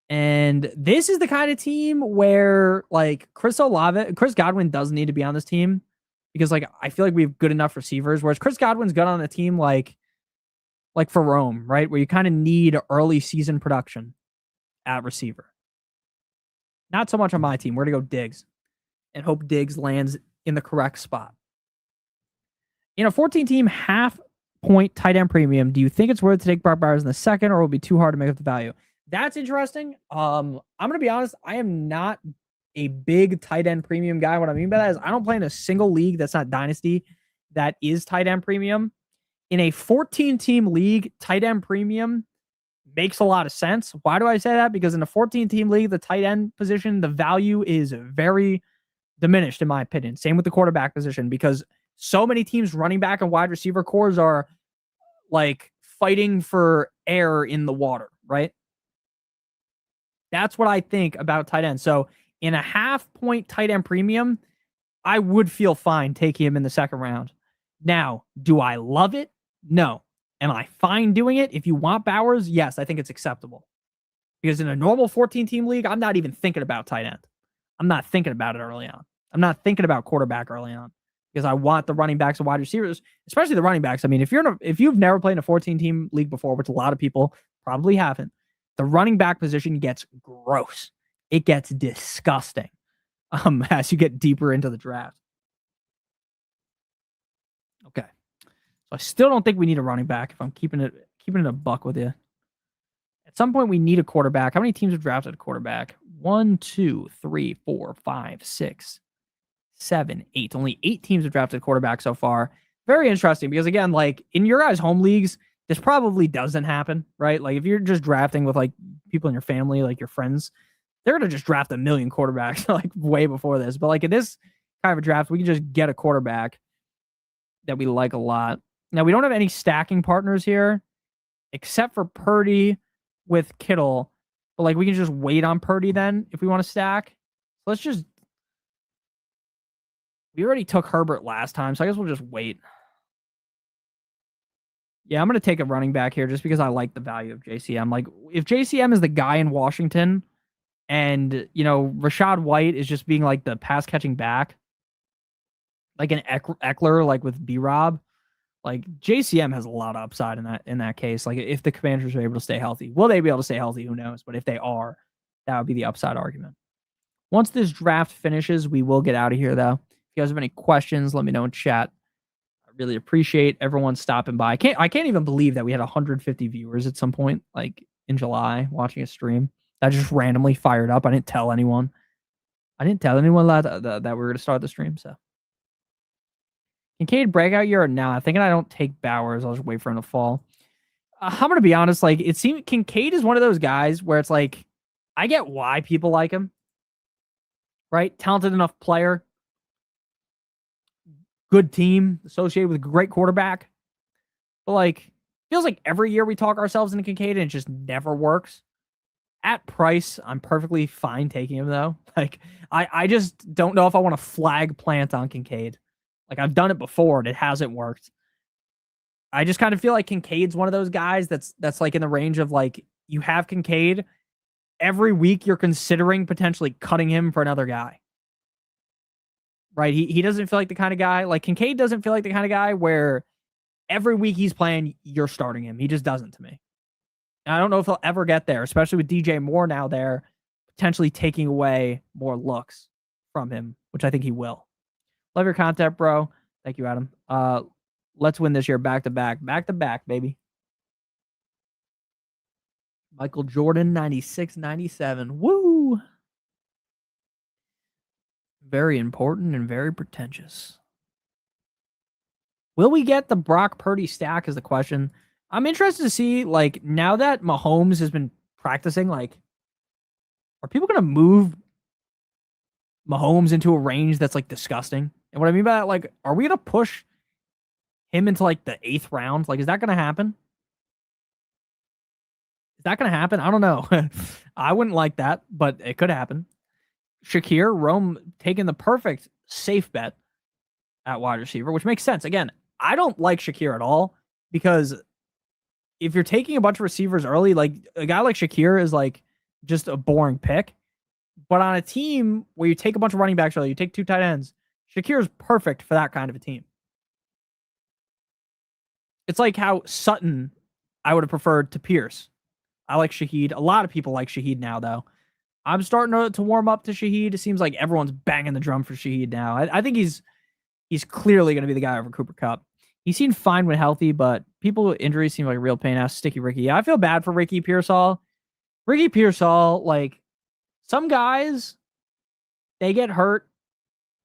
And this is the kind of team where, like, Chris Godwin doesn't need to be on this team because, like, I feel like we have good enough receivers, whereas Chris Godwin's good on a team like for Rome, right? Where you kind of need early season production at receiver. Not so much on my team. We're going to go Diggs and hope Diggs lands in the correct spot. In a 14-team half-point tight end premium, do you think it's worth to take Brock Bowers in the second, or will it be too hard to make up the value? That's interesting. I'm going to be honest. I am not a big tight end premium guy. What I mean by that is I don't play in a single league that's not Dynasty that is tight end premium. In a 14-team league, tight end premium makes a lot of sense. Why do I say that? Because in a 14-team league, the tight end position, the value is very diminished, in my opinion. Same with the quarterback position, because so many teams' running back and wide receiver cores are like fighting for air in the water, right? That's what I think about tight end. So in a half-point tight end premium, I would feel fine taking him in the second round. Now, do I love it? No. Am I fine doing it? If you want Bowers, yes, I think it's acceptable. Because in a normal 14-team league, I'm not even thinking about tight end. I'm not thinking about it early on. I'm not thinking about quarterback early on because I want the running backs and wide receivers, especially the running backs. I mean, if you've never played in a 14-team league before, which a lot of people probably haven't, the running back position gets gross. It gets disgusting as you get deeper into the draft. Okay. So I still don't think we need a running back if I'm keeping it a buck with you. At some point, we need a quarterback. How many teams have drafted a quarterback? 1, 2, 3, 4, 5, 6, 7, 8. Only 8 teams have drafted a quarterback so far. Very interesting because, again, like in your guys' home leagues, this probably doesn't happen, right? Like if you're just drafting with like people in your family, like your friends, they're going to just draft a million quarterbacks like way before this. But like in this kind of a draft, we can just get a quarterback that we like a lot. Now, we don't have any stacking partners here except for Purdy with Kittle. But like we can just wait on Purdy then if we want to stack. Let's just... We already took Herbert last time, so I guess we'll just wait. Yeah, I'm going to take a running back here just because I like the value of JCM. Like, if JCM is the guy in Washington and, you know, Rashad White is just being like the pass-catching back, like an Eckler, like with B-Rob, like JCM has a lot of upside in that case. Like, if the Commanders are able to stay healthy. Will they be able to stay healthy? Who knows? But if they are, that would be the upside argument. Once this draft finishes, we will get out of here, though. If you guys have any questions, let me know in chat. Really appreciate everyone stopping by. I can't even believe that we had 150 viewers at some point, like in July, watching a stream. that just randomly fired up. I didn't tell anyone. that we were going to start the stream. So Kincaid breakout year or nah? Thinking I don't take Bowers. I'll just wait for him to fall. I'm going to be honest. Like, it seems Kincaid is one of those guys where it's like, I get why people like him. Right? Talented enough player. Good team associated with a great quarterback. But like, feels like every year we talk ourselves into Kincaid and it just never works. At price, I'm perfectly fine taking him though. Like, I just don't know if I want to flag plant on Kincaid. Like, I've done it before and it hasn't worked. I just kind of feel like Kincaid's one of those guys that's like in the range of like, you have Kincaid, every week you're considering potentially cutting him for another guy. Right? He doesn't feel like the kind of guy, like Kincaid doesn't feel like the kind of guy where every week he's playing, you're starting him. He just doesn't to me. And I don't know if he'll ever get there, especially with DJ Moore now there, potentially taking away more looks from him, which I think he will. Love your content, bro. Thank you, Adam. Let's win this year back to back. Back to back, baby. Michael Jordan, 96, 97. Woo! Very important and very pretentious. Will we get the Brock Purdy stack is the question. I'm interested to see, like, now that Mahomes has been practicing, like, are people going to move Mahomes into a range that's, like, disgusting? And what I mean by that, like, are we going to push him into, like, the 8th round? Like, is that going to happen? Is that going to happen? I don't know. I wouldn't like that, but it could happen. Shakir, Rome taking the perfect safe bet at wide receiver, which makes sense. Again, I don't like Shakir at all because if you're taking a bunch of receivers early, like a guy like Shakir is like just a boring pick. But on a team where you take a bunch of running backs early, you take 2 tight ends, Shakir is perfect for that kind of a team. It's like how Sutton I would have preferred to Pierce. I like Shaheed. A lot of people like Shaheed now, though. I'm starting to warm up to Shaheed. It seems like everyone's banging the drum for Shaheed now. I think he's clearly going to be the guy over Cooper Kupp. He seemed fine when healthy, but people with injuries seem like a real pain ass. Sticky Ricky. Yeah, I feel bad for Ricky Pearsall. Ricky Pearsall, like, some guys, they get hurt,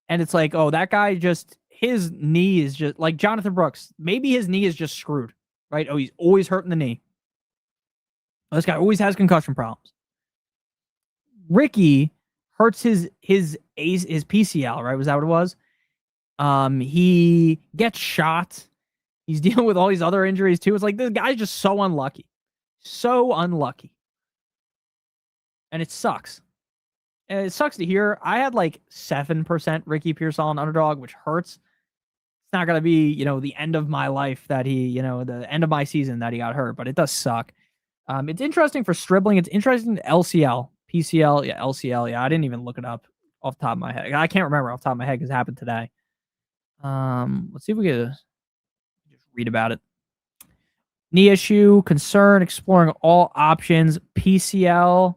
and it's like, oh, that guy just, his knee is just, like Jonathan Brooks, maybe his knee is just screwed, right? Oh, he's always hurting the knee. This guy always has concussion problems. Ricky hurts his PCL, right? Was that what it was? He gets shot. He's dealing with all these other injuries too. It's like this guy's just so unlucky. So unlucky. And it sucks. And it sucks to hear. I had like 7% Ricky Pearsall on Underdog, which hurts. It's not going to be, the end of my life that he, the end of my season that he got hurt, but it does suck. It's interesting for Stribling. It's interesting to LCL, PCL, yeah, LCL. Yeah, I didn't even look it up off the top of my head. I can't remember off the top of my head because it happened today. Let's see if we can just read about it. Knee issue, concern, exploring all options, PCL.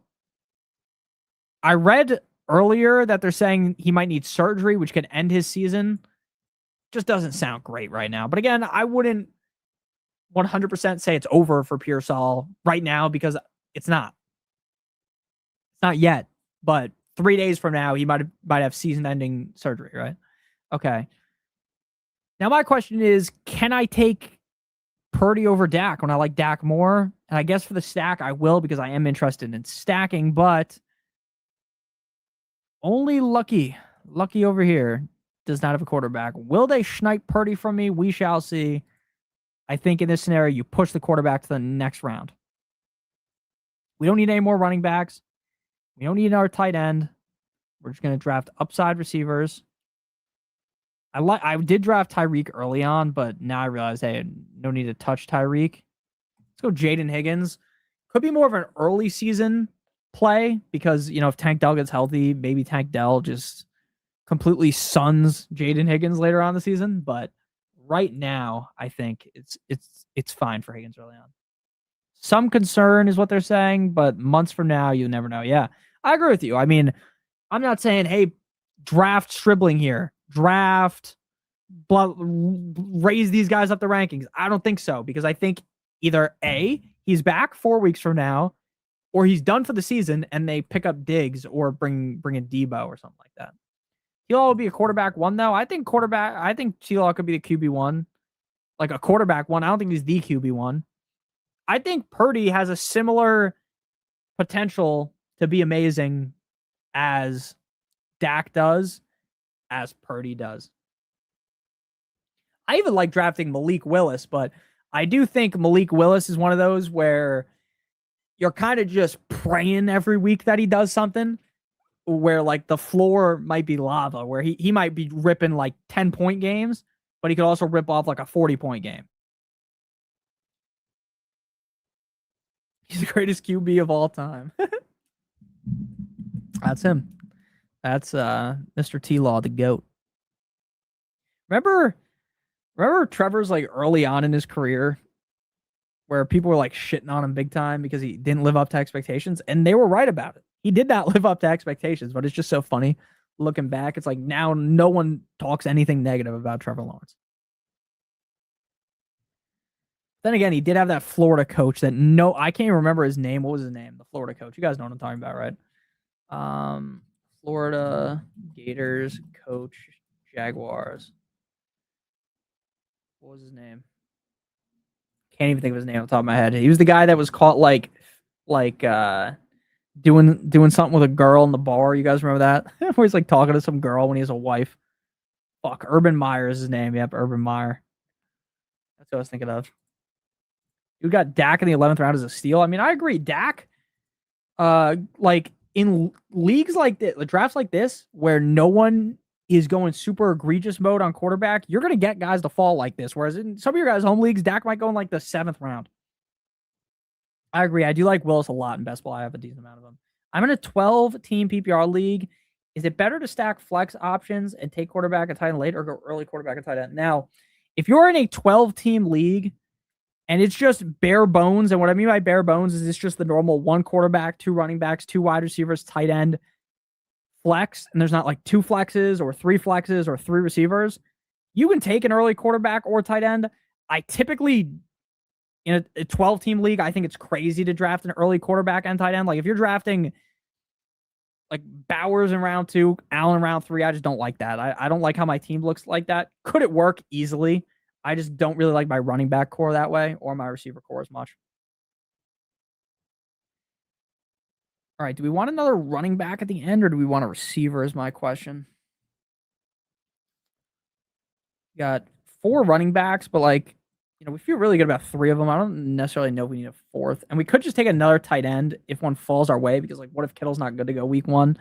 I read earlier that they're saying he might need surgery, which could end his season. Just doesn't sound great right now. But again, I wouldn't 100% say it's over for Pearsall right now because it's not. It's not yet. But 3 days from now, he might have season-ending surgery, right? Okay. Now my question is, can I take Purdy over Dak when I like Dak more? And I guess for the stack, I will because I am interested in stacking, but only Lucky over here does not have a quarterback. Will they snipe Purdy from me? We shall see. I think in this scenario, you push the quarterback to the next round. We don't need any more running backs. We don't need another tight end. We're just going to draft upside receivers. I did draft Tyreek early on, but now I realize, hey, no need to touch Tyreek. Let's go Jaden Higgins. Could be more of an early season play because, if Tank Dell gets healthy, maybe Tank Dell just completely suns Jaden Higgins later on in the season. But right now, I think it's fine for Higgins early on. Some concern is what they're saying, but months from now, you never know. Yeah, I agree with you. I mean, I'm not saying, hey, draft Stribling here. Draft, raise these guys up the rankings. I don't think so because I think either A, he's back 4 weeks from now, or he's done for the season and they pick up Diggs or bring in Debo or something like that. T-Law will be a quarterback one though. I think T-Law could be the QB1, like a quarterback one. I don't think he's the QB1. I think Purdy has a similar potential to be amazing as Dak does, as Purdy does. I even like drafting Malik Willis, but I do think Malik Willis is one of those where you're kind of just praying every week that he does something where like the floor might be lava, where he might be ripping like 10-point games, but he could also rip off like a 40-point game. He's the greatest QB of all time. That's him. That's Mr. T-Law, the GOAT. Remember Trevor's like early on in his career where people were like shitting on him big time because he didn't live up to expectations, and they were right about it. He did not live up to expectations, but it's just so funny looking back. It's like now no one talks anything negative about Trevor Lawrence. Then again, he did have that Florida coach that I can't even remember his name. What was his name? The Florida coach. You guys know what I'm talking about, right? Florida Gators coach, Jaguars. What was his name? Can't even think of his name on the top of my head. He was the guy that was caught like doing something with a girl in the bar. You guys remember that? Where he's like talking to some girl when he has a wife. Fuck, Urban Meyer is his name. Yep, Urban Meyer. That's what I was thinking of. You got Dak in the 11th round as a steal. I mean, I agree. Dak, like in leagues like this, drafts like this, where no one is going super egregious mode on quarterback, you're going to get guys to fall like this. Whereas in some of your guys' home leagues, Dak might go in like the 7th round. I agree. I do like Willis a lot in best ball. I have a decent amount of them. I'm in a 12-team PPR league. Is it better to stack flex options and take quarterback and tight end late, or go early quarterback and tight end? Now, if you're in a 12-team league and it's just bare bones, and what I mean by bare bones is it's just the normal 1 quarterback, 2 running backs, 2 wide receivers, tight end, flex, and there's not like 2 flexes or 3 flexes or 3 receivers, you can take an early quarterback or tight end. I typically, in a 12-team league, I think it's crazy to draft an early quarterback and tight end. Like if you're drafting like Bowers in round 2, Allen in round 3, I just don't like that. I don't like how my team looks like that. Could it work? Easily. I just don't really like my running back core that way or my receiver core as much. All right, do we want another running back at the end, or do we want a receiver is my question. We got 4 running backs, but like, we feel really good about 3 of them. I don't necessarily know if we need a 4th. And we could just take another tight end if one falls our way, because like, what if Kittle's not good to go week 1?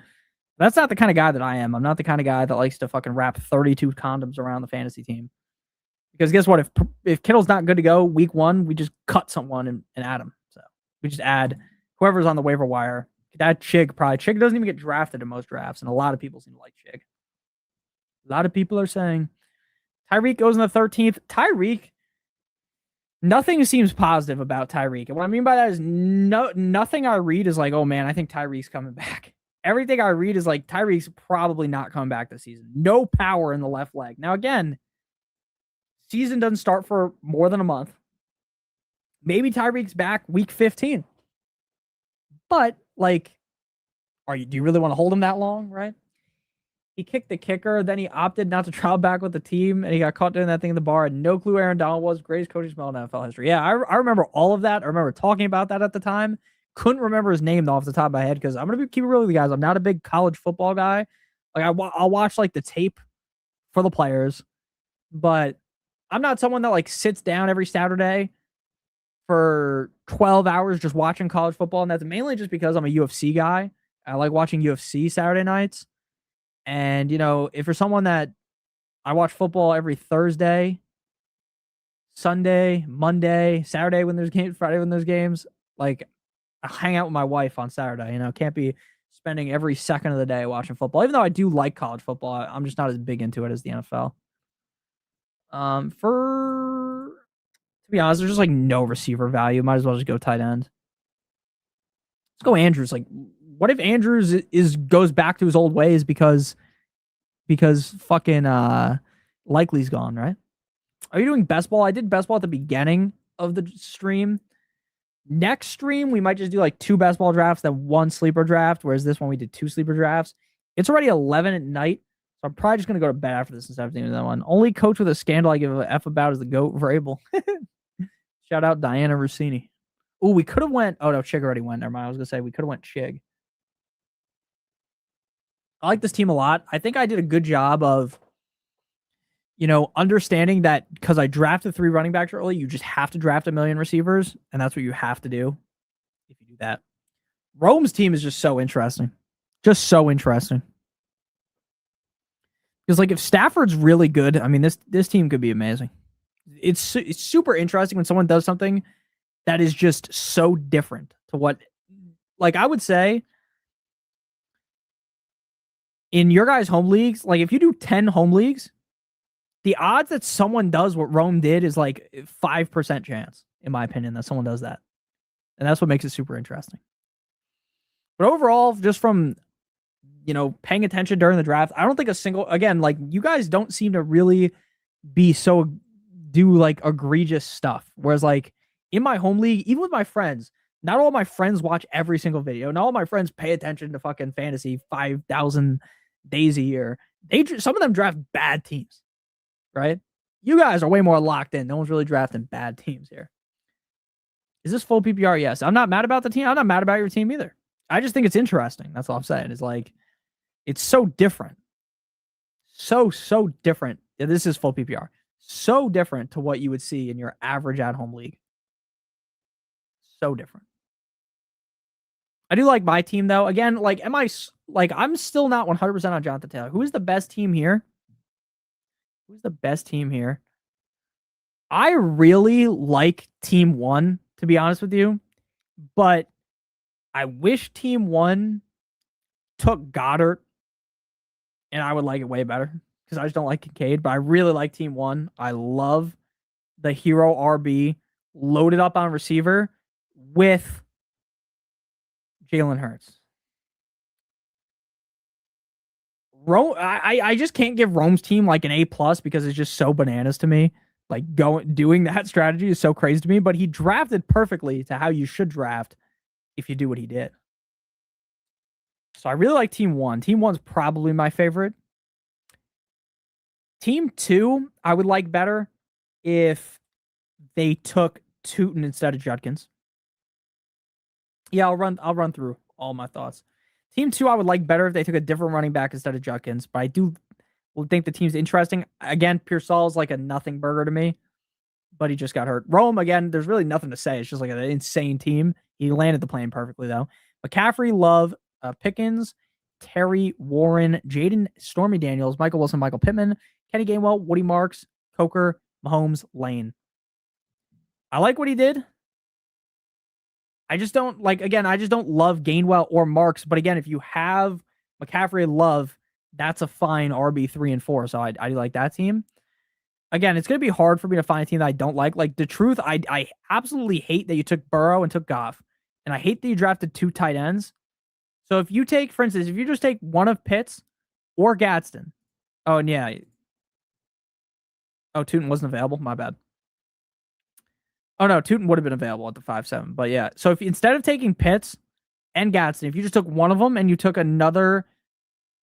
That's not the kind of guy that I am. I'm not the kind of guy that likes to fucking wrap 32 condoms around the fantasy team. Because guess what? If Kittle's not good to go week 1, we just cut someone and add him. So we just add whoever's on the waiver wire. That Chig probably. Chig doesn't even get drafted in most drafts, and a lot of people seem to like Chig. A lot of people are saying Tyreek goes in the 13th. Tyreek, nothing seems positive about Tyreek. And what I mean by that is nothing I read is like, oh man, I think Tyreek's coming back. Everything I read is like Tyreek's probably not coming back this season. No power in the left leg. Now again, season doesn't start for more than a month. Maybe Tyreek's back week 15. But like, do you really want to hold him that long, right? He kicked the kicker, then he opted not to travel back with the team, and he got caught doing that thing in the bar. And no clue Aaron Donald was. Greatest coaching smell in NFL history. Yeah, I remember all of that. I remember talking about that at the time. Couldn't remember his name though off the top of my head, because I'm gonna keep it real with you guys. I'm not a big college football guy. Like I'll watch like the tape for the players, but I'm not someone that like sits down every Saturday for 12 hours just watching college football. And that's mainly just because I'm a UFC guy. I like watching UFC Saturday nights. And, if you're someone that I watch football every Thursday, Sunday, Monday, Saturday when there's games, Friday when there's games, like I hang out with my wife on Saturday, can't be spending every second of the day watching football. Even though I do like college football, I'm just not as big into it as the NFL. To be honest, there's just like no receiver value. Might as well just go tight end. Let's go Andrews. Like, what if Andrews goes back to his old ways because fucking Likely's gone, right? Are you doing best ball? I did best ball at the beginning of the stream. Next stream, we might just do like 2 best ball drafts, then 1 sleeper draft, whereas this one we did 2 sleeper drafts. It's already 11 at night, so I'm probably just going to go to bed after this instead of doing that one. Only coach with a scandal I give a F about is the GOAT Vrabel. Shout out Diana Rossini. Oh, we could have went. Oh, no, Chig already went. Never mind. I was going to say we could have went Chig. I like this team a lot. I think I did a good job of, understanding that because I drafted 3 running backs early, you just have to draft a million receivers, and that's what you have to do if you do that. Rome's team is just so interesting. Just so interesting. Because, like, if Stafford's really good, I mean, this team could be amazing. It's super interesting when someone does something that is just so different to what, like, I would say in your guys' home leagues, like, if you do 10 home leagues, the odds that someone does what Rome did is like 5% chance, in my opinion, that someone does that. And that's what makes it super interesting. But overall, just from, paying attention during the draft, I don't think again, like, you guys don't seem to really do like egregious stuff. Whereas, like, in my home league, even with my friends, not all my friends watch every single video. Not all my friends pay attention to fucking fantasy 5,000 days a year. Some of them draft bad teams, right? You guys are way more locked in. No one's really drafting bad teams here. Is this full PPR? Yes. I'm not mad about the team. I'm not mad about your team either. I just think it's interesting. That's all I'm saying. It's like, it's so different. So different. Yeah, this is full PPR. So different to what you would see in your average at-home league. So different. I do like my team, though. Again, like, I'm still not 100% on Jonathan Taylor. Who is the best team here? Who's the best team here? I really like Team 1, to be honest with you. But I wish Team 1 took Goddard, and I would like it way better because I just don't like Kincaid. But I really like Team 1. I love the hero RB loaded up on receiver with Jalen Hurts. Rome, I just can't give Rome's team like an A+ because it's just so bananas to me. Like, doing that strategy is so crazy to me. But he drafted perfectly to how you should draft if you do what he did. So I really like Team 1. Team 1's probably my favorite. Team 2, I would like better if they took Tootin instead of Judkins. Yeah, I'll run through all my thoughts. Team 2, I would like better if they took a different running back instead of Judkins, but I do think the team's interesting. Again, Pearsall's like a nothing burger to me, but he just got hurt. Rome, again, there's really nothing to say. It's just like an insane team. He landed the plane perfectly, though. McCaffrey, Love, Pickens, Terry, Warren, Jaden, Stormy Daniels, Michael Wilson, Michael Pittman, Kenny Gainwell, Woody Marks, Coker, Mahomes, Lane. I like what he did. I just don't love Gainwell or Marks. But again, if you have McCaffrey and Love, that's a fine RB 3 and 4. So I do like that team. Again, it's going to be hard for me to find a team that I don't like. Like, the truth, I absolutely hate that you took Burrow and took Goff. And I hate that you drafted 2 tight ends. So if you take, for instance, if you just take one of Pitts or Gadsden. Oh, and yeah. Oh, Tootin wasn't available. My bad. Oh, no, Tootin would have been available at the 5-7. But yeah, so if instead of taking Pitts and Gadsden, if you just took one of them and you took another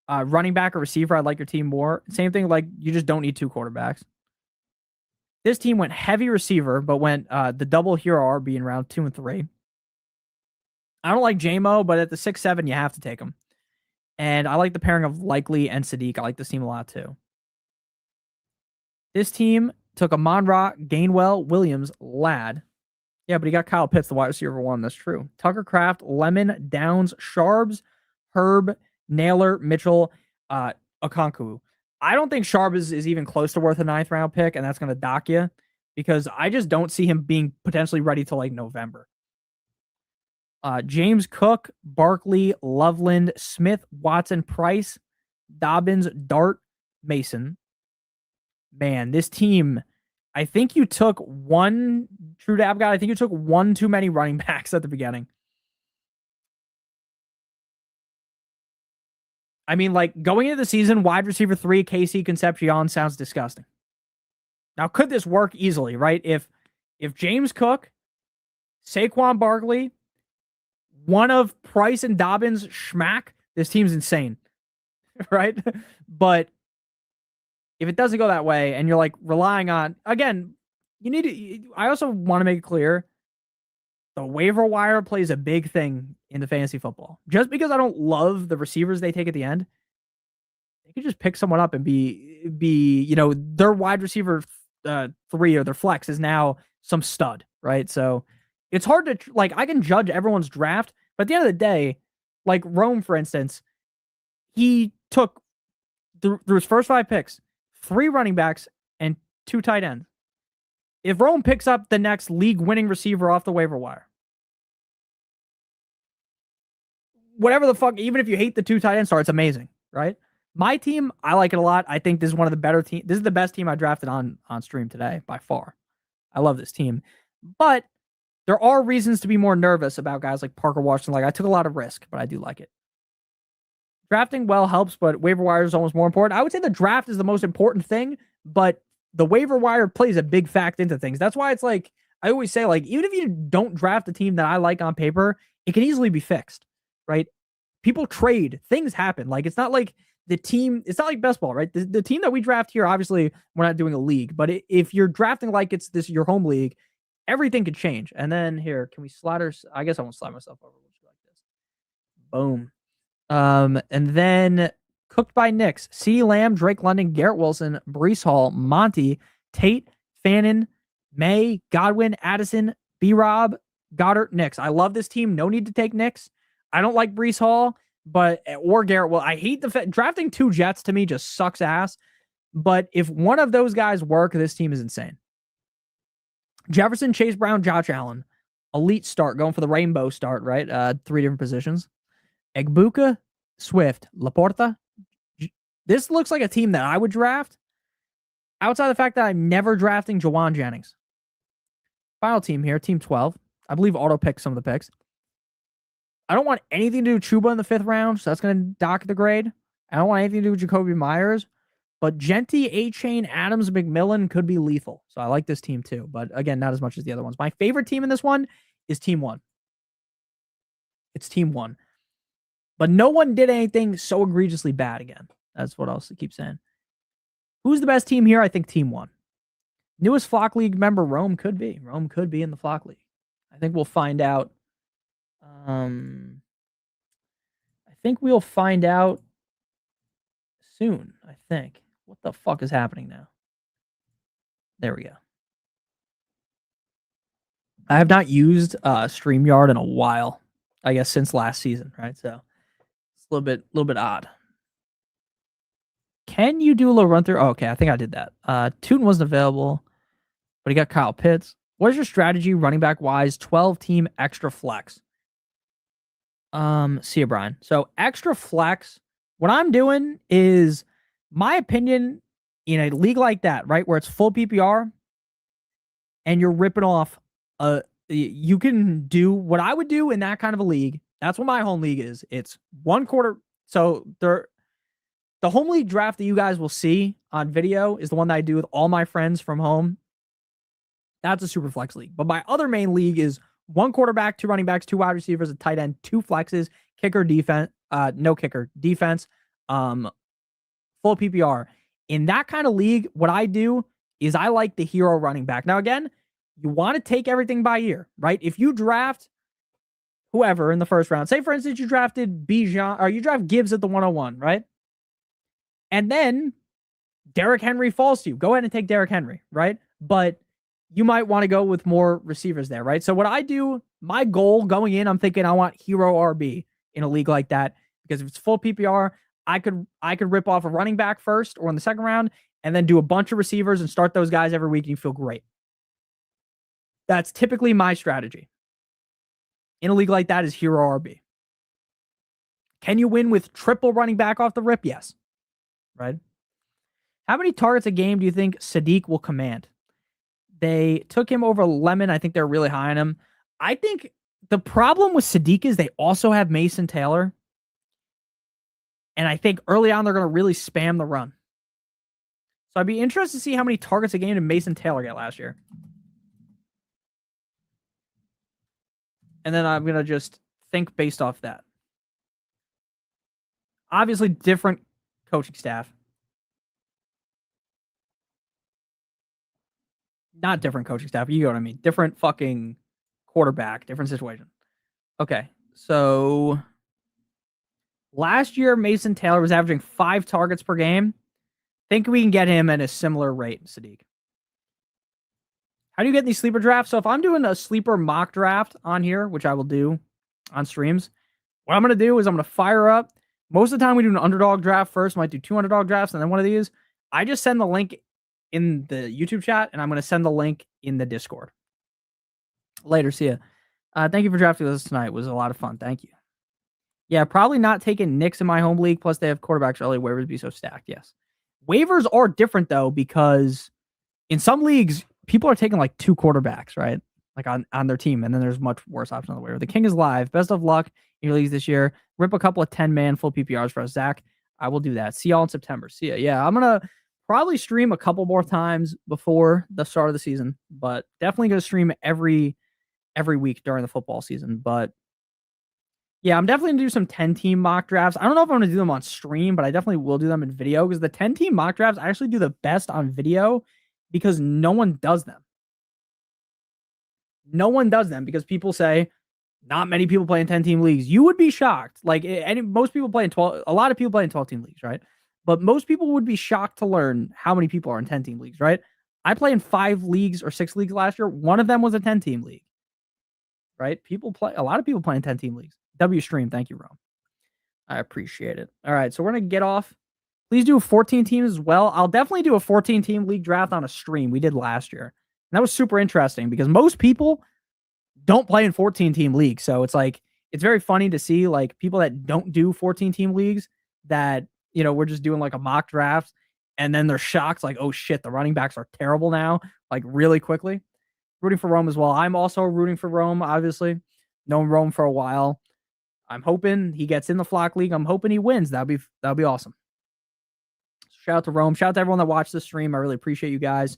running back or receiver, I'd like your team more. Same thing, like, you just don't need 2 quarterbacks. This team went heavy receiver, but went the double hero RB in round 2 and 3. I don't like JMO, but at the 6-7, you have to take him. And I like the pairing of Likely and Sadiq. I like this team a lot, too. This team took Amon-Ra, Gainwell, Williams, Ladd. Yeah, but he got Kyle Pitts, the wide receiver 1. That's true. Tucker Kraft, Lemon, Downs, Sharbs, Herb, Naylor, Mitchell, Okonkwo. I don't think Sharp is even close to worth a 9th round pick, and that's going to dock you because I just don't see him being potentially ready till like November. James Cook, Barkley, Loveland, Smith, Watson, Price, Dobbins, Dart, Mason. Man, this team, I think you took one, true dab guy, I think you took one too many running backs at the beginning. I mean, like, going into the season, wide receiver 3, KC Concepcion sounds disgusting. Now, could this work easily, right? If James Cook Saquon Barkley, one of Price and Dobbins schmack, this team's insane, right? But if it doesn't go that way and you're like relying on, again, I also want to make it clear the waiver wire plays a big thing in the fantasy football. Just because I don't love the receivers they take at the end, they could just pick someone up and be their wide receiver 3 or their flex is now some stud, right? So it's hard to I can judge everyone's draft, but at the end of the day, like Rome, for instance, he took through his first 5 picks, 3 running backs and 2 tight ends. If Rome picks up the next league-winning receiver off the waiver wire, whatever the fuck, even if you hate the 2 tight end star, it's amazing, right? My team, I like it a lot. I think this is one of the better teams. This is the best team I drafted on stream today by far. I love this team. But there are reasons to be more nervous about guys like Parker Washington. Like, I took a lot of risk, but I do like it. Drafting well helps, but waiver wire is almost more important. I would say the draft is the most important thing, but the waiver wire plays a big fact into things. That's why it's like, I always say, like, even if you don't draft a team that I like on paper, it can easily be fixed, right? People trade. Things happen. Like, it's not like the team, it's not like best ball, right? The team that we draft here, obviously, we're not doing a league, but if you're drafting like it's your home league, everything could change. And then here, can we slide I guess I won't slide myself over. We'll like this. Boom. And then cooked by Knicks, CeeDee Lamb, Drake London, Garrett Wilson, Breece Hall, Monty, Tate, Fannin, May, Godwin, Addison, B-Rob, Goddard, Knicks. I love this team. No need to take Knicks. I don't like Breece Hall, or Garrett. Well, I hate drafting 2 Jets to me just sucks ass. But if one of those guys work, this team is insane. Jefferson, Chase Brown, Josh Allen. Elite start, going for the rainbow start, right? 3 different positions. Egbuka, Swift, Laporta. This looks like a team that I would draft. Outside the fact that I'm never drafting Jawan Jennings. Final team here, team 12. I believe auto picked some of the picks. I don't want anything to do with Chuba in the 5th round, so that's going to dock the grade. I don't want anything to do with Jacoby Myers. But Genty, A-Chain, Adams, McMillan could be lethal. So I like this team too. But again, not as much as the other ones. My favorite team in this one is team 1. It's team 1. But no one did anything so egregiously bad again. That's what I'll keep saying. Who's the best team here? I think team 1. Newest Flock League member, Rome could be. Rome could be in the Flock League. I think we'll find out. I think we'll find out soon, I think. What the fuck is happening now? There we go. I have not used StreamYard in a while. I guess since last season, right? So it's a little bit odd. Can you do a little run through? Oh, okay, I think I did that. Tootin wasn't available, but he got Kyle Pitts. What is your strategy running back wise? 12 team extra flex. See you, Brian. So extra flex. What I'm doing is, my opinion, in a league like that, right, where it's full PPR, and you're ripping off you can do what I would do in that kind of a league. That's what my home league is. It's 1 quarter. So the home league draft that you guys will see on video is the one that I do with all my friends from home. That's a super flex league. But my other main league is 1 quarterback, 2 running backs, 2 wide receivers, a tight end, 2 flexes, kicker, defense, no kicker, defense, full PPR. In that kind of league, what I do is I like the hero running back. Now, again, you want to take everything by ear, right? If you draft whoever in the first round, say, for instance, you drafted Bijan, or you draft Gibbs at the 101, right? And then Derrick Henry falls to you. Go ahead and take Derrick Henry, right? But you might want to go with more receivers there, right? So what I do, my goal going in, I'm thinking I want hero RB in a league like that, because if it's full PPR, I could rip off a running back first or in the second round and then do a bunch of receivers and start those guys every week and you feel great. That's typically my strategy. In a league like that is hero RB. Can you win with triple running back off the rip? Yes. Right? How many targets a game do you think Sadiq will command? They took him over Lemon. I think they're really high on him. I think the problem with Sadiq is they also have Mason Taylor. And I think early on they're going to really spam the run. So I'd be interested to see how many targets a game did Mason Taylor get last year. and then I'm going to just think based off that. Obviously, different coaching staff. Not different coaching staff. You know what I mean. Different fucking quarterback, different situation. Okay, so last year, Mason Taylor was averaging 5 targets per game. Think we can get him at a similar rate, Sadiq. How do you get these sleeper drafts? So if I'm doing a sleeper mock draft on here, which I will do on streams, what I'm going to do is I'm going to fire up. Most of the time we do an underdog draft first. Might do 2 underdog drafts and then one of these. I just send the link in the YouTube chat and I'm going to send the link in the Discord. Later, see ya. Thank you for drafting with us tonight. It was a lot of fun. Thank you. Yeah, probably not taking Knicks in my home league. Plus, they have quarterbacks early. Waivers be so stacked. Yes. Waivers are different, though, because in some leagues, people are taking like 2 quarterbacks, right? Like on their team. And then there's much worse options on the waiver. The King is live. Best of luck in your leagues this year. Rip a couple of 10-man full PPRs for us, Zach. I will do that. See y'all in September. See ya. Yeah, I'm going to probably stream a couple more times before the start of the season, but definitely going to stream every week during the football season. But yeah, I'm definitely gonna do some 10-team mock drafts. I don't know if I'm gonna do them on stream, but I definitely will do them in video because the 10-team mock drafts I actually do the best on video because no one does them. No one does them because people say not many people play in 10-team leagues. You would be shocked. Like most people play in 12. A lot of people play in 12-team leagues, right? But most people would be shocked to learn how many people are in 10-team leagues, right? I play in 5 leagues or 6 leagues last year. One of them was a 10-team league. Right? A lot of people play in 10-team leagues. W stream. Thank you, Rome. I appreciate it. All right. So we're going to get off. Please do 14 teams as well. I'll definitely do a 14-team league draft on a stream. We did last year. And that was super interesting because most people don't play in 14-team leagues. So it's like, it's very funny to see like people that don't do 14-team leagues that, you know, we're just doing like a mock draft and then they're shocked like, oh shit, the running backs are terrible now, like really quickly. Rooting for Rome as well. I'm also rooting for Rome, obviously. Known Rome for a while. I'm hoping he gets in the Flock League. I'm hoping he wins. That'll be awesome. Shout out to Rome. Shout out to everyone that watched the stream. I really appreciate you guys.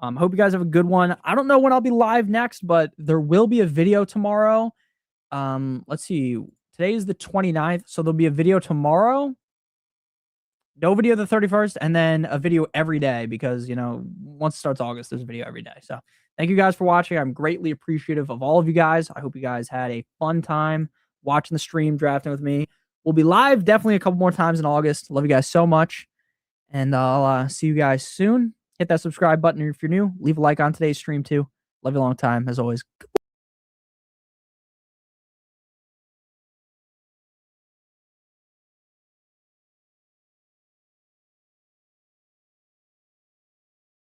Hope you guys have a good one. I don't know when I'll be live next, but there will be a video tomorrow. Let's see. Today is the 29th, so there'll be a video tomorrow. No video the 31st, and then a video every day because, you know, once it starts August, there's a video every day. So thank you guys for watching. I'm greatly appreciative of all of you guys. I hope you guys had a fun time watching the stream, drafting with me. We'll be live definitely a couple more times in August. Love you guys so much. And I'll see you guys soon. Hit that subscribe button if you're new. Leave a like on today's stream too. Love you a long time. As always, goodbye.